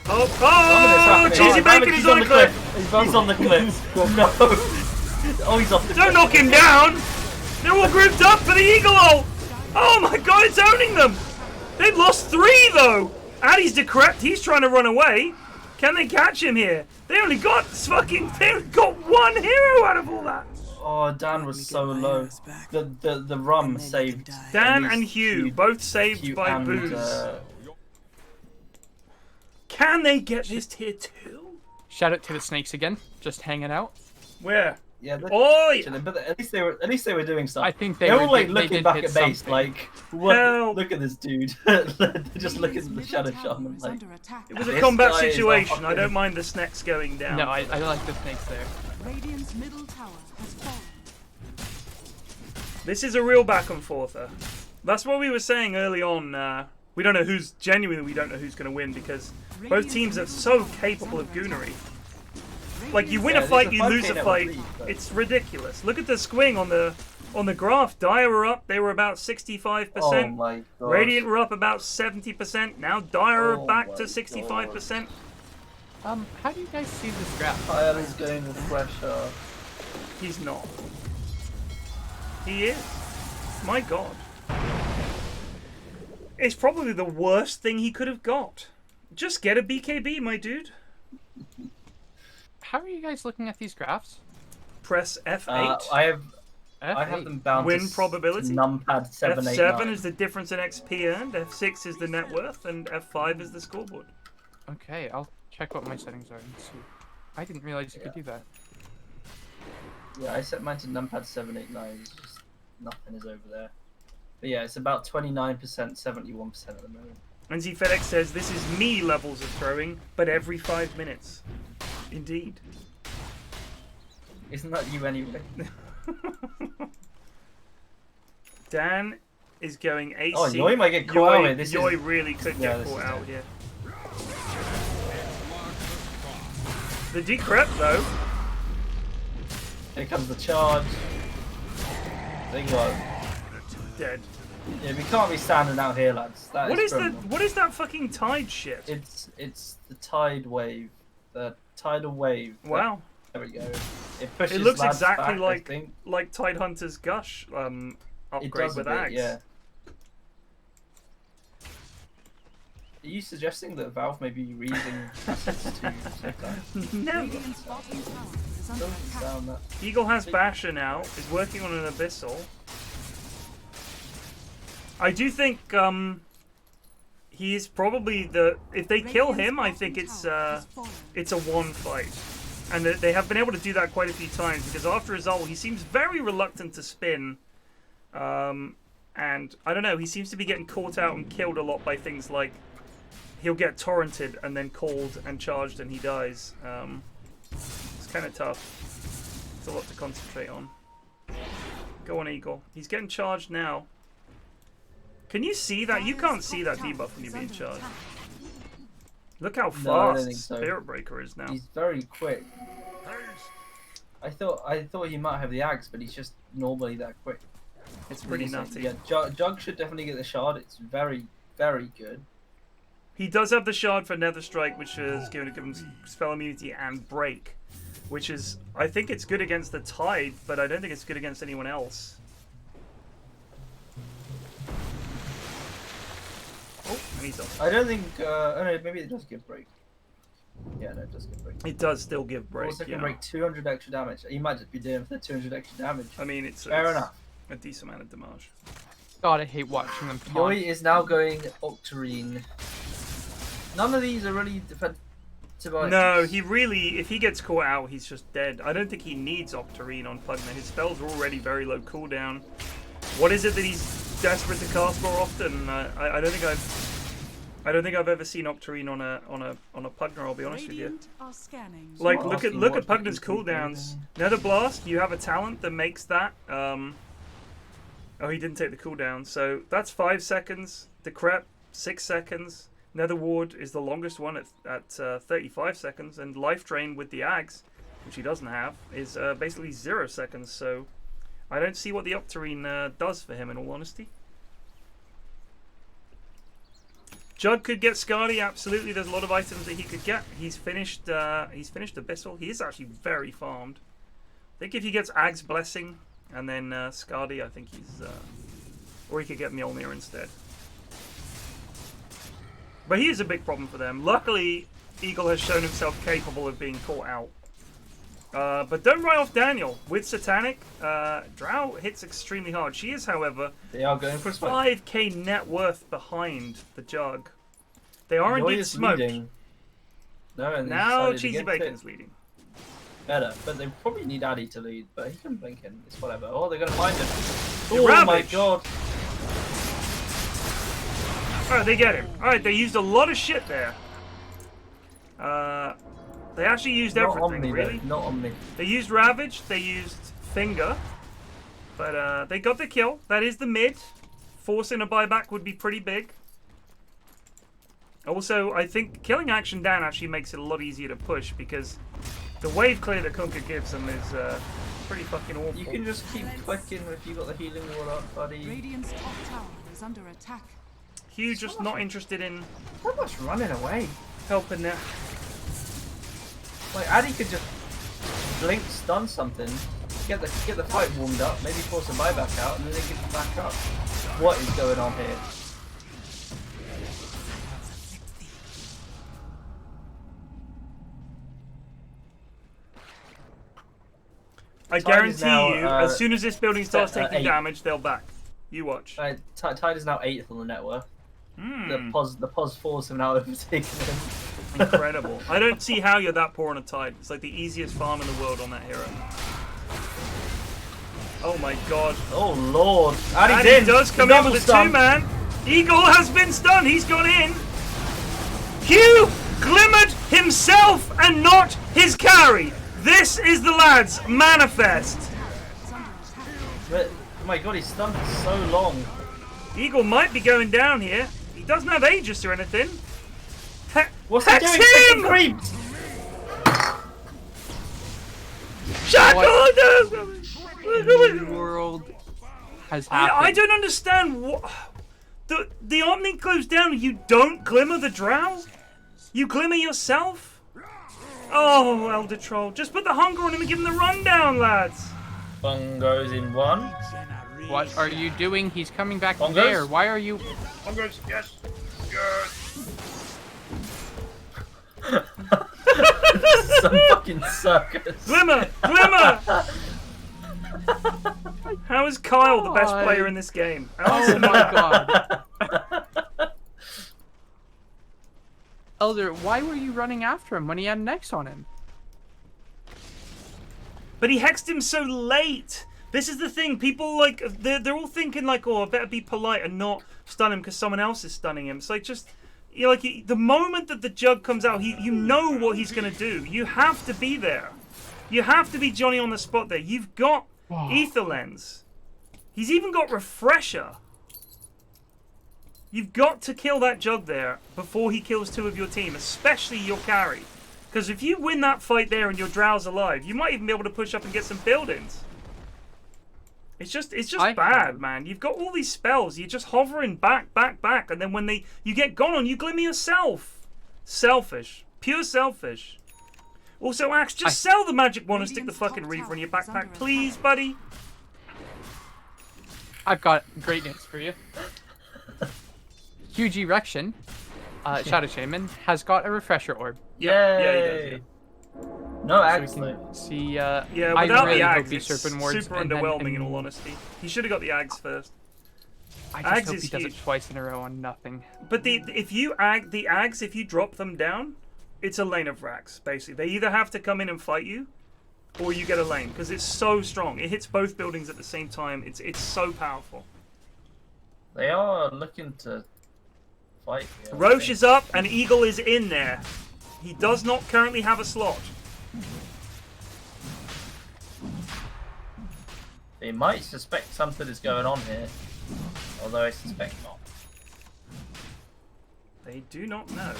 Oh, Cheesy Bacon is on the cliff. He's on the cliff. No. Oh, he's off the cliff. Don't knock him down. They're all grouped up for the Eagle ult. Oh my god, it's owning them. They've lost 3 though. Addy's decrepit. He's trying to run away. Can they catch him here? They only got one hero out of all that. Oh, Dan was so low. The rum saved. Dan at and least Hugh, both saved Hugh by and, booze. Can they get this tier 2? Shout out to the snakes again, just hanging out. Where? Yeah, they're Oh, chilling, but at least they were doing something. I think they They're were- all like they looking did back hit at base, something. like, what? Help. Look at this dude. They're just looking at the Radiant's Shadow middle tower Shaman, is like. under attack. It was a This combat guy is situation. I fucking- don't mind the snacks going down. No, I like the snakes there. Radiant's middle tower has fallen. This is a real back and forther. That's what we were saying early on. We don't know who's genuinely. We don't know who's going to win because both teams are so capable of goonery. Like you win a Yeah, fight, there's you a lose 5K a net fight. with lead, but- It's ridiculous. Look at the swing on the graph. Dire were up. They were about 65%. Oh my god. Radiant were up about 70%. Now Dire are Oh back my to 65%. How do you guys see this graph? Kyle is going with pressure. He's not. He is. My god. It's probably the worst thing he could have got. Just get a BKB, my dude. How are you guys looking at these graphs? Press F8. I have F8. them bound Win to probability. numpad 7, 8, F7 9. is the difference in XP earned, F6 is the net worth, and F5 is the scoreboard. Okay, I'll check what my settings are and see. I didn't realize you could do that. Yeah, I set mine to numpad 789. It's just nothing is over there. But yeah, it's about 29%, 71% at the moment. And FedEx says this is me levels of throwing, but every 5 minutes. Indeed. Isn't that you anyway? Dan is going AC. Oh, Yoi might get caught out here. This Yoi is... really could get caught out here. The decrep though. Here comes the charge. There you go. Dead. Yeah, we can't be standing out here, lads. What is that fucking tide shit? It's the tide wave. The tidal wave. Wow. There we go. It pushes It looks lads exactly back, like Tide Hunter's Gush upgrade with Axe. Yeah. Are you suggesting that Valve may be reusing assets to save time? No. Radiant's bottom tower is under Doesn't attack. sound that. Eagle has Basher now, is working on an Abyssal. I do think he is probably the... If they kill him, I think it's a one fight. And they have been able to do that quite a few times, because after his ult, he seems very reluctant to spin. And I don't know, he seems to be getting caught out and killed a lot by things like he'll get torrented and then called and charged and he dies. It's kind of tough. It's a lot to concentrate on. Go on, Eagle. He's getting charged now. Can you see that? You can't see that debuff when you're being charged. Look how No, I don't fast think so. Spirit Breaker is now. He's very quick. I thought he might have the axe, but he's just normally that quick. It's pretty nutty. Yeah, Jug should definitely get the shard. It's very, very good. He does have the shard for Nether Strike, which is going to give him spell immunity and break, which is, I think it's good against the Tide, but I don't think it's good against anyone else. Oh, and he's off. I don't think. Oh no, maybe it does give break. Yeah, no, it does give break. It does still give break. Also, can yeah. break 200 extra damage. He might just be doing it for the 200 extra damage. I mean, it's Fair enough. a decent amount of damage. God, I hate watching them Yoi taunt. is now going Octarine. None of these are really defensive. No, he really, if he gets caught out, he's just dead. I don't think he needs Octarine on Pugna. His spells are already very low cooldown. What is it that he's desperate to cast more often? I don't think I've ever seen Octarine on a Pugna. I'll be honest with you. Radiant are scanning. Like, Well, look asking at what Pugna's he can do cooldowns. Nether Blast, you have a talent that makes that. Oh, he didn't take the cooldown, so that's 5 seconds. Decrep, 6 seconds. Nether Ward is the longest one at 35 seconds, and Life Drain with the Ags, which he doesn't have, is basically 0 seconds. So I don't see what the Octarine does for him, in all honesty. Jug could get Scardy, absolutely. There's a lot of items that he could get. He's finished Abyssal. He is actually very farmed. I think if he gets Ag's Blessing and then Scardy, I think he's... or he could get Mjolnir instead. But he is a big problem for them. Luckily, Eagle has shown himself capable of being caught out. But don't write off Daniel. With Satanic, Drow hits extremely hard. She is, however, They are going for a smoke. 5k net worth behind the Jug. They are Yoi indeed is smoked. leading. No, and they Now decided Cheesy against it. Bacon's leading. Better, but they probably need Addy to lead, but he can blink in. It's whatever. Oh, they're gonna find him. The Oh my Ravage. god. Alright, they get him. Alright, they used a lot of shit there. They actually used Not everything, Omni, really. though. Not Omni. They used Ravage, they used Finger. But they got the kill. That is the mid. Forcing a buyback would be pretty big. Also, I think killing Action Dan actually makes it a lot easier to push, because the wave clear that Kunkka gives them is pretty fucking awful. You can just keep clicking if you got the healing wall up, buddy. Radiant's top tower is under attack. Hugh just not interested in So much running away. helping there. Like Addy could just blink, stun something, get the fight warmed up, maybe force a buyback out, and then they get it back up. What is going on here? I Tide guarantee is now, you, as soon as this building starts set at taking 8. damage, they'll back. You watch. Tide is now 8th on the net worth. Hmm. The pos 4s have now overtaken him. Incredible. I don't see how you're that poor on a Tide. It's like the easiest farm in the world on that hero. Oh my god. Oh lord. And And he's in. he does come in with a two-man. Eagle has been stunned. He's gone in. Q glimmered himself and not his carry. This is the lads' manifest. But, oh my god, he's stunned for so long. Eagle might be going down here. He doesn't have Aegis or anything. What's he Hex doing? him! Taking creeps! Shackle! The world has happened. I don't understand what. The Omni goes down and you don't glimmer the drow? You glimmer yourself? Oh, Elder Troll. Just put the hunger on him and give him the rundown, lads. Bung goes in one. What are you doing? He's coming back Bongos? there. Why are you... Bung goes, yes. Some fucking circus. Glimmer! Glimmer! How is Kyle the best player in this game? Oh my god. Elder, why were you running after him when he had Nex on him? But he hexed him so late. This is the thing. People like they're all thinking like, oh, I better be polite and not stun him because someone else is stunning him. It's like just the moment that the jug comes out, you know what he's gonna do. You have to be there. You have to be Johnny on the spot there. You've got Ether Lens. He's even got Refresher. You've got to kill that jug there before he kills two of your team, especially your carry. Because if you win that fight there and your drow's alive, you might even be able to push up and get some buildings. It's just bad, man. You've got all these spells. You're just hovering back, and then when you get gone on, you glimmer yourself. Selfish. Pure selfish. Also, Axe, just sell the magic wand and stick the fucking Reaver in your backpack, please, buddy. I've got great news for you. Huge Erection, Shadow Shaman, has got a refresher orb. Yeah, he does. Yeah. No So axe we though. can see, Yeah, I without really the hope Ags, these it's Serpent Wards super and then- underwhelming in all honesty. He should have got the Ags first. I just Ags hope is he does huge. it twice in a row on nothing. But the Ags, if you drop them down, it's a lane of racks, basically. They either have to come in and fight you, or you get a lane, because it's so strong. It hits both buildings at the same time. It's so powerful. They are looking to fight. Yeah, Roche is up, and Eagle is in there. He does not currently have a slot. They might suspect something is going on here, although I suspect not. They do not know.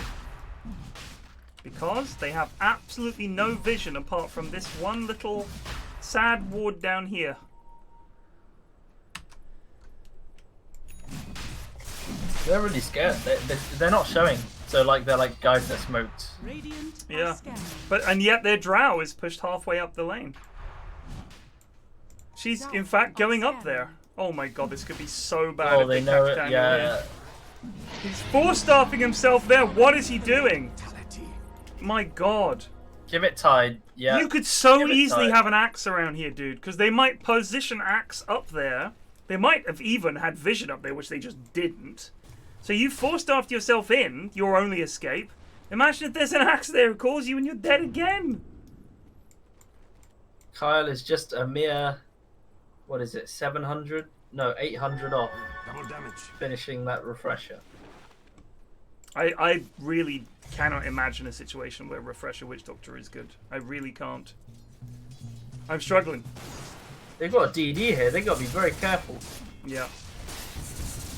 Because they have absolutely no vision apart from this one little sad ward down here. They're really scared. They're not showing. So like they're like guys that smoked. Radiant are Yeah. scanning. And yet their drow is pushed halfway up the lane. She's in fact going up there. Oh my god, this could be so bad. Oh, if they know catch it. Daniel Yeah. here. He's four-staffing himself there. What is he doing? My god. Give it tide. Yeah. You could so Give it easily time. have an axe around here, dude, because they might position axe up there. They might have even had vision up there, which they just didn't. So you four-staffed yourself in, your only escape. Imagine if there's an axe there who calls you and you're dead again. Kyle is just a mere, what is it, 700? No, 800 off Double damage. finishing that refresher. I really cannot imagine a situation where Refresher Witch Doctor is good. I really can't. I'm struggling. They've got a DD here. They've got to be very careful. Yeah,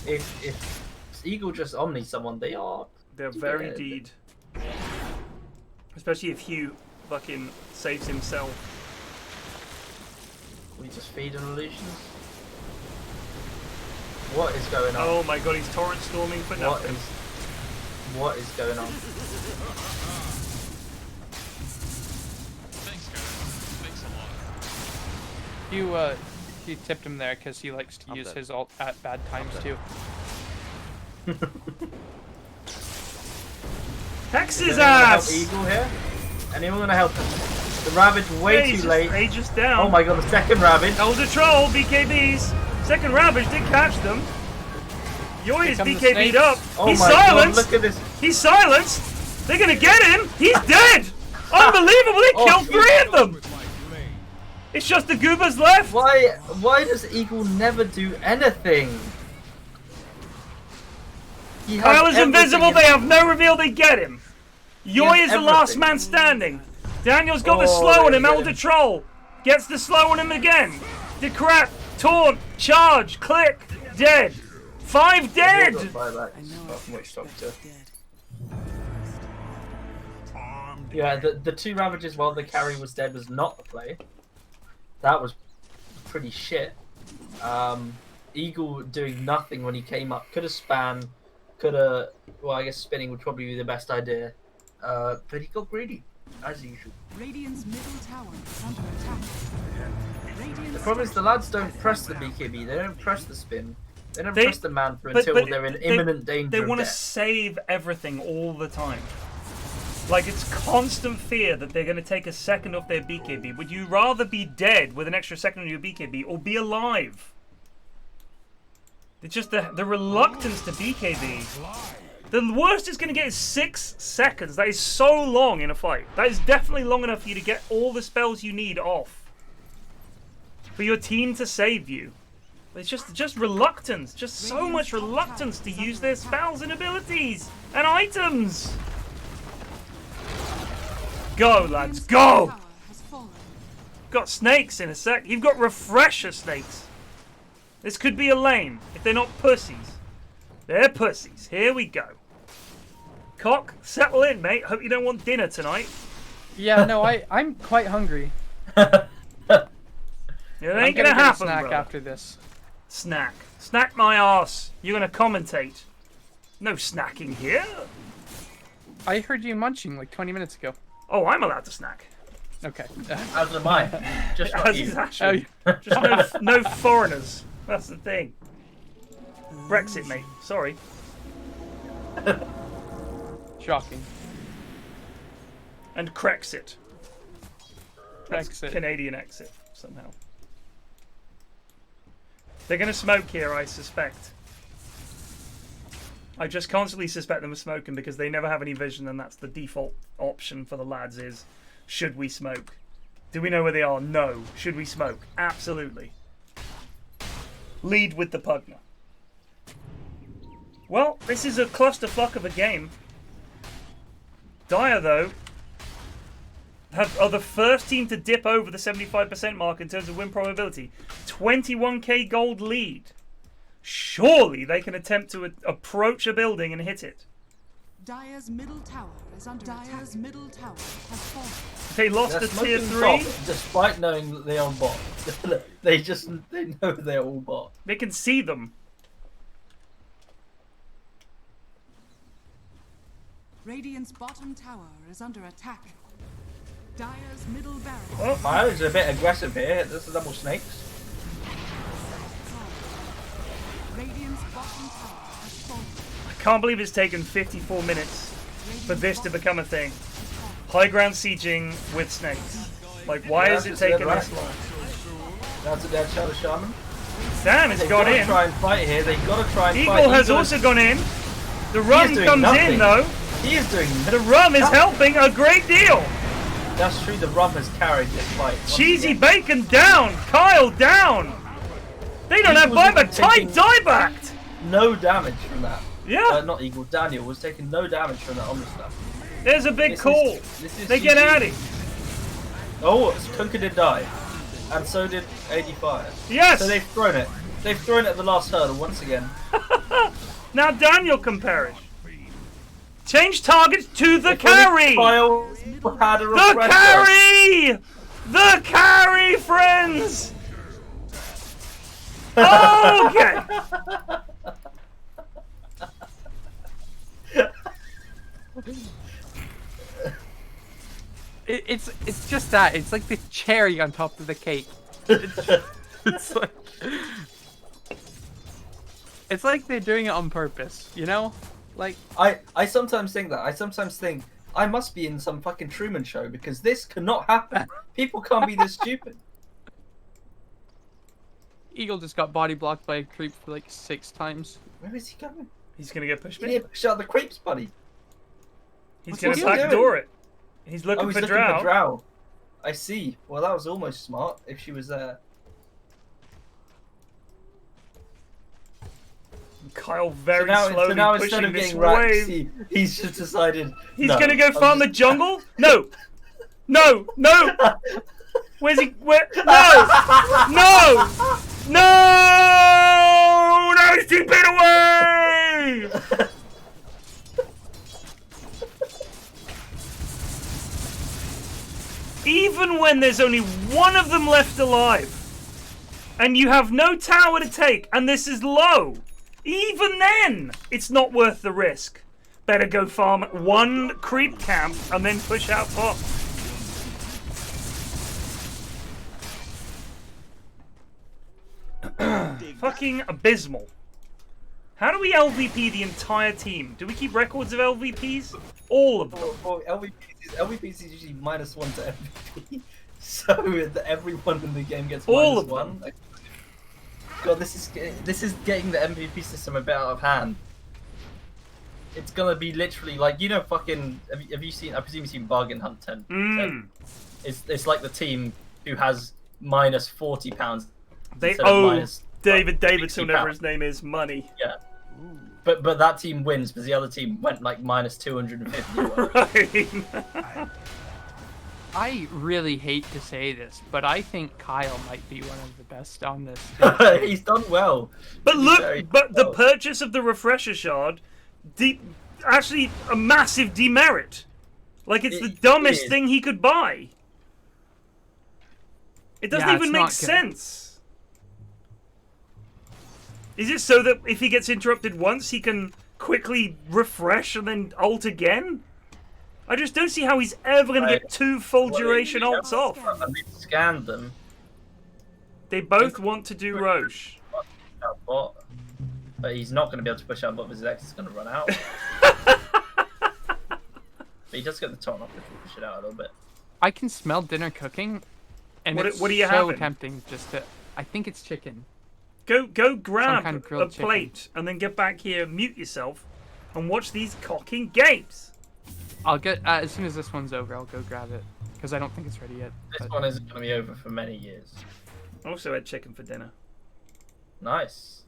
If Eagle just omni someone, they are. they're very dead. deed. Especially if Hugh fucking saves himself. We just feed on illusions. What is going on? Oh my god, he's torrent storming for nothing. What is going on? Thanks, guys. Thanks a lot. You tipped him there because he likes to use his ult at bad times too. Hex his Anyone gonna help ass! Eagle here? Anyone gonna help him? The Ravage way too late. Aegis down. Oh my god, the second Ravage. Elder Troll, BKBs. Second Ravage did catch them. Yoy is come the BKB'd snakes. up. Oh He's my god, silenced. look at this. He's silenced. They're gonna get him. He's dead. Unbelievable. They Oh, killed 3 of them. It's just the goobers left. Why does Eagle never do anything? He has Kyle is everything invisible. in- They have no reveal. They get him. Yoy has is the last everything. man standing. Daniel's got the Oh, slow on there him. you go. Elder Troll gets the slow on him again. Decrep, taunt, charge, click, dead. 5 dead. Got buyback. I know Apart from I which should doctor. expect dead. Yeah, the 2 Ravages while the carry was dead was not the play. That was pretty shit. Eagle doing nothing when he came up. Could have span. Could have. Well, I guess spinning would probably be the best idea. But he got greedy, as usual. Radiant's middle tower is under attack. The problem is the lads don't press the BKB. They don't press the spin. They don't They- press the mantra but- until but they're in they- imminent danger They of want to death. save everything all the time. Like, it's constant fear that they're going to take a second off their BKB. Would you rather be dead with an extra second on your BKB or be alive? It's just the reluctance to BKB. The worst it's going to get is 6 seconds. That is so long in a fight. That is definitely long enough for you to get all the spells you need off. For your team to save you. It's just reluctance. Just so much reluctance to use their spells and abilities and items. Go, lads, go! Tower has fallen. Got snakes in a sec. You've got refresher snakes. This could be a lane if they're not pussies. They're pussies. Here we go. Cock, settle in, mate. Hope you don't want dinner tonight. Yeah, no, I'm quite hungry. It I'm ain't gonna gonna get a happen, snack brother. after this. Snack. Snack my ass. You're gonna commentate. No snacking here. I heard you munching like 20 minutes ago. Oh, I'm allowed to snack. Okay. As am I. Just not As you. is actually. Just no foreigners. That's the thing. Brexit, mate. Sorry. Shocking. And Crexit. That's Brexit. Canadian exit, somehow. They're going to smoke here, I suspect. I just constantly suspect them of smoking because they never have any vision, and that's the default option for the lads is, should we smoke? Do we know where they are? No. Should we smoke? Absolutely. Lead with the Pugner. Well, this is a clusterfuck of a game. Dire, though, are the first team to dip over the 75% mark in terms of win probability. 21k gold lead. Surely they can attempt to approach a building and hit it. Dire's middle tower is under attack. Dire's middle tower has fallen. They lost They're to tier smoking 3. top, despite knowing that they are bot. they know they're all bot. They can see them. Radiant's bottom tower is under attack. Dire's middle barracks. Oh, Mayo's a bit aggressive here. This is double snakes. Radiant's bottom tower has fallen. I can't believe it's taken 54 minutes for this to become a thing. High ground sieging with snakes. Like, why is it taking this long? That's a dead Shadow Shaman. Sam has They've got got to in. try and fight here. They've got to try and fight. Eagle has also gone in. The rum doing comes nothing. in, though. He is doing. The rum is helping a great deal. That's true. The rum has carried this fight. once Cheesy again. bacon down. Kyle down. They don't have Eagle's buyback. even taking- Tight diebacked. No damage from that. Yeah. Not Eagle. Daniel was taking no damage from that Omni stuff. There's a big This is- call. this is They get GG. out of it. Oh, Kunka did die, and so did ADFire. Yes. So they've thrown it. They've thrown it at the last hurdle once again. Now Daniel can perish. Change targets to the If only carry. Kyle had a The refresher. carry! The carry, friends! Okay. It's just that. It's like the cherry on top of the cake. It's like they're doing it on purpose, you know? Like, I sometimes think that. I sometimes think I must be in some fucking Truman Show because this cannot happen. People can't be this stupid. Eagle just got body blocked by a creep for like 6 times. Where is he going? He's gonna get pushed You me. need to push out the creeps, buddy. He's What's gonna he backdoor doing? it. He's looking Oh, he's for looking Drow. for Drow. I see. Well, that was almost smart if she was there. Kyle very so slowly now pushing instead of this getting racked, wave. he's just decided. He's no, gonna go I'm farm the just- jungle? No! No! No! Where's he? Where? No! No! No! No! He's 2 feet away! Even when there's only one of them left alive, and you have no tower to take, and this is low, even then, it's not worth the risk. Better go farm 1 creep camp and then push out pop. Fucking abysmal. How do we LVP the entire team? Do we keep records of LVPs? All of them. Well, LVPs is usually -1 to MVP, so that everyone in the game gets All of -1. God, this is getting the MVP system a bit out of hand. It's gonna be literally like, you know, fucking. Have you seen? I presume you've seen Bargain Hunt 10. It's like the team who has -40 pounds. They instead of owe minus, David like, Davidson, 60 whatever pounds. his name is, money. Yeah. But that team wins because the other team went like -250. or whatever. Right. I really hate to say this, but I think Kyle might be one of the best on this. He's done well. But He's look, very but the well. purchase of the refresher shard, actually a massive demerit. Like it's the dumbest is. thing he could buy. It doesn't Yeah, even it's make not good. sense. Is it so that if he gets interrupted once, he can quickly refresh and then ult again? I just don't see how he's ever going to get 2 full duration ults off. I mean, scanned them. They both want to do Roche. Out bot, but he's not going to be able to push out bot because his X is going to run out. But he does get the taunt off if we push it out a little bit. I can smell dinner cooking, and What- it's what are you so having? tempting just to. I think it's chicken. Go grab kind of a grilled chicken. plate and then get back here, mute yourself, and watch these cocking games. I'll get as soon as this one's over. I'll go grab it because I don't think it's ready yet. This but- one isn't going to be over for many years. I also had chicken for dinner. Nice.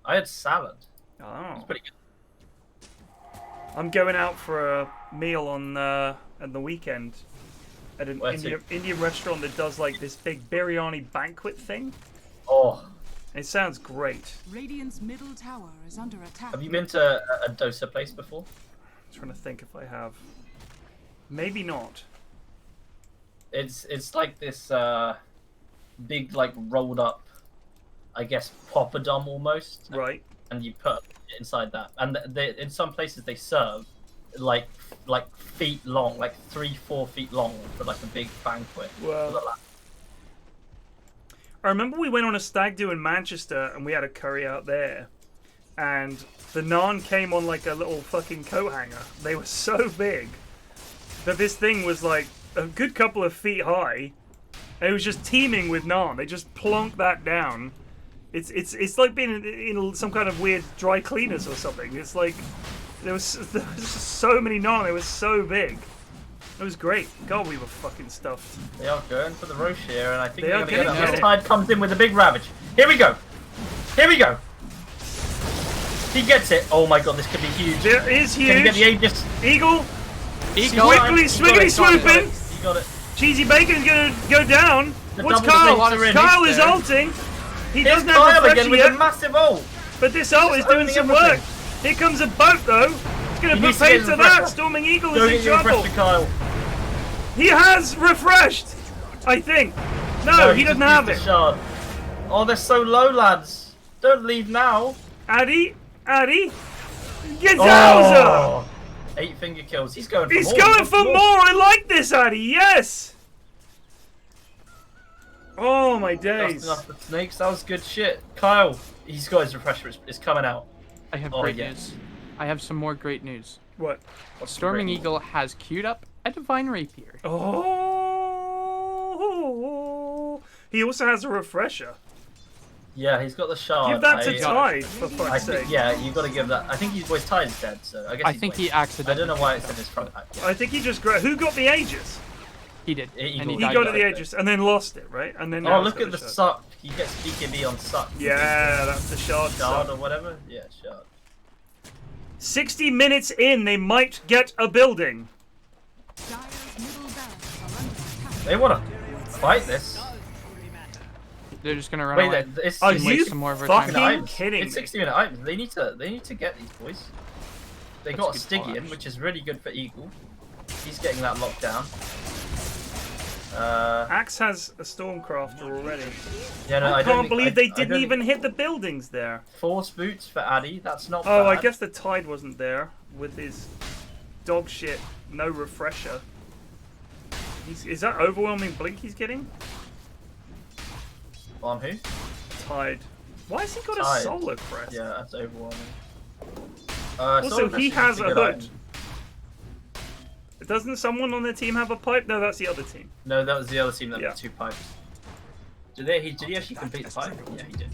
I had salad. Oh. It's pretty good. I'm going out for a meal on the weekend at an Where to? Indian restaurant that does like this big biryani banquet thing. Oh, It sounds great. Radiant's middle tower is under attack. have you been to a Dota place before? I'm trying to think if I have. Maybe not. It's like this big like rolled up, I guess, poppadom almost, Right. and you put it inside that. And in some places they serve like feet long, like 3-4 feet long for like a big banquet. Well, I remember we went on a stag do in Manchester and we had a curry out there. And the naan came on like a little fucking coat hanger. They were so big that this thing was like a good couple of feet high. And it was just teeming with naan. They just plonked that down. It's like being in some kind of weird dry cleaners or something. It's like there was just so many naan. They were so big. It was great. God, we were fucking stuffed. They are going for the Roche here, and I think They they're are going to get gonna it. get it. Tide comes in with a big ravage. Here we go. Here we go. He gets it. Oh my god, this could be huge. There is Can he get the huge. Aegis? Eagle. Eagle. Quickly, He got swiggity it, swooping. He got it. Cheesy Bacon's gonna go down. The What's double Kyle? defense are in. Kyle He's is there. ulting. He Here's doesn't have Kyle refresher again with yet, a massive ult. but this ult is just doing owning some work. everything. Here comes a boat though. It's gonna He put needs to get pace his to that. refresher. Storming Eagle Go is get in your trouble. refresher, Kyle. He has refreshed. I think. No, he doesn't just have used it. the shard. Oh, they're so low, lads. Don't leave now. Addy. Get Oh, 8 finger kills. He's going for He's more. going for more. I like this, Addy. Yes. Oh my days. Just enough for snakes. That was good shit. Kyle, he's got his refresher. It's coming out. I have Oh, great yeah. news. I have some more great news. What? What's the Storming rating? Eagle has queued up a Divine Rapier. Oh. He also has a refresher. Yeah, he's got the shard. Give that to I Tide, for I fuck's think, sake. yeah, you got to give that. I think he's Tide's dead, so I guess. I he's think waiting. he accidentally. I don't know why it's in his front. I think he just grabbed. Who got the Aegis? He did. Eagle. And He died got to by the it. Aegis and then lost it, right? And then Oh, now look he's at got the shard. suck. He gets BKB on suck. Yeah, that's the shard. Shard suck. or whatever? Yeah, shard. 60 minutes in, they might get a building. Dire's middle barracks are under attack. They want to fight this. They're just gonna run Wait, away. it's Are and you waste some more of our fucking time. items. kidding It's me? 60-minute items. They need to get these boys. They got a That's a good call, Stygian, actually. which is really good for Eagle. He's getting that locked down. Axe has a Stormcrafter already. Yeah, no, I I don't can't think- believe I they don't didn't think- even hit the buildings there. Force boots for Addy. That's not Oh, bad. I guess the Tide wasn't there with his dog shit, no refresher. Is that overwhelming blink he's getting? On who? Tide. Why has he got a Tide. Solar Crest? Yeah, that's overwhelming. Also, Solar he Crest has is a good hood. item. Doesn't someone on their team have a pipe? No, that's the other team. No, that was the other team that Yeah. had 2 pipes. Did he actually complete the pipe? Yeah, he did.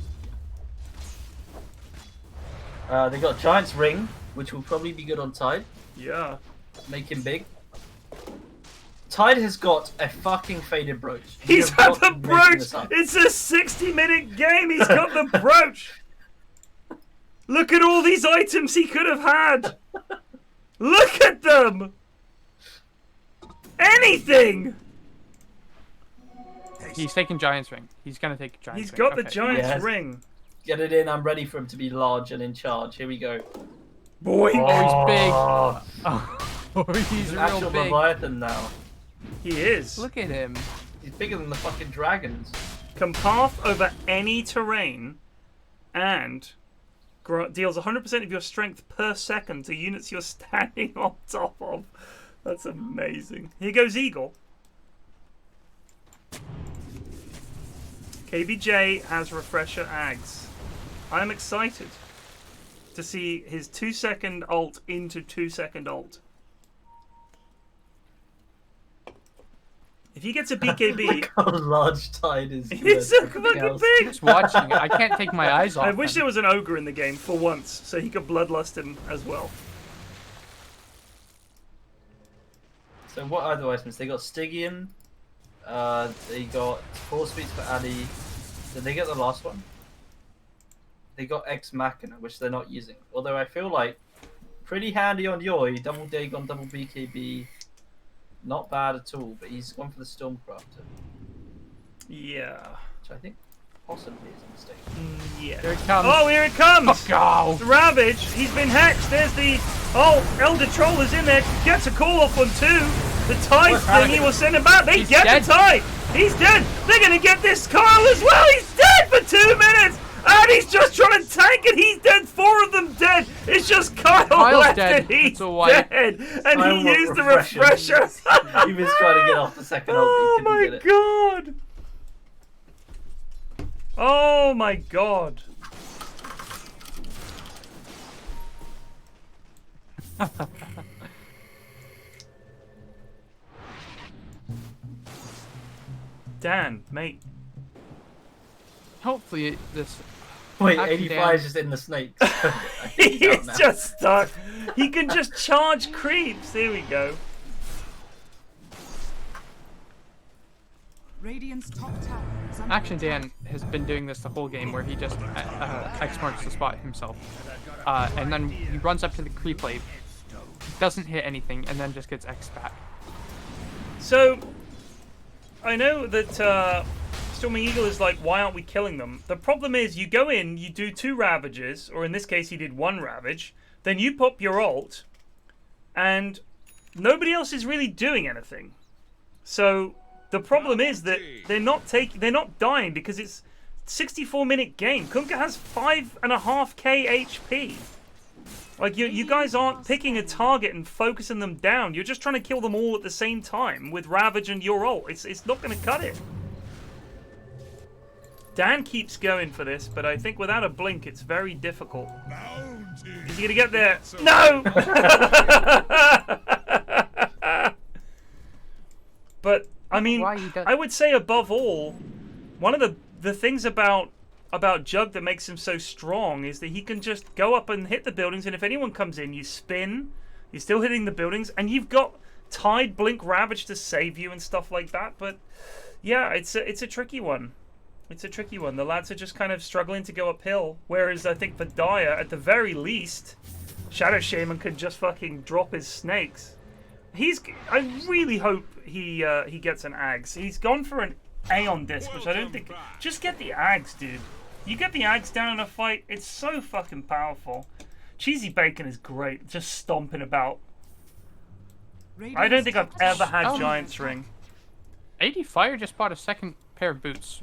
They got Giant's Ring, which will probably be good on Tide. Yeah. Make him big. Tide has got a fucking faded brooch. You He's have got got the to be making brooch! this up. It's a 60-minute game! He's got the brooch! Look at all these items he could have had! Look at them! Anything! He's taking Giant's Ring. He's gonna take Giant's He's Ring. got the Okay. Giant's Yes. Ring. Get it in. I'm ready for him to be large and in charge. Here we go. Boy! Oh, he's big. Oh, he's He's an real actual big. Leviathan now. He is. Look at him. He's bigger than the fucking dragons. Can path over any terrain and deals 100% of your strength per second to units you're standing on top of. That's amazing. Here goes Eagle. KBJ has Refresher Ags. I'm excited to see his 2-second ult into 2-second ult. If he gets a BKB, How large Tide is. he's so fucking big! Just watching it. I can't take my eyes off I wish him. there was an ogre in the game for once, so he could bloodlust him as well. So what other items? They got Stygian. They got Force Beats for Addy. Did they get the last one? They got Ex Machina, which they're not using. Although I feel like pretty handy on Yoi. Double Dig on double BKB. Not bad at all, but he's gone for the Stormcrafter, Yeah. which I think possibly is a mistake. Yeah. Here it comes. Oh, here it comes! Fuck off. The Ravage, he's been hexed. There's the... Oh, Elder Troll is in there. Gets a call off on 2. The Tide What's thing, he happening? will send him back. They He's get dead. the Tide. He's dead. They're going to get this Carl as well. He's dead for 2 minutes. And he's just trying to tank it. He's dead. 4 of them dead. It's just Kyle Kyle's left dead. and he's It's a white. dead. And Kyle he want used the refresher. refresher. He was trying to get off the second ult, Oh but he my couldn't get it. god! Oh my god! Dan, mate. Hopefully this. Wait, Actually, 85 Dan. is just in the snakes. I think he's out He's now. just stuck. He can just charge creeps. Here we go. Radiant's top tower is under Action attack. Dan has been doing this the whole game where he just X marks the spot himself. And then he runs up to the creep plate, doesn't hit anything, and then just gets X back. So, I know that Storming Eagle is like, why aren't we killing them? The problem is, you go in, you do 2 Ravages, or in this case, he did 1 Ravage, then you pop your ult, and nobody else is really doing anything. So, the problem is that they're not dying because it's 64-minute game. Kunkka has 5.5k HP. Like, you guys aren't picking a target and focusing them down. You're just trying to kill them all at the same time with Ravage and your ult. It's not going to cut it. Dan keeps going for this, but I think without a blink, it's very difficult. Is he going to get there? No! But, I mean, Why he does- I would say above all, one of the things about Jug that makes him so strong is that he can just go up and hit the buildings, and if anyone comes in, you spin, you're still hitting the buildings, and you've got Tide, Blink, Ravage to save you and stuff like that. But yeah, it's a tricky one. It's a tricky one. The lads are just kind of struggling to go uphill. Whereas I think for Dire, at the very least, Shadow Shaman could just fucking drop his snakes. I really hope he gets an Ags. He's gone for an Aeon Disc, which I don't think... Just get the Ags, dude. You get the Ags down in a fight, it's so fucking powerful. Cheesy Bacon is great, just stomping about. I don't think I've ever had Giant's Ring. ADFire just bought a second pair of boots.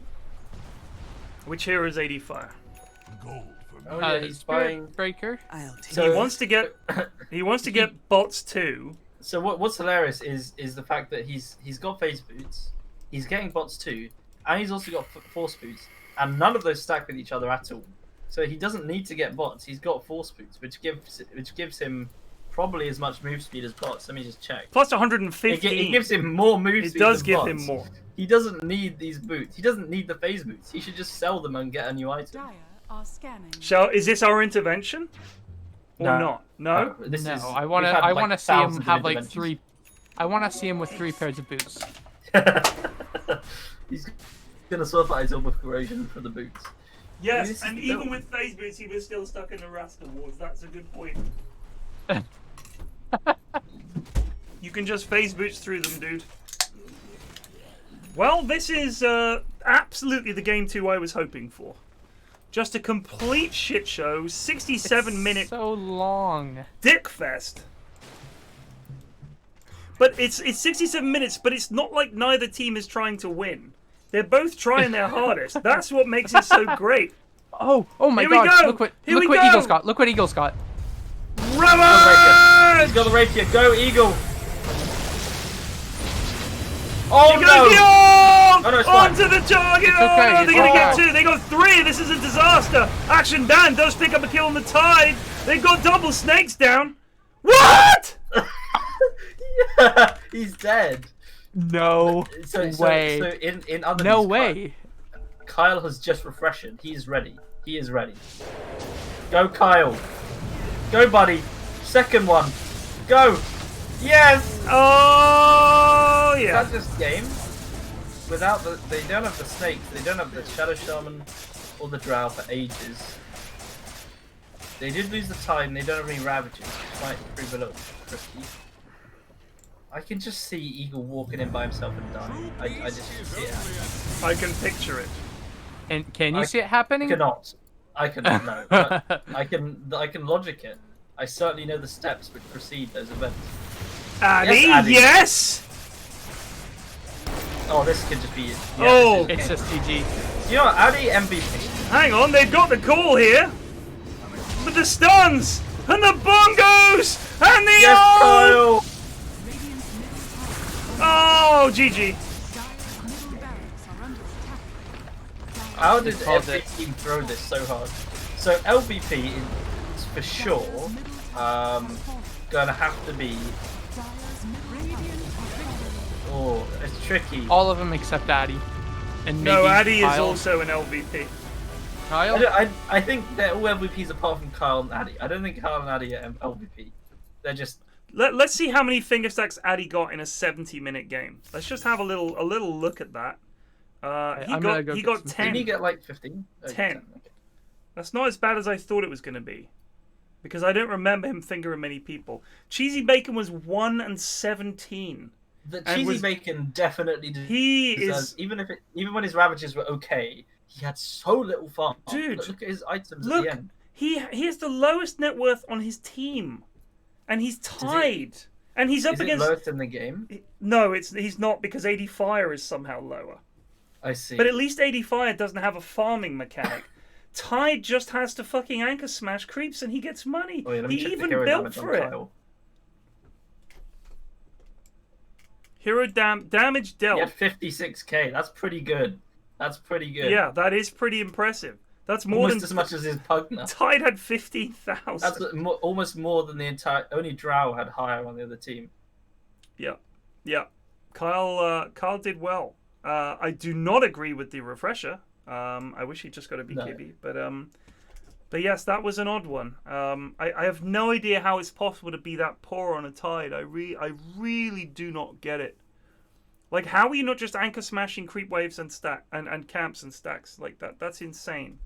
Which hero is ADFire? Gold for Oh yeah, he's buying. Breaker. I'll take He wants to get bots too. So what's hilarious is the fact that he's got phase boots, he's getting bots too, and he's also got force boots, and none of those stack with each other at all. So he doesn't need to get bots. He's got force boots, which gives him probably as much move speed as bots. Let me just check. Plus 150. It gives him more move speed. It does than give bots. him more. He doesn't need these boots. He doesn't need the phase boots. He should just sell them and get a new item. Dire are scanning. Is this our intervention? Or No. not? No? This No, is, I want we've to. had, I like, want to see him thousands of have like interventions. 3. I want to see him with 3 pairs of boots. He's gonna swap out his Orb of Corrosion for the boots. Yes, This is and the even build. with phase boots, he was still stuck in the Rasta Wars. That's a good point. You can just phase boots through them, dude. Well, this is absolutely the game 2 I was hoping for. Just a complete shit show, 67-minute So long. dick fest. But it's 67 minutes, but it's not like neither team is trying to win. They're both trying their hardest. That's what makes it so great. Oh my Here we God! go. Look what Here we what go. Eagle's got. Look what Eagle's got. Ravage! He's got the rapier. Go Eagle! Oh Here goes no! the orb! Oh, no, it's fine. Onto the target! It's okay, Oh, it's they're gonna get fine. 2. They got 3. This is a disaster. Action Dan does pick up a kill on the Tide. They've got double snakes down. What? Yeah, he's dead. No way. So in other No news, way. Kyle has just refreshed. He's ready. He is ready. Go Kyle. Go buddy. Second one. Go. Yes. Oh yeah. That's this game. Without they don't have the snakes. They don't have the Shadow Shaman or the Drow for ages. They did lose the Tide and they don't have any Ravages, which might prove a little tricky. I can just see Eagle walking in by himself and dying. I just see it happening. I can picture it. And can you I see it happening? Cannot. I cannot. No. But I can logic it. I certainly know the steps which precede those events. Addy, Yes, Addy. yes! Oh, this could just be. Yeah, Oh. this It's is- just GG. You know what? Addy MVP. Hang on, they've got the call here. With the stuns and the bongos and the Yes, oh, Kyle. Radiant's middle tower. oh, GG. Dire's middle barracks are under attack. How did called every it. team throw this so hard? So LVP is for sure gonna have to be. Dire's middle radiant victory. Oh, it's tricky. All of them except Addy. And maybe No, Addy is Kyle. also an LVP. Kyle. I think they're all LVPs apart from Kyle and Addy. I don't think Kyle and Addy are LVP. They're just. Let's see how many finger stacks Addy got in a 70-minute game. Let's just have a little look at that. I'm gonna go He get got some 10. Didn't he get like 15? Oh, 10. Okay. That's not as bad as I thought it was going to be. Because I don't remember him fingering many people. Cheesy Bacon was 1 and 17. The And cheesy was- bacon definitely He deserves, is... even when his ravages were okay, he had so little farm. Dude, look at his items Look, at the end. he has the lowest net worth on his team. And he's tied. And he's up Is it against... lowest in the game? No, he's not, because ADFire is somehow lower. I see. But at least ADFire doesn't have a farming mechanic. Tide just has to fucking anchor smash creeps and he gets money. Oh, yeah, let me He check the even hero built damage on for it. Kyle. Hero damage dealt. He had 56k. That's pretty good. That's pretty good. Yeah, that is pretty impressive. That's more Almost than as much as his Pugner. Tide had 15,000. That's almost more than the entire. Only Drow had higher on the other team. Yeah. Kyle did well. I do not agree with the refresher. I wish he just got a BKB, but But yes, that was an odd one. I have no idea how it's possible to be that poor on a tide. I really do not get it. Like, how are you not just anchor smashing creep waves and camps and stacks like that? That's insane.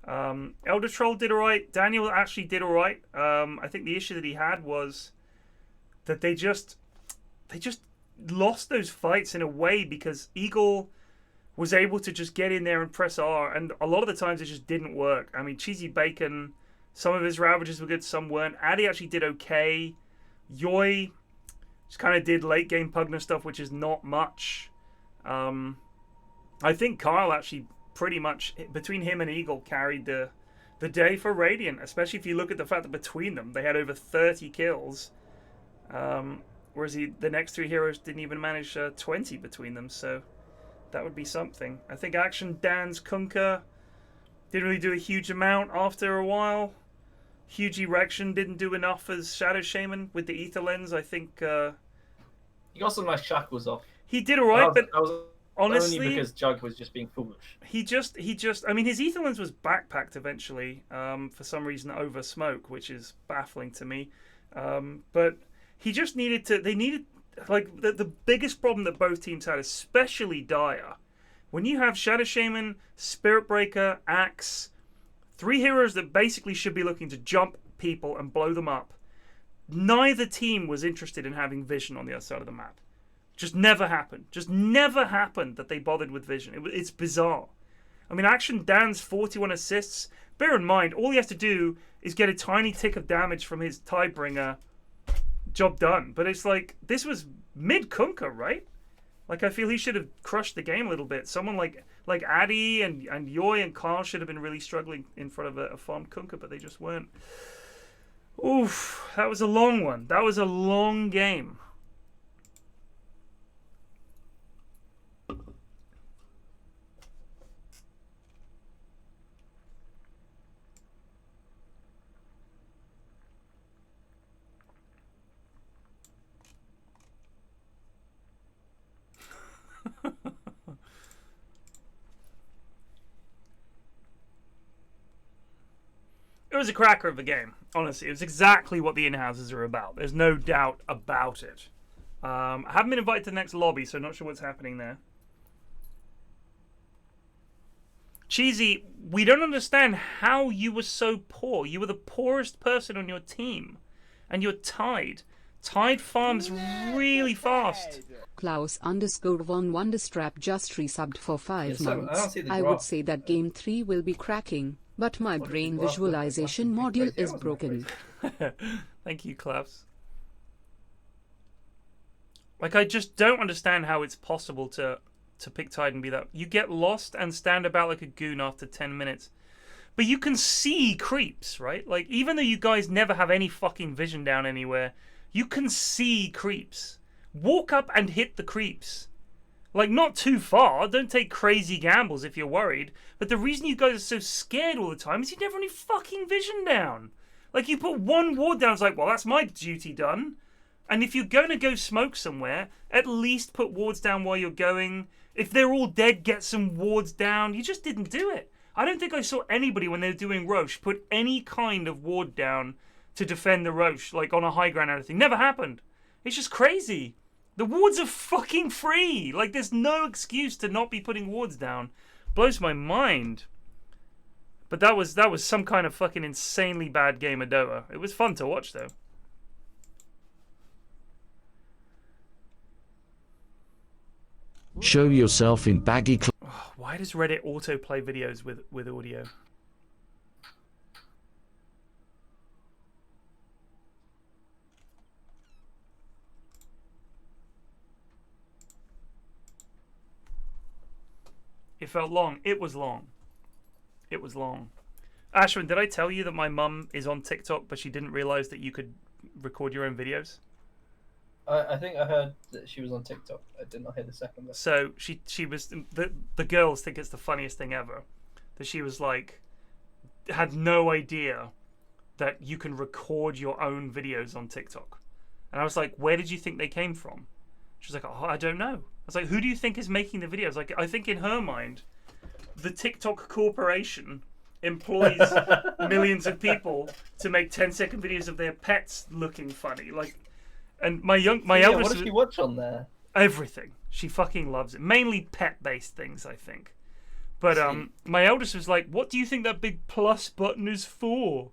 Elder Troll did alright. Daniel actually did alright. I think the issue that he had was that they just lost those fights in a way because Eagle was able to just get in there and press R, and a lot of the times it just didn't work. I mean, Cheesy Bacon, some of his ravages were good, some weren't. Addy actually did okay. Yoi just kind of did late game Pugner stuff, which is not much. I think Carl actually pretty much, between him and Eagle, carried the day for Radiant, especially if you look at the fact that between them they had over 30 kills. Whereas the next three heroes didn't even manage 20 between them, so that would be something. I think Action Dan's Kunkka didn't really do a huge amount after a while. Huge Erection didn't do enough as Shadow Shaman with the Ether Lens. I think he got some nice shackles off. He did alright, but that was honestly, only because Jug was just being foolish. He just. I mean, his Ether Lens was backpacked eventually for some reason over smoke, which is baffling to me. But he just needed to. They needed. Like, the biggest problem that both teams had, especially Dire, when you have Shadow Shaman, Spirit Breaker, Axe, three heroes that basically should be looking to jump people and blow them up, neither team was interested in having vision on the other side of the map. Just never happened. Just never happened that they bothered with vision. It's bizarre. I mean, Action Dan's 41 assists, bear in mind, all he has to do is get a tiny tick of damage from his Tidebringer. Job done. But it's like, this was mid Kunkka, right? Like, I feel he should have crushed the game a little bit. Someone like Addy and Yoi and Carl should have been really struggling in front of a farmed Kunkka, but they just weren't. Oof, that was a long one. That was a long game. It was a cracker of a game, honestly. It was exactly what the in-houses are about. There's no doubt about it. I haven't been invited to the next lobby, so not sure what's happening there. Cheesy, we don't understand how you were so poor. You were the poorest person on your team. And you're tied. Tide farms really fast. Klaus_von Wonderstrap just resubbed for 5 months. I would say that game 3 will be cracking, but my brain visualization module is broken. Thank you, Klaus. Like, I just don't understand how it's possible to pick Tide and be that. You get lost and stand about like a goon after 10 minutes. But you can see creeps, right? Like, even though you guys never have any fucking vision down anywhere, you can see creeps. Walk up and hit the creeps. Like, not too far. Don't take crazy gambles if you're worried. But the reason you guys are so scared all the time is you never have any fucking vision down. Like, you put one ward down, it's like, well, that's my duty done. And if you're going to go smoke somewhere, at least put wards down while you're going. If they're all dead, get some wards down. You just didn't do it. I don't think I saw anybody when they were doing Roche put any kind of ward down to defend the Roche, like on a high ground or anything. Never happened. It's just crazy. The wards are fucking free. Like, there's no excuse to not be putting wards down. Blows my mind. But that was some kind of fucking insanely bad game of Dota. It was fun to watch, though. Show yourself in baggy clothes. Why does Reddit autoplay videos with audio? It felt long. It was long. It was long. Ashwin, did I tell you that my mum is on TikTok, but she didn't realize that you could record your own videos? I think I heard that she was on TikTok. I did not hear the second bit. So she was the girls think it's the funniest thing ever. That she was like, had no idea that you can record your own videos on TikTok. And I was like, where did you think they came from? She was like, oh, I don't know. I was like, who do you think is making the videos? Like, I think in her mind, the TikTok corporation employs millions of people to make 10-second videos of their pets looking funny. Like, and my eldest. What does she watch on there? Everything. She fucking loves it. Mainly pet-based things, I think. But my eldest was like, "What do you think that big plus button is for?"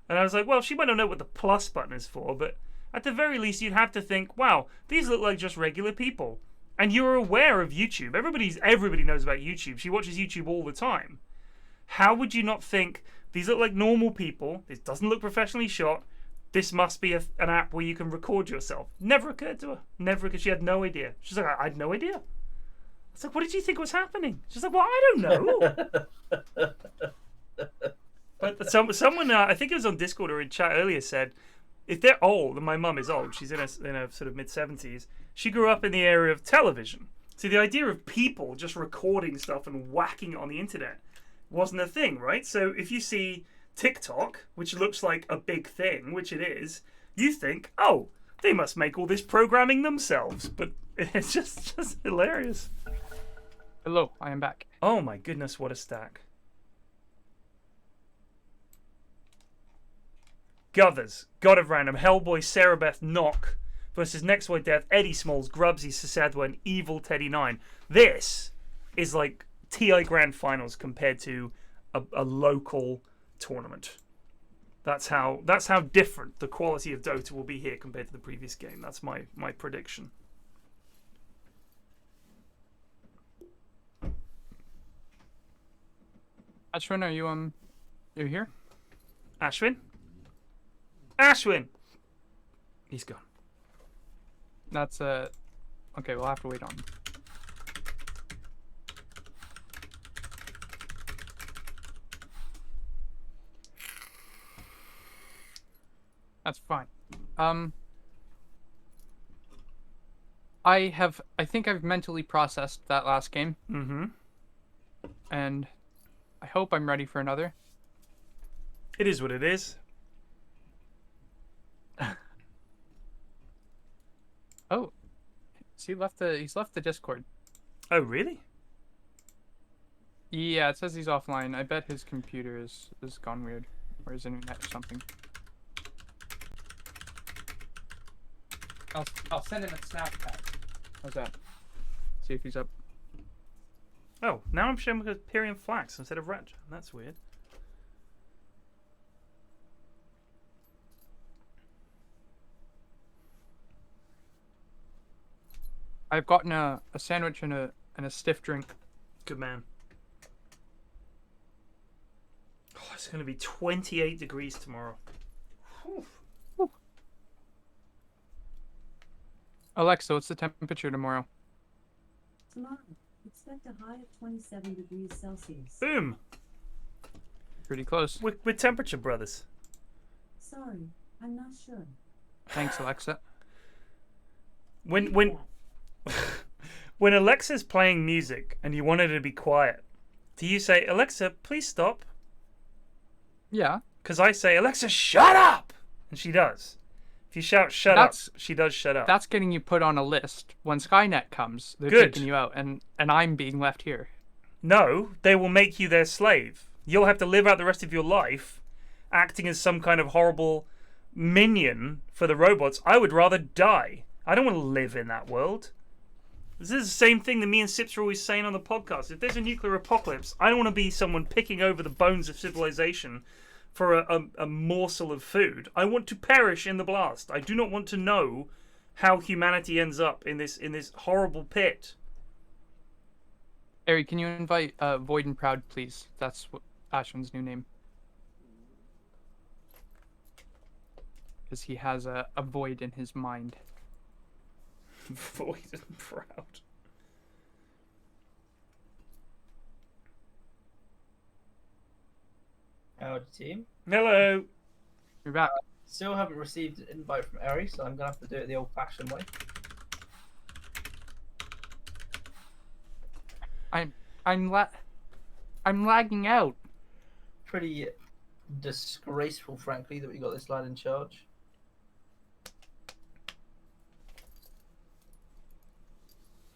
And I was like, "Well, she might not know what the plus button is for, but at the very least, you'd have to think, wow, these look like just regular people." And you're aware of YouTube. Everybody knows about YouTube. She watches YouTube all the time. How would you not think these look like normal people? This doesn't look professionally shot. This must be an app where you can record yourself. Never occurred to her. Never, because she had no idea. She's like, I had no idea. I was like, what did you think was happening? She's like, well, I don't know. But someone, I think it was on Discord or in chat earlier, said, if they're old, and my mum is old, she's in a sort of mid-70s, she grew up in the area of television. So the idea of people just recording stuff and whacking it on the internet wasn't a thing, right? So if you see TikTok, which looks like a big thing, which it is, you think, oh, they must make all this programming themselves. But it's just hilarious. Hello, I am back. Oh my goodness, what a stack. Guthers, God of Random, Hellboy, Cerebeth, Knock versus NextWhiteDeath, Eddie Smalls, Grubsy, Sasadwa, and Evil Teddy 9. This is like TI Grand Finals compared to a local tournament. That's how different the quality of Dota will be here compared to the previous game. That's my prediction. Ashwin, are you you're here? Ashwin? Ashwin! He's gone. That's okay, we'll have to wait on him. That's fine. I think I've mentally processed that last game. Mm-hmm. And I hope I'm ready for another. It is what it is. Oh, he's left the Discord. Oh, really? Yeah, it says he's offline. I bet his computer is gone weird, or his internet or something. I'll send him a Snapchat. How's that? See if he's up. Oh, now I'm showing with Pyrion Flax instead of Red. That's weird. I've gotten a sandwich and a stiff drink. Good man. Oh, it's going to be 28 degrees tomorrow. Whew. Alexa, what's the temperature tomorrow? Tomorrow, expect a high of 27 degrees Celsius. Boom. Pretty close. We're temperature brothers. Sorry, I'm not sure. Thanks, Alexa. When Alexa's playing music and you want her to be quiet, do you say, Alexa, please stop? Yeah. Because I say, Alexa, shut up! And she does. If you shout, shut up, she does shut up. That's getting you put on a list. When Skynet comes, they're taking you out, and I'm being left here. No, they will make you their slave. You'll have to live out the rest of your life acting as some kind of horrible minion for the robots. I would rather die. I don't want to live in that world. This is the same thing that me and Sips are always saying on the podcast. If there's a nuclear apocalypse, I don't want to be someone picking over the bones of civilization for a morsel of food. I want to perish in the blast. I do not want to know how humanity ends up in this horrible pit. Ari, can you invite Void and Proud, please? That's what Ashwin's new name. Because he has a void in his mind. Void and Proud. Howdy, team. Hello. You're back. Still haven't received an invite from Eri, so I'm gonna have to do it the old-fashioned way. I'm lagging out. Pretty disgraceful, frankly, that we got this lad in charge.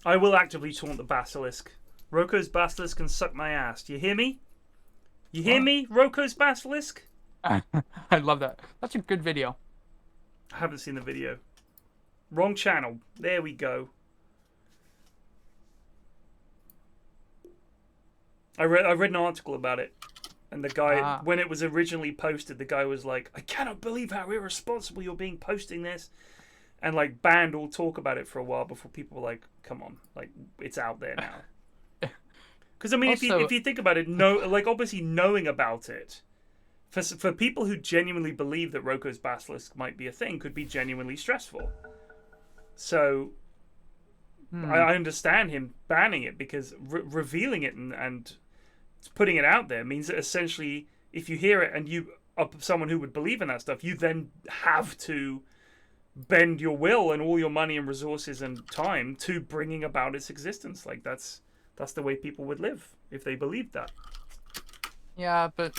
I will actively taunt the Basilisk. Roko's Basilisk can suck my ass. Do you hear me? You hear me, Roko's Basilisk? I love that. That's a good video. I haven't seen the video. Wrong channel. There we go. I read an article about it, and the guy, when it was originally posted, the guy was like, "I cannot believe how irresponsible you're being posting this," and like banned all talk about it for a while before people were like, "Come on, like it's out there now." Because I mean, Also, if you think about it, like obviously knowing about it, for people who genuinely believe that Roko's Basilisk might be a thing, could be genuinely stressful. So. I understand him banning it because revealing it and putting it out there means that essentially if you hear it and you are someone who would believe in that stuff, you then have to bend your will and all your money and resources and time to bringing about its existence. Like that's the way people would live if they believed that. Yeah, but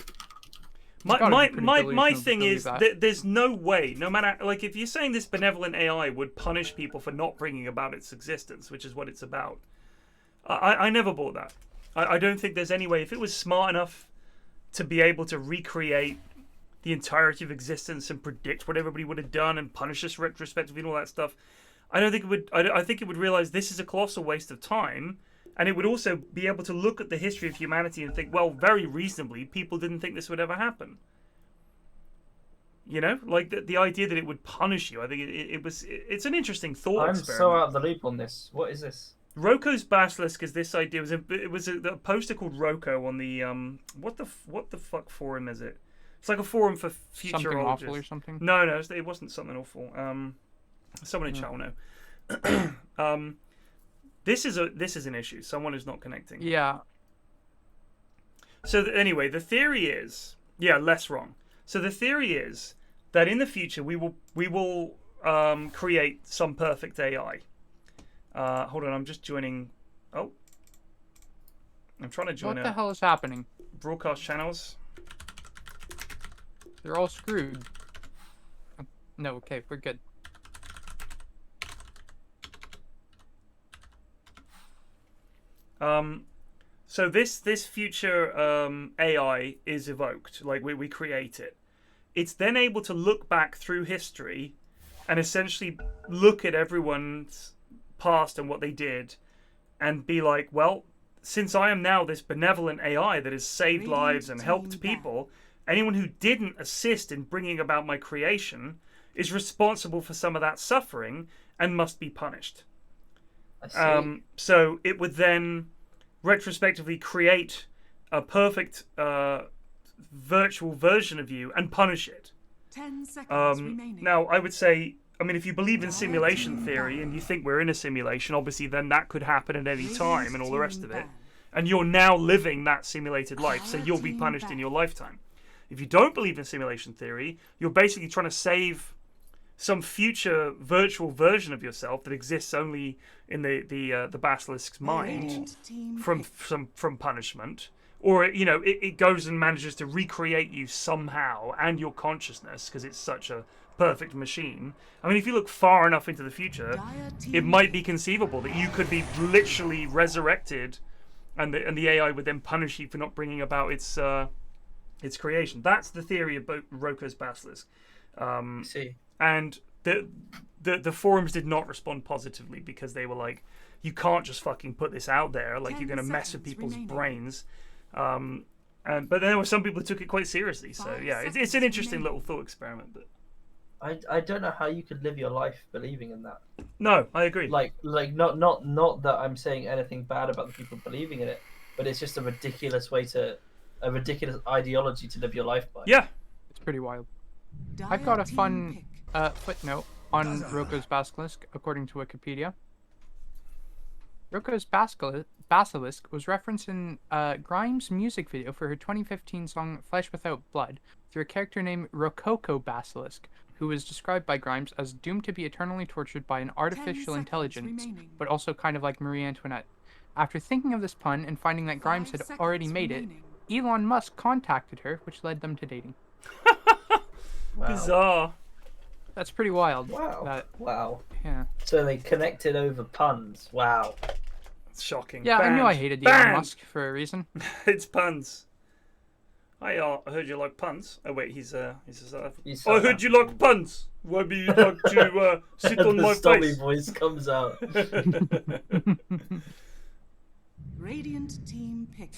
my thing is that there's no way, no matter, like if you're saying this benevolent AI would punish people for not bringing about its existence, which is what it's about, I never bought that. I don't think there's any way, if it was smart enough to be able to recreate the entirety of existence and predict what everybody would have done and punish us retrospectively and all that stuff, I don't think it would. I think it would realize this is a colossal waste of time. And it would also be able to look at the history of humanity and think, well, very reasonably, people didn't think this would ever happen. You know, like the idea that it would punish you. I think it's an interesting thought. I'm so out of the loop on this. What is this? Roko's Basilisk is this idea. It was a poster called Roko on the what the fuck forum is it? It's like a forum for futurologists. Something awful or something? No, it wasn't something awful. Someone in chat will know. This is an issue. Someone is not connecting. Yeah. So anyway, the theory is, less wrong. So the theory is that in the future we will create some perfect AI. Hold on, I'm just joining. Oh, I'm trying to join. What the hell is happening? Broadcast channels. They're all screwed. No, okay, we're good. So this future AI is evoked, like we create it. It's then able to look back through history and essentially look at everyone's past and what they did and be like, well, since I am now this benevolent AI that has saved lives and helped people, anyone who didn't assist in bringing about my creation is responsible for some of that suffering and must be punished. I see. So it would then retrospectively create a perfect virtual version of you and punish it. 10 seconds remaining. Now, I would say, I mean, if you believe in simulation theory and you think we're in a simulation, obviously then that could happen at any time and all the rest of it. And you're now living that simulated life, so you'll be punished in your lifetime. If you don't believe in simulation theory, you're basically trying to save some future virtual version of yourself that exists only in the basilisk's mind from punishment, or it goes and manages to recreate you somehow and your consciousness because it's such a perfect machine. I mean, if you look far enough into the future, it might be conceivable that you could be literally resurrected, and the AI would then punish you for not bringing about its creation. That's the theory of Roko's Basilisk. See. And the forums did not respond positively because they were like, you can't just fucking put this out there, like you're going to mess with people's brains. But there were some people who took it quite seriously. So yeah, it's an interesting little thought experiment. But I don't know how you could live your life believing in that. No, I agree. Like not that I'm saying anything bad about the people believing in it, but it's just a ridiculous ideology to live your life by. Yeah, it's pretty wild. I've got a fun footnote on Roko's Basilisk, according to Wikipedia. Roko's Basilisk was referenced in Grimes' music video for her 2015 song Flesh Without Blood through a character named Rococo Basilisk, who was described by Grimes as doomed to be eternally tortured by an artificial intelligence, but also kind of like Marie Antoinette. After thinking of this pun and finding that Grimes had already made it, Elon Musk contacted her, which led them to dating. Wow. Bizarre. That's pretty wild. Wow. Wow. Yeah. So they connected over puns. Wow. It's shocking. Yeah, Banned. I knew I hated Banned. Elon Musk for a reason. It's puns. I heard you like puns. Oh wait, he's a South African. He's I South heard you like puns. Maybe you'd like to sit on the my Stubby face. voice comes out. Radiant team pick.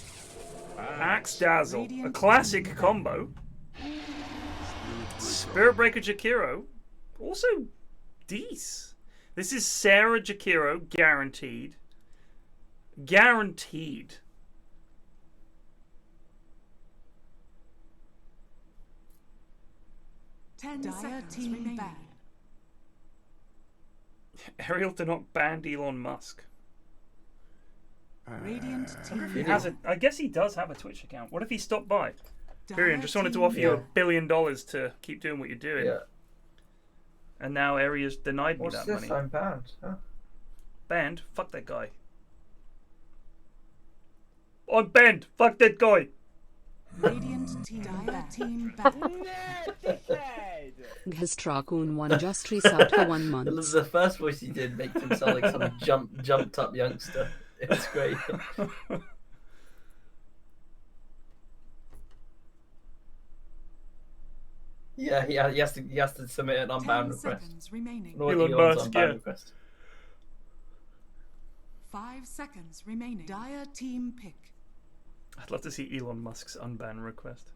Axe Dazzle, a classic combo. Spirit Breaker Jakiro, also Dees. This is Sarah Jakiro, guaranteed. Guaranteed. Dire team ban. Ariel to not ban Elon Musk. Radiant team He has a, I guess he does have a Twitch account. What if he stopped by? Pyrion, just wanted to offer you $1 billion to keep doing what you're doing. Yeah. And now Aria's denied me What's that this? money. I'm banned. Huh? Banned? Fuck that guy. I'm banned. Fuck that guy. Radiant team ban. Gistracoon 1 just resubbed for 1 month. The first voice he did make him sound like some jumped up youngster. It's great. Yeah, he has to submit an unbound request. Remaining. Elon Musk, yeah. Request. 5 seconds remaining. Dire team pick. I'd love to see Elon Musk's unban request.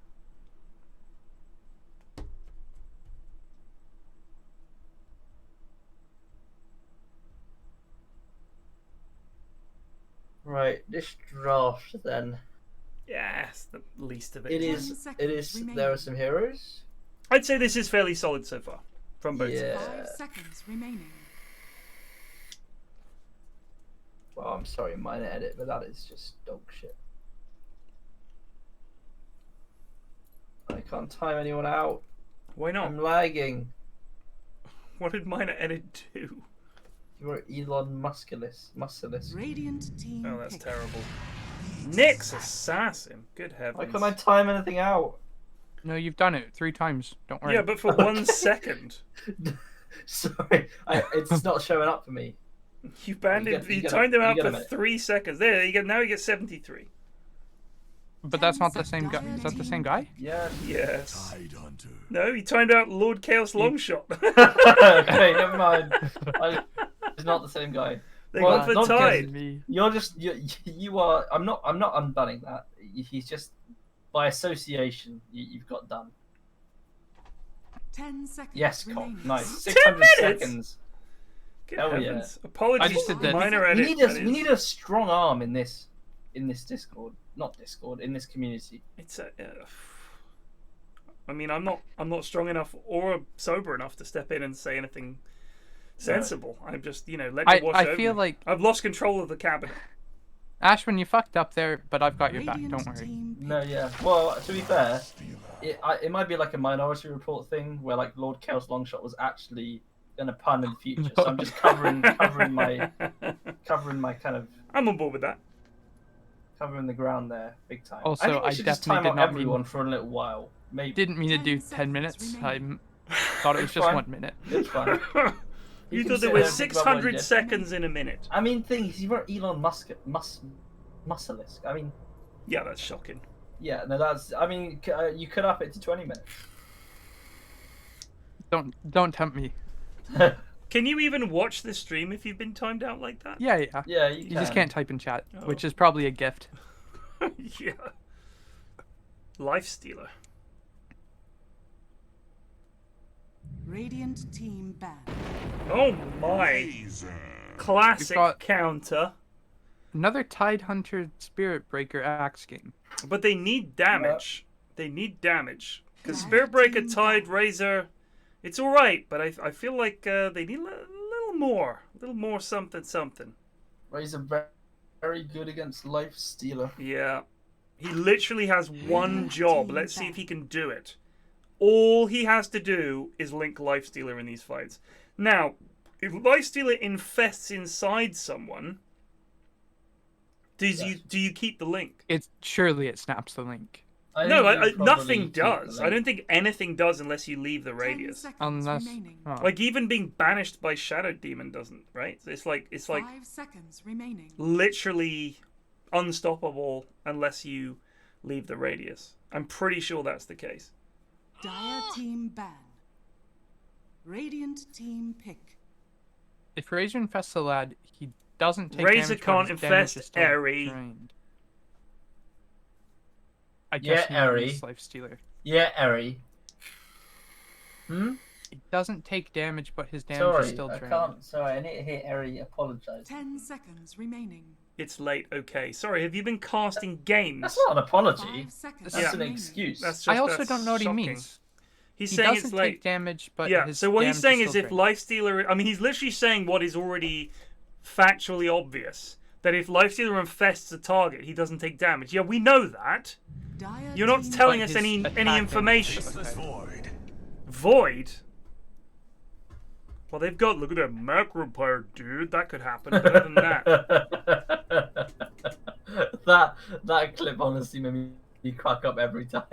Right, this draft then. Yes, the least of it. It is. There are some heroes. I'd say this is fairly solid so far from both sides. 5 seconds remaining. Well, I'm sorry, minor edit, but that is just dog shit. I can't time anyone out. Why not? I'm lagging. What did minor edit do? You were Elon Musculus. Radiant team Oh, that's pick. terrible. Nyx Assassin. Good heavens. Why can't I time anything out? No, you've done it 3 times. Don't worry. Yeah, but for 1 second. Sorry, it's not showing up for me. You banned him. You timed him out for 3 seconds. There, you get. Now you get 73. But that's not the same guy. Is that the same guy? Yeah. Yes. No, he timed out Lord Chaos Longshot. Okay, never mind. It's not the same guy. They got for not tied. You're just you are. I'm not unbanning that. He's just by association. You've got done. 10 seconds. Yes, Cole. remaining. Nice. 10 600 minutes? seconds. Good Hell heavens. yeah. Apologies. I just did that. Minor edit. We need a strong arm in this Discord. Not Discord, in this community. It's a. I mean, I'm not strong enough or sober enough to step in and say anything sensible. I'm just, let it wash over I feel me. like I've lost control of the cabinet. Ashwin, you fucked up there, but I've got your back. Radiant Don't worry. team pick. No, yeah. Well, to be fair, it might be like a Minority Report thing where like Lord Chaos Longshot was actually gonna pun in the future. So I'm just covering my kind of I'm on board with that. covering the ground there, big time. Also, I think we I should just definitely time did out not mean- everyone for a little while. Maybe. Didn't mean to do 10 10 minutes. seconds I remaining. thought it was It's just fine. 1 minute. It's fine. You can thought sit there were there and think about what you 600 did. seconds in a minute. I mean, things you were Elon Musk, Musculus. I mean, Yeah, that's shocking. yeah, no, that's. I mean, you could up it to 20 minutes. Don't tempt me. Can you even watch the stream if you've been timed out like that? Yeah, yeah. Yeah, You just can't type in chat, Oh. which is probably a gift. Yeah. Life Stealer. Radiant team ban. Oh my. Classic We've got- counter. Another Tidehunter Spirit Breaker Axe game. But they need damage. They need damage. Because Spirit Breaker, Tide, Razor, it's alright, but I feel like they need a little more. A little more something, something. Razor very, very good against Life Stealer. Yeah. He literally has one job. Let's see if he can do it. All he has to do is link Lifestealer in these fights. Now, if Lifestealer infests inside someone, do you keep the link? Surely it snaps the link. No, think you probably nothing keep the does. I link. don't think anything does unless you leave the 10 radius. seconds Unless remaining. oh. Like even being banished by Shadow Demon doesn't, right? It's like 5 seconds remaining. literally unstoppable unless you leave the radius. I'm pretty sure that's the case. Dire team ban. Radiant team pick. If Razor infests the lad, he doesn't take Razor damage. can't but his damage is infest still Airy. drained. I guess Yeah, Airy. Life Stealer. Yeah, Airy. Hmm? He doesn't take damage, but his damage is still drained. Sorry, I need to hear Airy apologize. 10 seconds remaining. It's late, okay. Sorry, have you been casting games? That's not an apology. 5 seconds That's an remaining. excuse. That's just, I also that's don't know what shocking. he means. He's He saying doesn't it's late. take damage, but Yeah, his so what he's damage saying is is still if drained. Lifestealer... I mean, he's literally saying what is already factually obvious. That if Lifestealer infests a target, he doesn't take damage. Yeah, we know that. Dire You're not team telling But us his any attack damage information. is okay. Void. Void? Well, they've got... Look at that macro pyre, dude. That could happen better than that. that clip honestly made me crack up every time.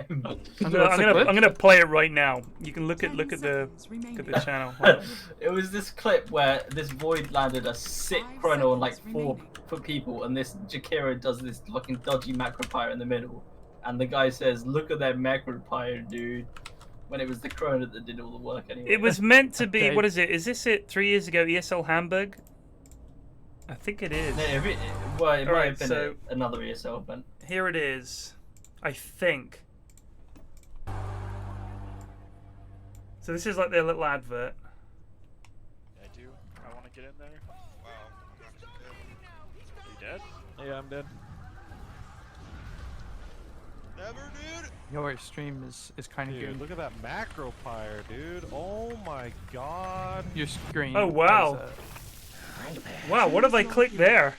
I'm gonna play it right now. You can look at the channel. Hold on. It was this clip where this void landed a sick 5 chrono on like seconds 4 remaining. people, and this Jakira does this fucking dodgy macro pyre in the middle, and the guy says, "Look at that macro pyre, dude." When it was the chrono that did all the work anyway. It was meant to be... Okay. What is it? Is this it 3 years ago? ESL Hamburg? I think it is. No, it might Alright, have been so- another ESL event. Here it is. I think. So this is like their little advert. I do. I want to get in there. Wow. Are you dead? Yeah, I'm dead. Never, dude. Your stream is kind of Dude, good. look at that macro pyre, dude. Oh my god. Your screen. Oh, wow. Wow, what have I clicked there?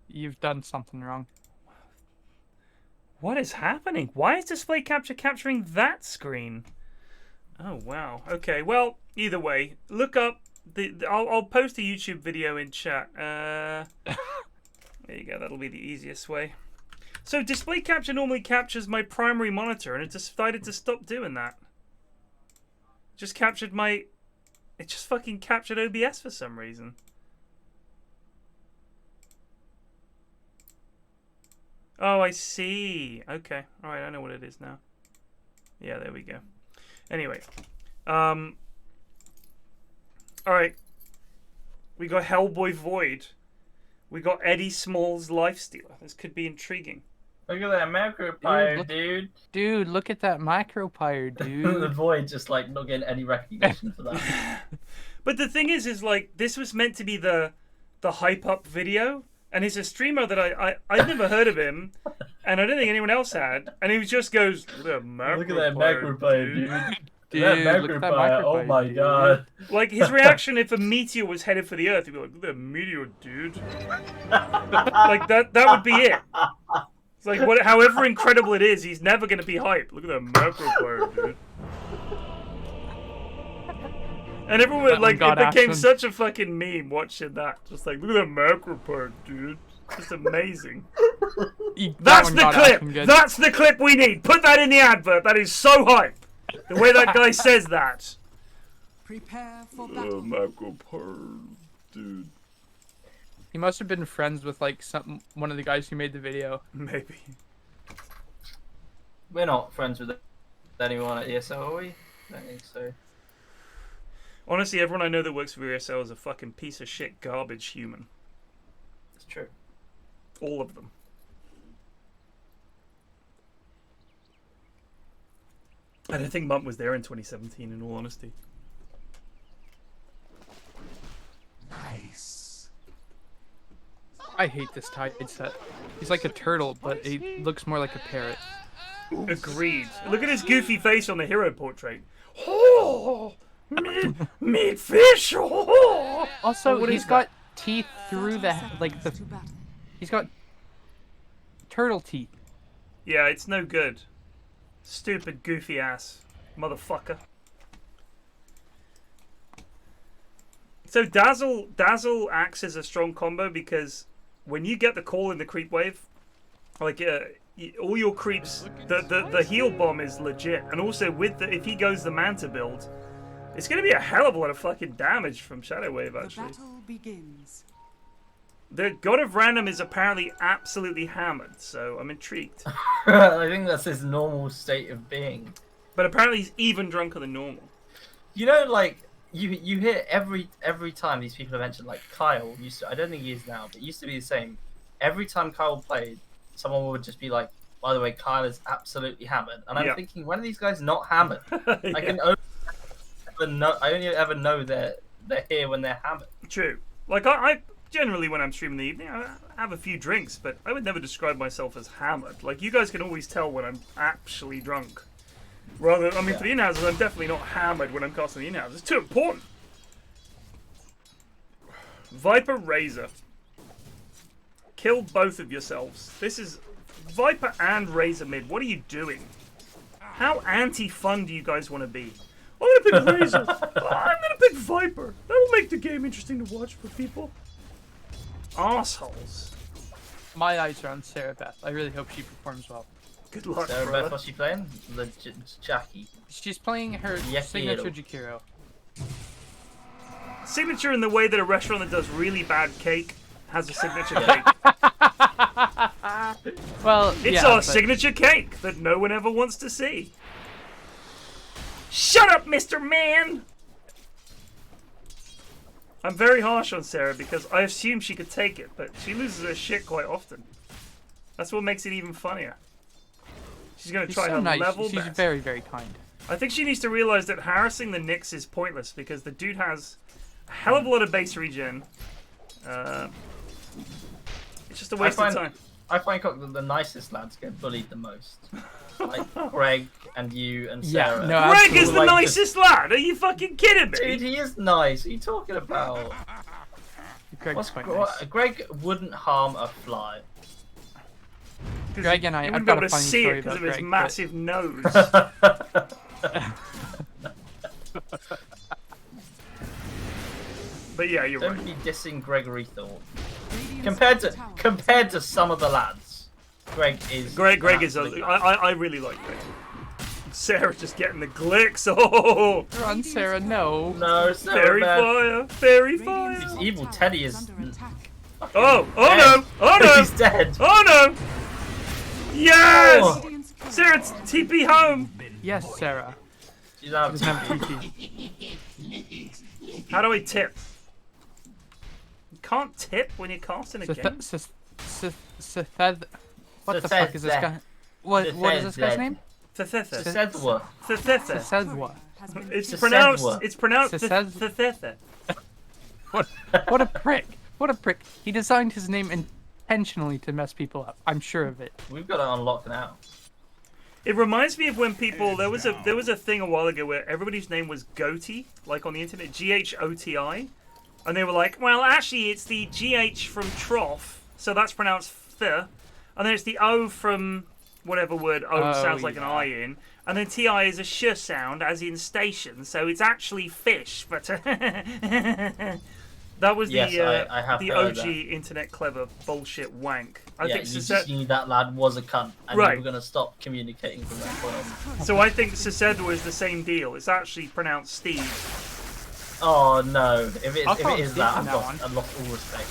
You've done something wrong. What is happening? Why is display capture capturing that screen? Oh, wow. Okay, well, either way, look up I'll post a YouTube video in chat. There you go, that'll be the easiest way. So display capture normally captures my primary monitor, and it decided to stop doing that. Just captured my... It just fucking captured OBS for some reason. Oh, I see. Okay. Alright, I know what it is now. Yeah, there we go. Anyway. Alright. We got Hellboy Void. We got Eddie Small's Lifestealer. This could be intriguing. Look at that macro pyre, dude. Dude, look at that macro pyre, The dude. void just like not getting any recognition for that. But the thing is like, this was meant to be the hype up video. And he's a streamer that I've never heard of him. And I don't think anyone else had. And he just goes, look at that macro pyre, dude. Dude, That look macro at that pyre, macro oh pyre, my dude. god. Like, his reaction if a meteor was headed for the Earth, he'd be like, look at that meteor, dude. Like, that would be it. It's like, however incredible it is, he's never going to be hype. Look at that macro pyre, dude. And everyone, like, it became such a fucking meme watching that. Just like, look at that macro pyre, dude. Just amazing. That's the clip! That's the clip we need! Put that in the advert! That is so hype! The way that guy says that. Prepare for battle. Macro pyre, dude. He must have been friends with like one of the guys who made the video. Maybe. We're not friends with anyone at ESL, are we? I don't think so. Honestly, everyone I know that works for ESL is a fucking piece of shit garbage human. It's true. All of them. I don't think Mump was there in 2017, in all honesty. Nice. I hate this Tide set. He's like a turtle, but he looks more like a parrot. Agreed. Look at his goofy face on the hero portrait. Oh, meat fish. Oh. Also, What he's is got teeth through the like the. To battle. He's got turtle teeth. Yeah, it's no good. Stupid goofy ass motherfucker. So Dazzle acts as a strong combo because when you get the call in the creep wave, like all your creeps, the heal bomb is legit, and also with if he goes the Manta build, it's gonna be a hell of a lot of fucking damage from Shadow Wave The actually. battle begins. The God of Random is apparently absolutely hammered, so I'm intrigued. I think that's his normal state of being. But apparently he's even drunker than normal. You know, like you hear every time these people have mentioned, like Kyle used to. I don't think he is now, but it used to be the same. Every time Kyle played, someone would just be like, "By the way, Kyle is absolutely hammered," and I'm thinking, when are these guys not hammered? I can only ever know they're here when they're hammered. True. Like I generally, when I'm streaming in the evening, I have a few drinks, but I would never describe myself as hammered. Like, you guys can always tell when I'm actually drunk. Rather, I mean, for the in-houses, I'm definitely not hammered when I'm casting the in-houses. It's too important. Viper Razor. Kill both of yourselves. This is Viper and Razor mid. What are you doing? How anti-fun do you guys want to be? I'm gonna pick Razor. I'm gonna pick Viper. That'll make the game interesting to watch for people. Assholes. My eyes are on Sarah Beth. I really hope she performs well. Good luck, Sarah brother. Beth, what's she playing? The Jackie. She's playing her signature Jakiro. Signature in the way that a restaurant that does really bad cake has a signature cake. Well, it's yeah, our signature cake that no one ever wants to see. Shut up, Mr. Man! I'm very harsh on Sarah because I assume she could take it, but she loses her shit quite often. That's what makes it even funnier. She's going to try her level She's best. very, very kind. I think she needs to realize that harassing the Nyx is pointless because the dude has a hell of a lot of base regen. It's just a waste of time. I find that the nicest lads get bullied the most. Like Greg and you and Sarah. Yeah, no, Greg is the nicest lad. Are you fucking kidding me? Dude, he is nice. What are you talking about? Greg's quite nice. Greg wouldn't harm a fly. Greg and I, you I've wouldn't be got able a to funny see story it because about of his Greg, massive nose. But yeah, you're right. Don't be dissing Gregory Thorpe. Compared to some of the lads, Greg is. Greg is. I really like Greg. Sarah just getting the glicks. Oh, run, Sarah! No. No, Sarah. Fairy fire! Fairy fire! This evil Teddy is. Oh! Oh no! Oh no! He's dead. Oh no! Yes! Oh. Sarah, TP home. Yes, Sarah. She's out. Doesn't have TP. How do I tip? You can't tip when you're casting a game. What the fuck is this guy? What is this guy's name? Sethwa. It's pronounced. What a prick! What a prick! He designed his name intentionally to mess people up. I'm sure of it. We've got it unlocked now. It reminds me of when people there was a thing a while ago where everybody's name was Goaty, like on the internet, GHOTI, and they were like, well, actually it's the GH from trough, so that's pronounced th, and then it's the O from whatever word sounds like an I in, and then TI is a sh sound, as in station, so it's actually fish, but that was the OG internet clever bullshit wank. I think you just knew that lad was a cunt, and you were going to stop communicating from that point on. So I think Seseda is the same deal. It's actually pronounced Steve. Oh no! If it is that, I've lost all respect.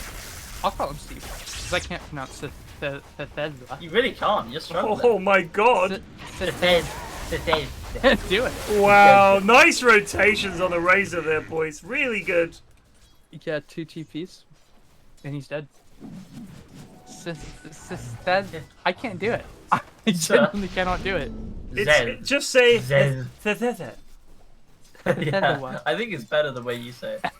I'll call him Steve because I can't pronounce Sethedra. You really can't. You're struggling. Oh my god! Do it. Wow, nice rotations on the Razor there, boys. Really good. Yeah, 2 TPs, and he's dead. I can't do it. I genuinely cannot do it. Just say yeah, I think it's better the way you say it.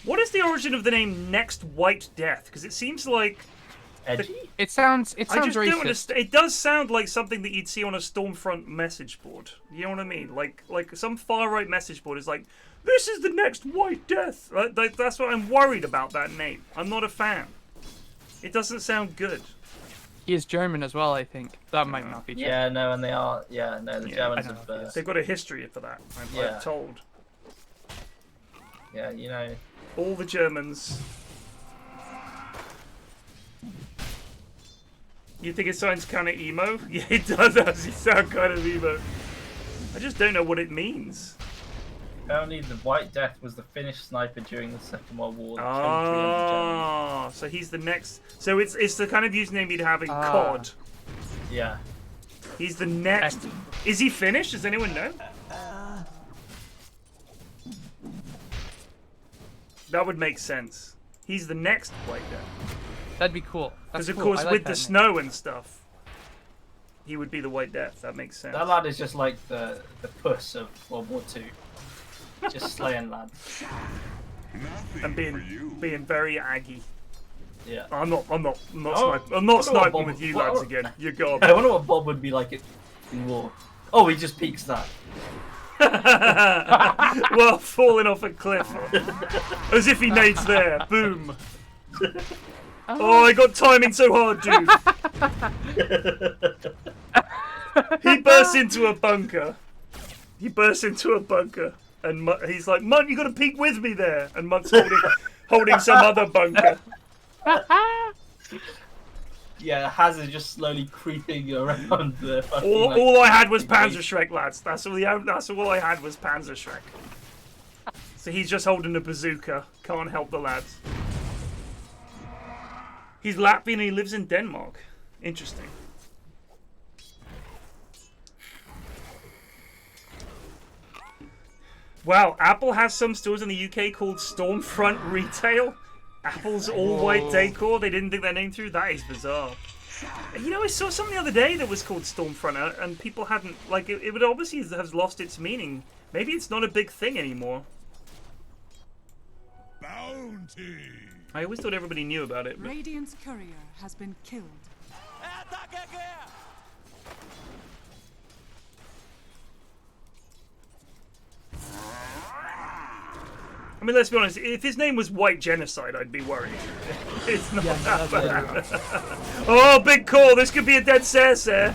What is the origin of the name NextWhiteDeath? Because it seems like edgy. It sounds I just racist. Don't understand. It does sound like something that you'd see on a Stormfront message board. You know what I mean? Like some far right message board is like, this is the next White Death. Like, that's what I'm worried about. That name. I'm not a fan. It doesn't sound good. He is German as well, I think. That might not be true. Yeah, no, and they are. Yeah, no, the Germans have. They've got a history for that. I'm told. Yeah, you know. All the Germans. You think it sounds kind of emo? Yeah, it does actually sound kind of emo. I just don't know what it means. Apparently, the White Death was the Finnish sniper during the Second World War. That killed 300 Germans. So he's the next. So it's the kind of username you'd have in COD. Yeah. He's the next. Is he Finnish? Does anyone know? That would make sense. He's the next White Death. That'd be cool. Because of course, with the snow and stuff, he would be the White Death. That makes sense. That lad is just like the puss of World War II. Just slaying lads. And being very aggy. Yeah. I'm not sniping with you lads again. You're gone. I wonder what Bob would be like in war. Oh, he just peeks that. Well, falling off a cliff. As if he nades there. Boom. Oh, I got timing so hard, dude. He bursts into a bunker. And he's like, Munt, you got to peek with me there. And Munt's holding some other bunker. Yeah, Haz is just slowly creeping around the fucking... All I had was Panzerschreck, lads. That's all I had was Panzerschreck. So he's just holding a bazooka. Can't help the lads. He's Latvian and he lives in Denmark. Interesting. Wow, Apple has some stores in the UK called Stormfront Retail. Apple's all-white decor. They didn't think their name through. That is bizarre. You know, I saw something the other day that was called Stormfront, and people hadn't... Like, it would obviously have lost its meaning. Maybe it's not a big thing anymore. Bounty. I always thought everybody knew about it. But... Radiant's courier has been killed. I mean, let's be honest. If his name was White Genocide, I'd be worried. It's not that bad. Oh, big call. This could be a dead Cercer.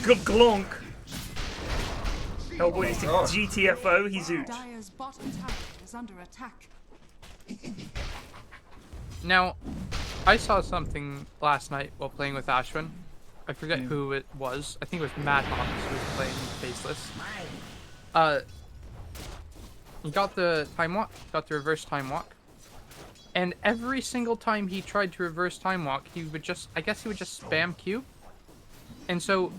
Good glonk. Hellboy needs to GTFO. He's out. Dire's bottom tower is under attack. Now, I saw something last night while playing with Ashwin. I forget who it was. I think it was Madhawks who was playing Faceless. He got the time walk, got the reverse time walk, and every single time he tried to reverse time walk, he would just, I guess he would just spam Q. And so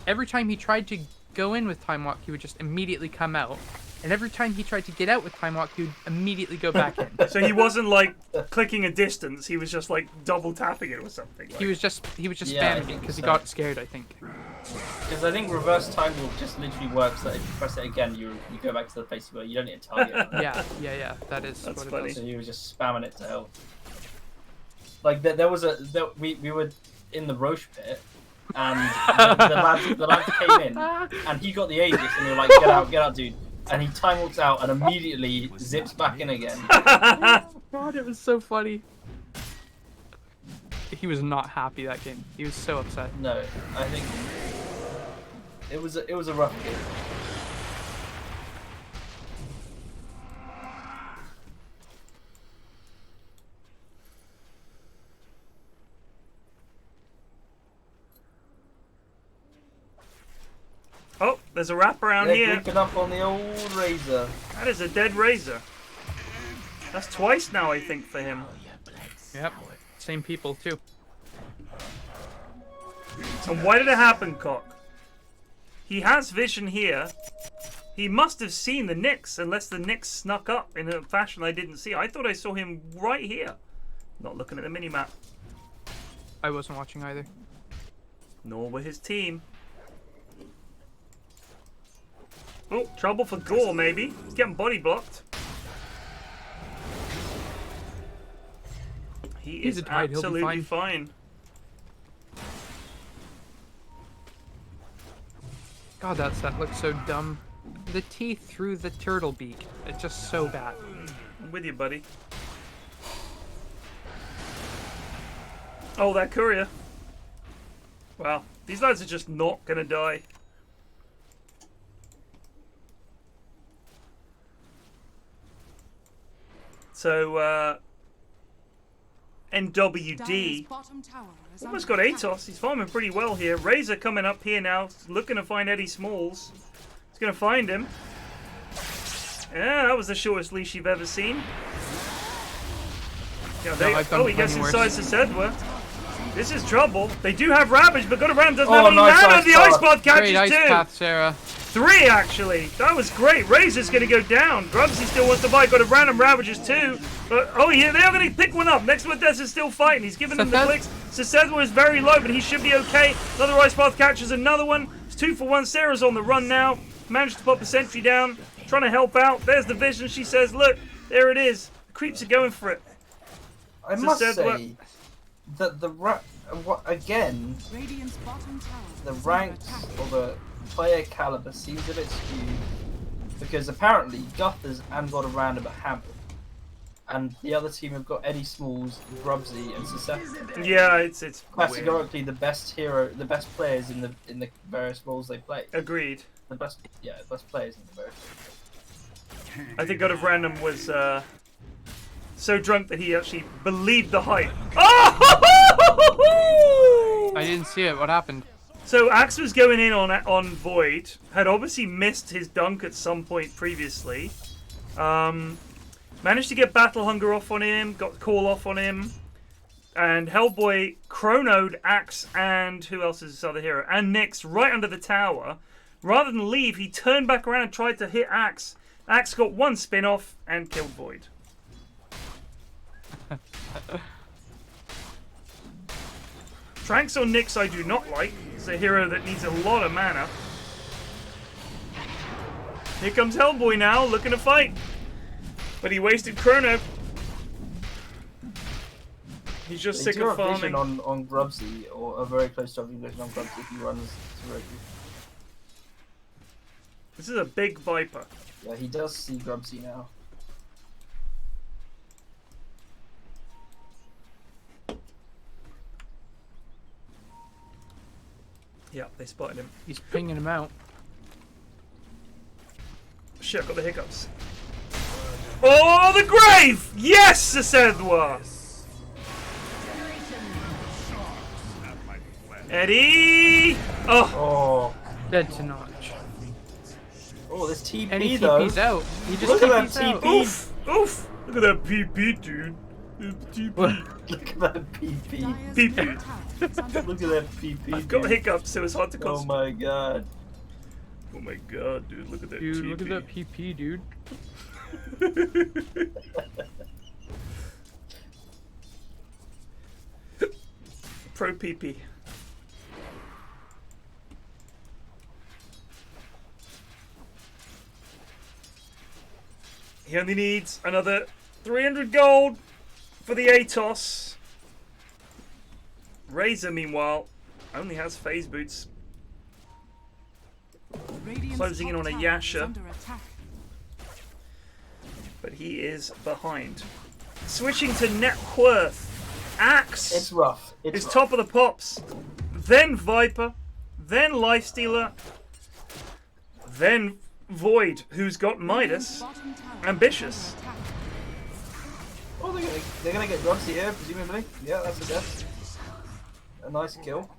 every time he tried to go in with time walk, he would just immediately come out. And every time he tried to get out with time walk, he would immediately go back in. So he wasn't like clicking a distance, he was just like double tapping it or something. Like... He was just spamming it because he got scared, I think. Because I think reverse time walk just literally works that if you press it again, you go back to the place where you don't need to target. Yeah, that's what funny. it does. So he was just spamming it to hell. Like we were in the Roche pit, and the lad came in, and he got the Aegis, and we were like, get out, dude. And he time walks out and immediately zips back in again. Oh God, it was so funny. He was not happy that game. He was so upset. No, I think it was a rough game. Oh, there's a wraparound here. Creeping up on the old Razor. That is a dead Razor. That's twice now, I think, for him. Yep, same people too. And why did it happen, Cock? He has vision here. He must have seen the Nyx, unless the Nyx snuck up in a fashion I didn't see. I thought I saw him right here. Not looking at the minimap. I wasn't watching either. Nor were his team. Oh, trouble for Gore, maybe. He's getting body blocked. He's absolutely fine. God, that set looks so dumb. The teeth through the turtle beak. It's just so bad. I'm with you, buddy. Oh, that courier. Wow. These lads are just not gonna die. So, NWD almost got Atos. He's farming pretty well here. Razor coming up here now, looking to find Eddie Smalls. He's going to find him. Yeah, that was the shortest leash you've ever seen. Yeah, he gets inside Sedwa. This is trouble. They do have Ravage, but Guthers doesn't have any mana. The Ice Path catches Great two. Ice Path, Sarah. 3 actually. That was great. Razor's going to go down. Grubsy still wants to fight. Got a random Ravages too. But yeah, they are going to pick one up. NextWhiteDeath is still fighting. He's giving them the clicks. Sedwa is very low, but he should be okay. Another Ice Path catches another one. It's 2 for 1. Sarah's on the run now. Managed to pop a sentry down. Trying to help out. There's the vision. She says, look, there it is. The creeps are going for it. I must say that the ranks or the player caliber seems a bit skewed because apparently Guthers and got a random at Hammer, and the other team have got Eddie Smalls, Grubsy, and Susceptible. Yeah, it's categorically the best players in the various roles they play. Agreed. The best players in the various. I think God of Random was so drunk that he actually believed the hype. Oh! I didn't see it. What happened? So Axe was going in on Void. Had obviously missed his dunk at some point previously. Managed to get Battle Hunger off on him. Got Call off on him. And Hellboy chronoed Axe and who else is this other hero? And Nyx right under the tower. Rather than leave, he turned back around and tried to hit Axe. Axe got 1 spin off and killed Void. Tranks on Nyx I do not like. It's a hero that needs a lot of mana. Here comes Hellboy now, looking to fight. But he wasted Chrono. He's just sick of farming. On Grubsy, or a very close to vision on Grubsy if he runs to Reggie. This is a big Viper. Yeah, he does see Grubsy now. Yeah, they spotted him. He's pinging him out. Shit, I've got the hiccups. Oh, the grave! Yes, Sedwa! Eddie! Oh. Dead to notch. Oh, this TP and he though. TP's out. He just Look at that TP's TP. Oof! Oof! Look at that PP, dude. TP. Look at that PP. PP. Look at that PP. I've got hiccups, so it's hard to concentrate. Oh my god. Oh my god, dude, look at that Dude, TP. look at that PP, dude. Pro PP. He only needs another 300 gold for the Atos. Razor, meanwhile, only has phase boots. Closing in on a Yasha. But he is behind. Switching to net worth. Axe It's rough. is top of the pops. Then Viper. Then Lifestealer. Then Void, who's got Midas. Ambitious. Oh, they're gonna get Grubsy here, presumably. Yeah, that's a death. A nice kill.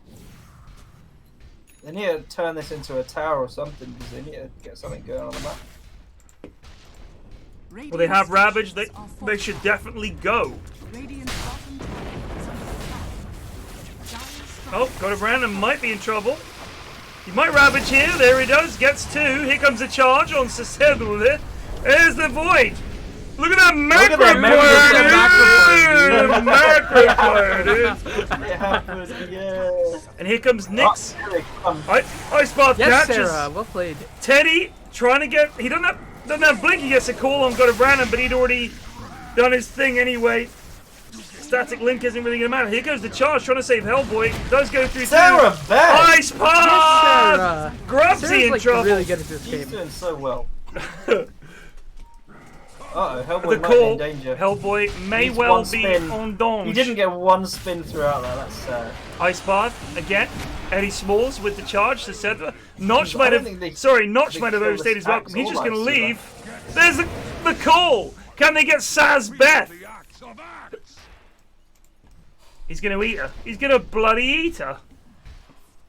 They need to turn this into a tower or something because they need to get something going on the map. Well, they have Ravage. They should definitely go. Oh, got a random. Might be in trouble. He might Ravage here. There he does. Gets 2. Here comes a charge on Susceptible. There's the Void. Look at that macro player, dude. It happened, yeah. And here comes Nyx. Ice Path Yes, catches. Sarah, well played. Teddy trying to get. He doesn't have blink. He gets a call on God of Random, but he'd already done his thing anyway. Static link isn't really gonna matter. Here goes the charge, trying to save Hellboy. Does go through. Sarah back. Ice Path. Yes, Grubsy in like trouble. really good at this He's game. doing so well. Uh-oh, Hellboy The might be call. in danger. Hellboy may Needs well one be spin. on dawn. He didn't get 1 spin throughout that. That's sad. Ice Path again. Eddie Smalls with the charge to Sedva. Notch I might don't have. think they- Sorry, Notch they might have kill overstayed this his welcome. Axe He's or just going to Ice leave. There's the call. Can they get Saz Beth? He's going to eat her. He's going to bloody eat her.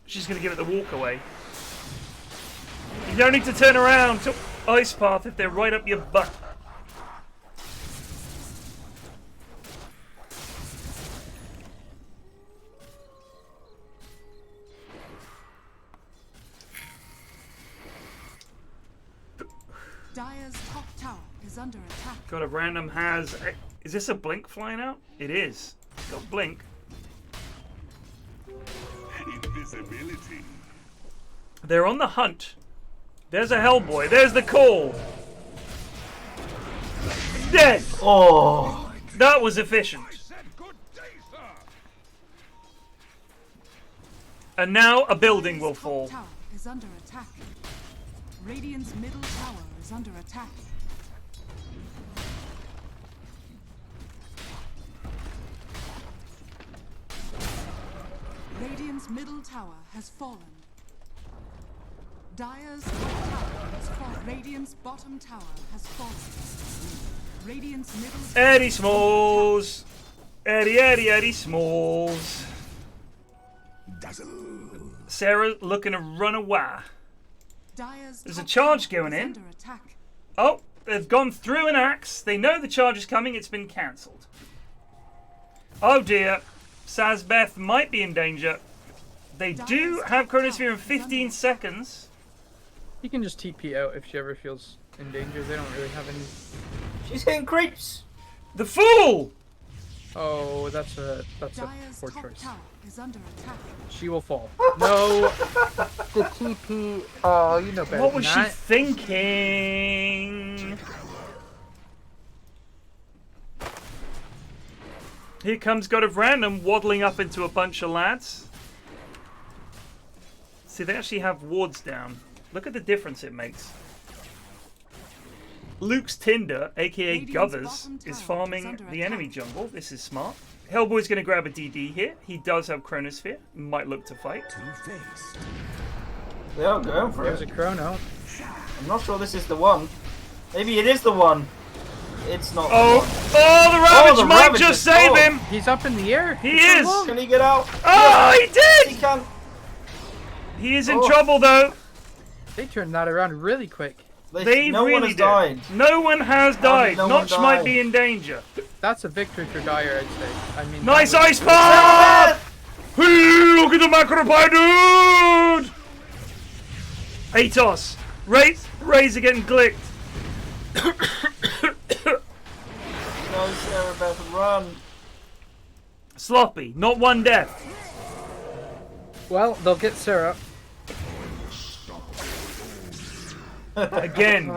She's going to give it the walk away. You don't need to turn around. ice path if they're right up your butt. Dire's top tower is under attack. Got a random has. Is this a blink flying out? It is. It's got blink. Invisibility. They're on the hunt. There's a Hellboy. There's the call. Dead. Oh, that was efficient. And now a building will fall. Tower is under attack. Radiant's middle tower is under attack. Radiant's middle tower has fallen. Dire's top tower has fallen. Radiant's bottom tower has fallen. Radiant's middle tower. Eddie Smalls. Eddie Smalls. Sarah looking to run away. There's a charge going in. Oh, they've gone through an axe. They know the charge is coming. It's been cancelled. Oh dear. Sazbeth might be in danger. They do have Chronosphere in 15 seconds. You can just TP out if she ever feels in danger. They don't really have any. She's hitting creeps. The fool! Oh, that's a poor choice. Is under attack. She will fall. No. The TP. Oh, you know better. What was than she that. thinking? Here comes God of Random waddling up into a bunch of lads. See, they actually have wards down. Look at the difference it makes. Luke's Tinder, aka Guthers, is farming the enemy jungle. This is smart. Hellboy's going to grab a DD here. He does have Chronosphere. Might look to fight. They are going for There's it. a Chrono. I'm not sure this is the one. Maybe it is the one. It's not. Oh, the one. oh, the Ravage the might Ravage just is save gone. him. He's up in the air. He is. Can he get out? Oh, he did. He can. He is in trouble though. They turned that around really quick. They no really one has did. died. No one has died. no one Notch might died? be in danger. That's a victory for Dire, I'd say. I mean, Nice that ice path! Hey, look at the macro pie, dude! Atos. Razor getting glicked. No, Sarah Beth, run. Sloppy. Not one death. Well, they'll get Sarah. Again,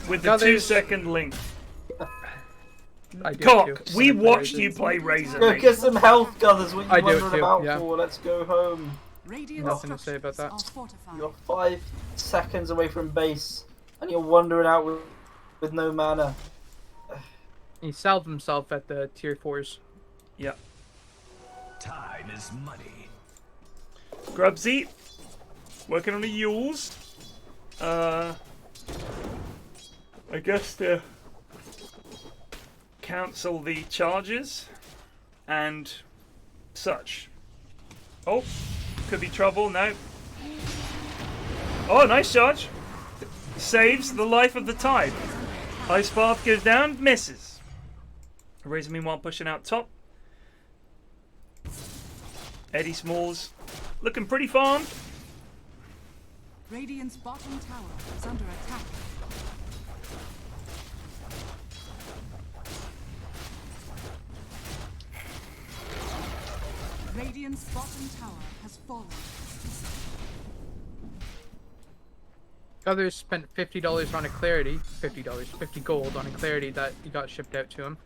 with the Guthers. 2-second link. I do Cock, too. we watched you play Razor. Go mate. get some health, Guthers. What are I you do wondering too, about yeah. for? Let's go home. Nothing to say about that. You're 5 seconds away from base, and you're wandering out with no mana. He salved himself at the tier 4s. Yep. Time is money. Grubsy, working on the Yules. I guess to cancel the charges and such. Oh, could be trouble. No. Oh, nice charge. Saves the life of the tide. Ice Path goes down, misses. Razor meanwhile pushing out top. Eddie Smalls looking pretty farmed. Radiant's bottom tower is under attack. Radiant's bottom tower has fallen. Others spent $50 on a clarity, $50, 50 gold on a clarity that he got shipped out to him.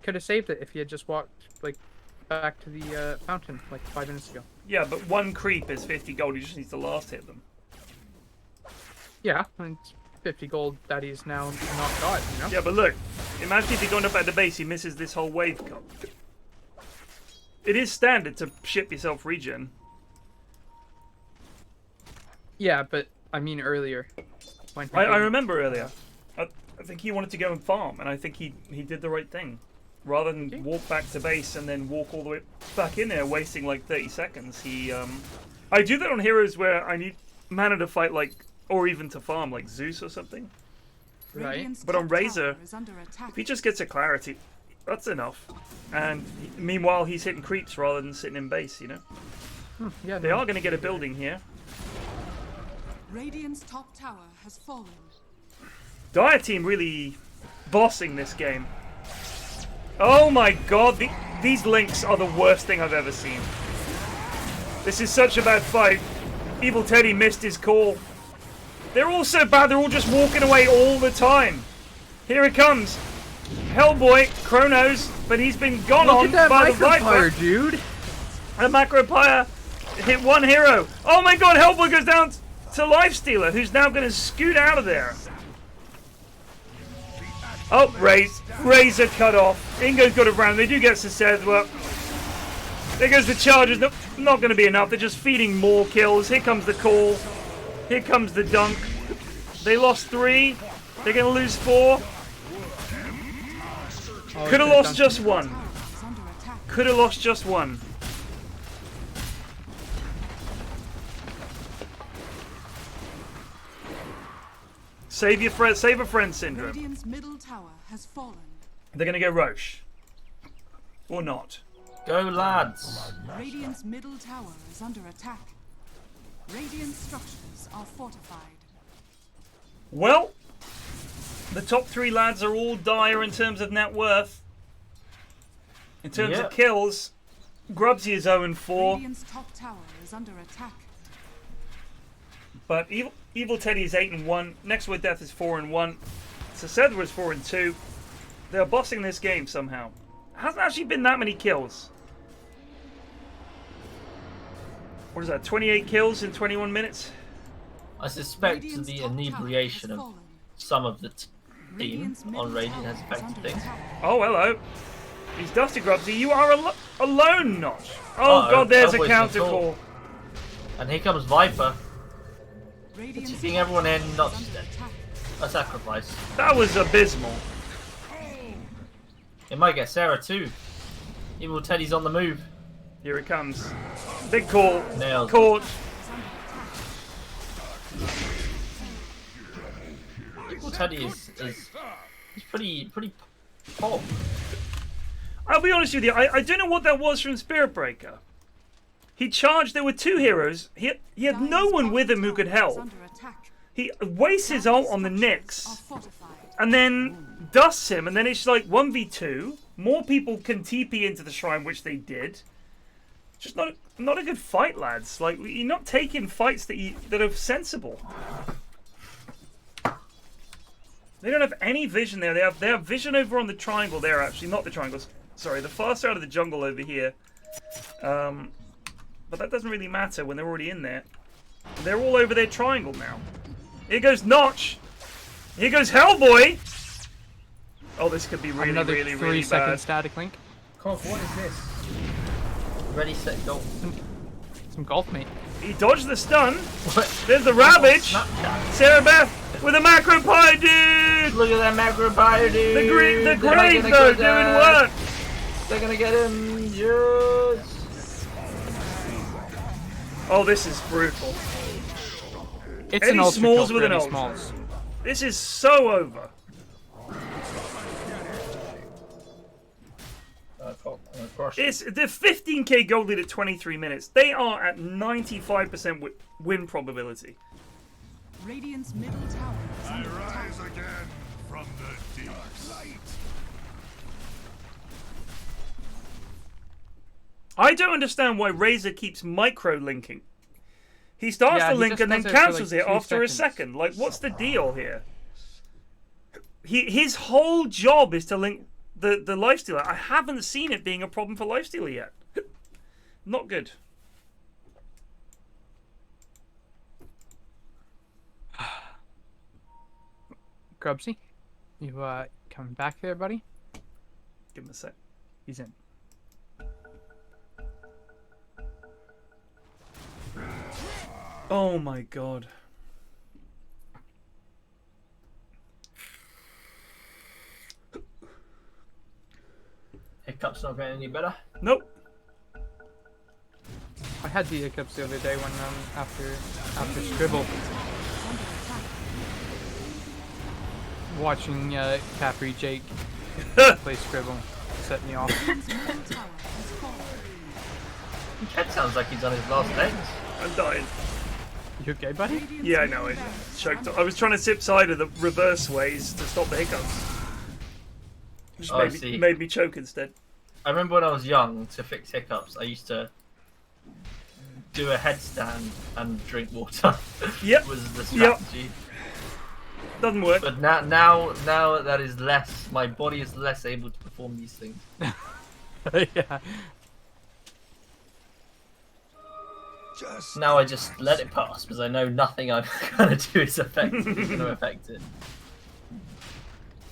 Could have saved it if he had just walked like back to the fountain like 5 minutes ago. Yeah, but one creep is 50 gold. He just needs to last hit them. Yeah, and it's 50 gold that he's now not got, you know? Yeah, but look, imagine if he going up at the base, he misses this whole wave cut. It is standard to ship yourself regen. Yeah, but I mean earlier. When I remember earlier. I think he wanted to go and farm, and I think he did the right thing. Rather than walk back to base and then walk all the way back in there, wasting like 30 seconds. I do that on heroes where I need mana to fight like or even to farm like Zeus or something. Right. But on Razor, if he just gets a clarity, that's enough. And meanwhile, he's hitting creeps rather than sitting in base, you know? Yeah, they are going to get a building here. Radiant's top tower has fallen. Dire team really bossing this game. Oh my god, these links are the worst thing I've ever seen. This is such a bad fight. Evil Teddy missed his call. They're all so bad, they're all just walking away all the time. Here it comes. Hellboy, Chronos, but he's been gone on by the Viper. Dude. And Macropyre hit one hero. Oh my god, Hellboy goes down to Lifestealer, who's now going to scoot out of there. Oh, Razor cut off. Ingo's got it round. They do get Sesed. Well, there goes the charges. Not going to be enough. They're just feeding more kills. Here comes the call. Here comes the dunk. They lost 3. They're going to lose 4. Could have lost just 1. Could have lost just 1. Save your friend, save a friend syndrome. Radiant's middle tower has fallen. They're gonna go Roche. Or not. Go lads. Radiant's middle tower is under attack. Radiant structures are fortified. Well, the top 3 lads are all dire in terms of net worth. In terms of kills, Grubsy is 0-4. Radiant's top tower is under attack. But Evil Teddy is 8-1. NextWhiteDeath is 4-1. Sesed was 4-2. They're bossing this game somehow. Hasn't actually been that many kills. What is that? 28 kills in 21 minutes? I suspect the inebriation of some of the team on Radiant has affected things. Oh, hello. He's Dusty Grubsy. You are alone, Notch. Oh, God, there's a counter call. And here comes Viper. Keeping everyone in, not just a sacrifice. That was abysmal. It might get Sarah too. Evil Teddy's on the move. Here it comes. Big call. Nailed. Caught. Evil Teddy is pretty pop. I'll be honest with you. I don't know what that was from Spirit Breaker. He charged. There were 2 heroes. He had no one with him who could help. He wastes his ult on the Nyx, and then dusts him, and then it's like 1v2. More people can TP into the shrine, which they did. Just not a good fight, lads. Like, you're not taking fights that are sensible. They don't have any vision there. They have vision over on the triangle there. Actually, not the triangles. Sorry, the far side of the jungle over here. But that doesn't really matter when they're already in there. They're all over their triangle now. Here goes Notch. Here goes Hellboy. Oh, this could be really, Another really, 3 really second bad. static link. What is this? Ready, set, go. Some golf, mate. He dodged the stun. What? There's the Ravage. Sarah Beth with a macro pie, dude. Look at that macro pie, dude. The grave though, doing work. They're gonna get him. Yes. Oh, this is brutal. It's Eddie an ultra Smalls kill with for an Eddie ult. Smalls. This is so over. It's the 15k gold lead at 23 minutes. They are at 95% win probability. Radiant's middle tower is under attack. I rise again from the deep light. I don't understand why Razor keeps micro-linking. He starts the link and then cancels it after a second. Like, what's the deal here? His whole job is to link the Lifestealer. I haven't seen it being a problem for Lifestealer yet. Not good. Grubsy, you coming back there, buddy? Give him a sec. He's in. Oh my god. Hiccup's not getting any better. Nope. I had the hiccups the other day when after Scribble. watching Capri Jake play Scribble set me off. Ted sounds like he's on his last legs. I'm dying. You okay, buddy? Yeah, I know. I choked. I was trying to sip cider the reverse ways to stop the hiccups. Just made me choke instead. I remember when I was young, to fix hiccups, I used to do a headstand and drink water. Yep. Was the strategy. Yep. Doesn't work. But now that is less. My body is less able to perform these things. Yeah. Now I just let it pass because I know nothing I'm gonna do is gonna affect it.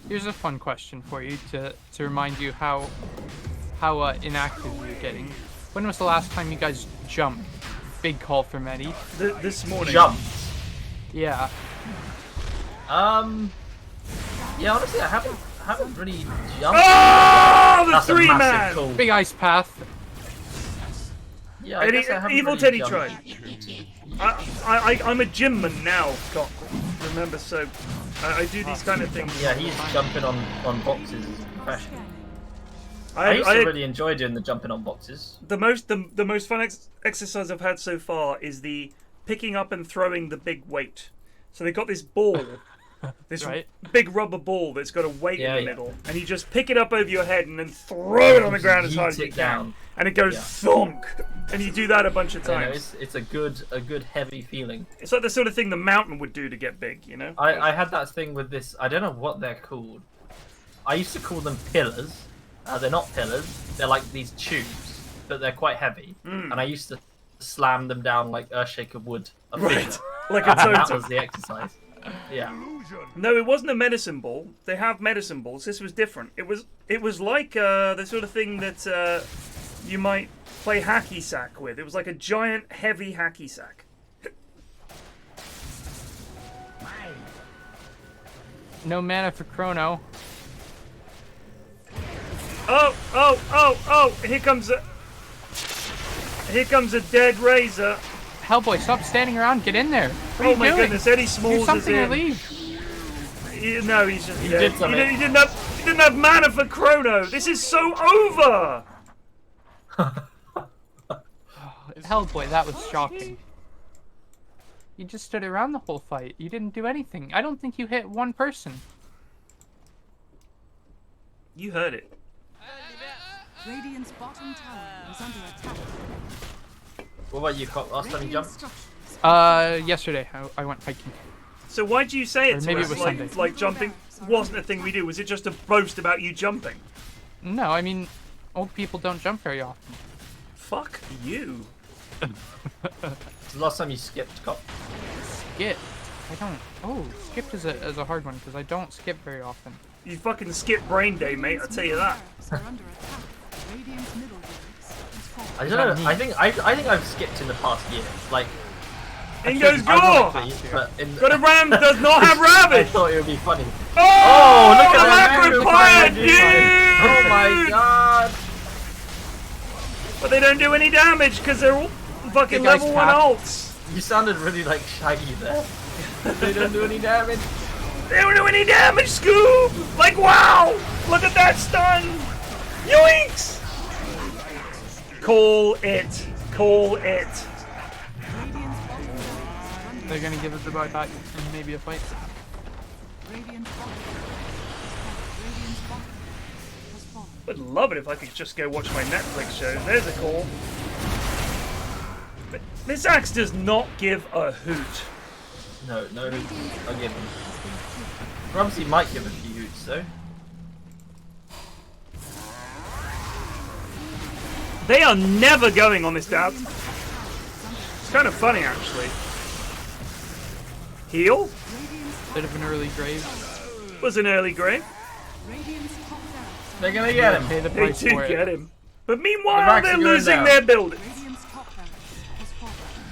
Here's a fun question for you to remind you how inactive you're getting. When was the last time you guys jumped? Big call from Eddie. This morning. Jumped. Yeah. Yeah, honestly, I haven't really jumped. Oh, the That's a three massive man! call. Big ice path. Yeah, I guess I haven't Evil really Teddy jumped. tried. I'm a gym man now, Cock. Remember, so I do these kind of things. Yeah, he's jumping on boxes as a profession. I used to really enjoy doing the jumping on boxes. The most fun exercise I've had so far is the picking up and throwing the big weight. So they got this ball, this big rubber ball that's got a weight in the middle, and you just pick it up over your head and then throw it on the ground as hard as you can, and it goes thunk, and you do that a bunch of times. It's a good heavy feeling. It's like the sort of thing the mountain would do to get big, you know. I had that thing with this. I don't know what they're called. I used to call them pillars. They're not pillars. They're like these tubes, but they're quite heavy. And I used to slam them down like Earthshaker would a fissure. Like a totem. That was the exercise. Yeah. No, it wasn't a medicine ball. They have medicine balls. This was different. It was like the sort of thing that you might play hacky sack with. It was like a giant, heavy hacky sack. No mana for Chrono. Oh! Here comes a dead razor. Hellboy, stop standing around. Get in there. What are you my doing? Goodness, Eddie Smalls do something is in. Or leave. No, he's just He dead. did something. He didn't have mana for Chrono. This is so over. Hellboy, that was shocking. You just stood around the whole fight. You didn't do anything. I don't think you hit one person. You heard it. Radiant's bottom tower is under attack. What about you, Cock? Last time you jumped? Yesterday I went hiking. So why do you say it Or to maybe us it was like, Sunday. like jumping wasn't a thing we do? Was it just a boast about you jumping? No, I mean, old people don't jump very often. Fuck you. The last time you skipped, Cock? Skip? I don't. Oh, skipped is a hard one because I don't skip very often. You fucking skip brain day, mate. I'll tell you that. I don't know. I think I've skipped in the past year. Like, Ingo's gore! ironically, but But a ram does not have I ravage! thought it would be funny. Oh, look at the that! Macropire, dude! Oh my god! But they don't do any damage because they're all fucking Big ice level 1 pack. ults. You sounded really like Shaggy there. They don't do any damage. They don't do any damage, Scoob! Like, wow! Look at that stun! Yoinks! Call it. Call it. They're gonna give it the buyback and maybe a fight. Would love it if I could just go watch my Netflix shows. There's a call. But this axe does not give a hoot. No, I'll give him. Rumsey might give a few hoots though. They are never going on this dab. It's kind of funny, actually. Heal? Bit of an early grave. Was an early grave. They're gonna get him. Pay the They price do for it. get him. But The meanwhile, racks they're are going losing down. their buildings.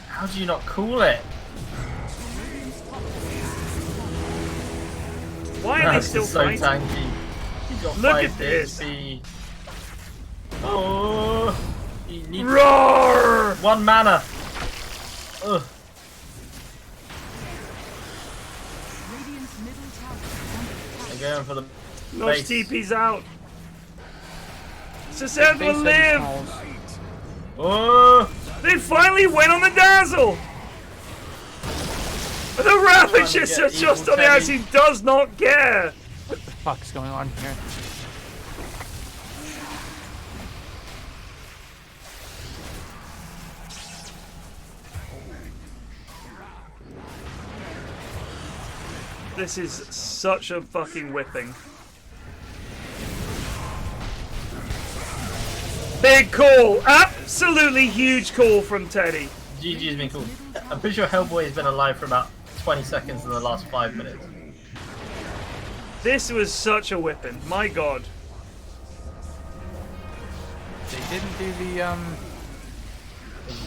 How do you not cool it? Why are they This still is so fighting? tanky. He got Look 5 at this. HP. Oh, he needs Roar! 1 mana. Ugh. going for the Notch base. TP's out. Sazed will live. Oh! They finally went on the dazzle. The Ravagers are just on the outs. He does not care. What the fuck's going on here? This is such a fucking whipping. Big call. Absolutely huge call from Teddy. GG's been cool. I'm pretty sure Hellboy has been alive for about 20 seconds in the last 5 minutes. This was such a whipping. My god. They didn't do the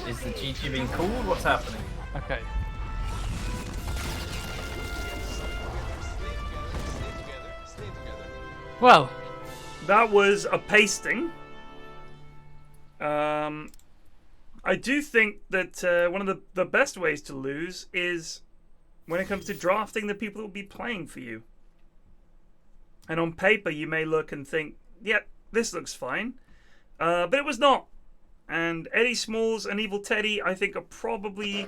Is the GG being called? What's happening? Okay. Well, that was a pasting. I do think that one of the best ways to lose is when it comes to drafting the people that will be playing for you. And on paper, you may look and think, yeah, this looks fine. But it was not. And Eddie Smalls and Evil Teddy, I think, are probably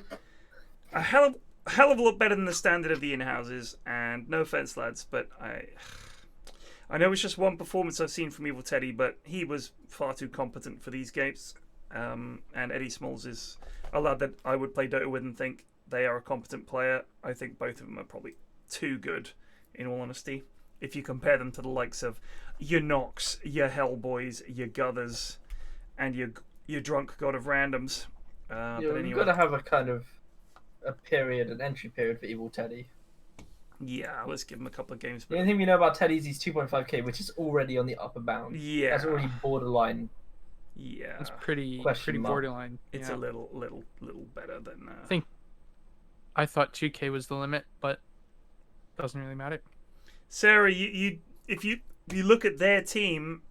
a hell of a lot better than the standard of the in-houses. And no offense, lads, but I know it's just one performance I've seen from Evil Teddy, but he was far too competent for these games. And Eddie Smalls is a lad that I would play Dota with and think they are a competent player. I think both of them are probably too good, in all honesty. If you compare them to the likes of your Nox, your Hellboys, your Guthers, and your drunk god of randoms. Yeah, but anyway. You've got to have a kind of a period, an entry period for Evil Teddy. Yeah, let's give him a couple of games. The only thing we know about Teddy is he's 2.5k, which is already on the upper bound. Yeah, that's already borderline. Yeah, it's pretty Question mark. borderline. It's yeah. a little better than. I thought 2k was the limit, but doesn't really matter. Sarah, if you look at their team,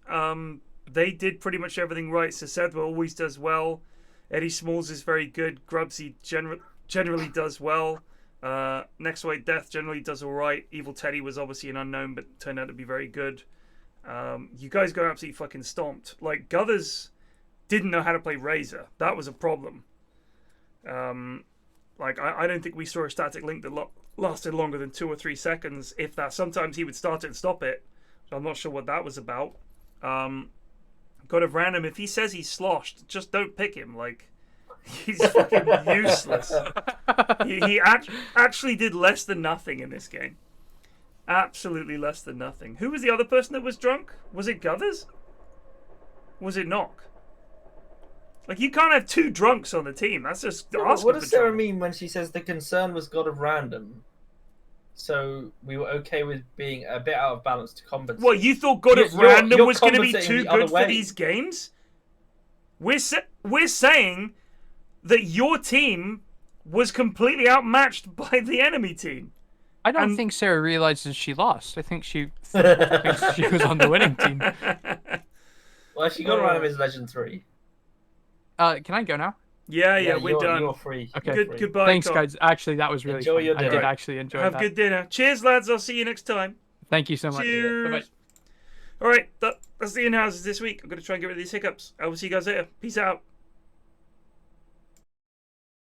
they did pretty much everything right. Sazed always does well. Eddie Smalls is very good. Grubsy generally does well. NextWhiteDeath generally does all right. Evil Teddy was obviously an unknown, but turned out to be very good. You guys got absolutely fucking stomped. Like, Guthers didn't know how to play Razor. That was a problem. Like, I don't think we saw a static link that lasted longer than 2 or 3 seconds, if that. Sometimes he would start it and stop it. So I'm not sure what that was about. God of Random, if he says he's sloshed, just don't pick him. Like, he's fucking useless. He actually did less than nothing in this game. Absolutely less than nothing. Who was the other person that was drunk? Was it Guthers? Was it Knock? Like, you can't have 2 drunks on the team. That's just asking What does for Sarah trouble. mean when she says the concern was God of Random? So we were okay with being a bit out of balance to compensate. What, you thought God of Random was going to be too good for these games? We're saying that your team was completely outmatched by the enemy team. I don't think Sarah realizes she lost. I think she thinks she was on the winning team. Well, she got around his Legend 3. Can I go now? Yeah, we're done. You're free. Okay. Goodbye. Thanks, Tom. guys. Actually, that was really Enjoy fun. your I did dinner. actually enjoy Have that. good dinner. Cheers, lads. I'll see you next time. Thank you so much. Cheers. Bye-bye. All right, that's the in-houses this week. I'm going to try and get rid of these hiccups. I will see you guys later. Peace out.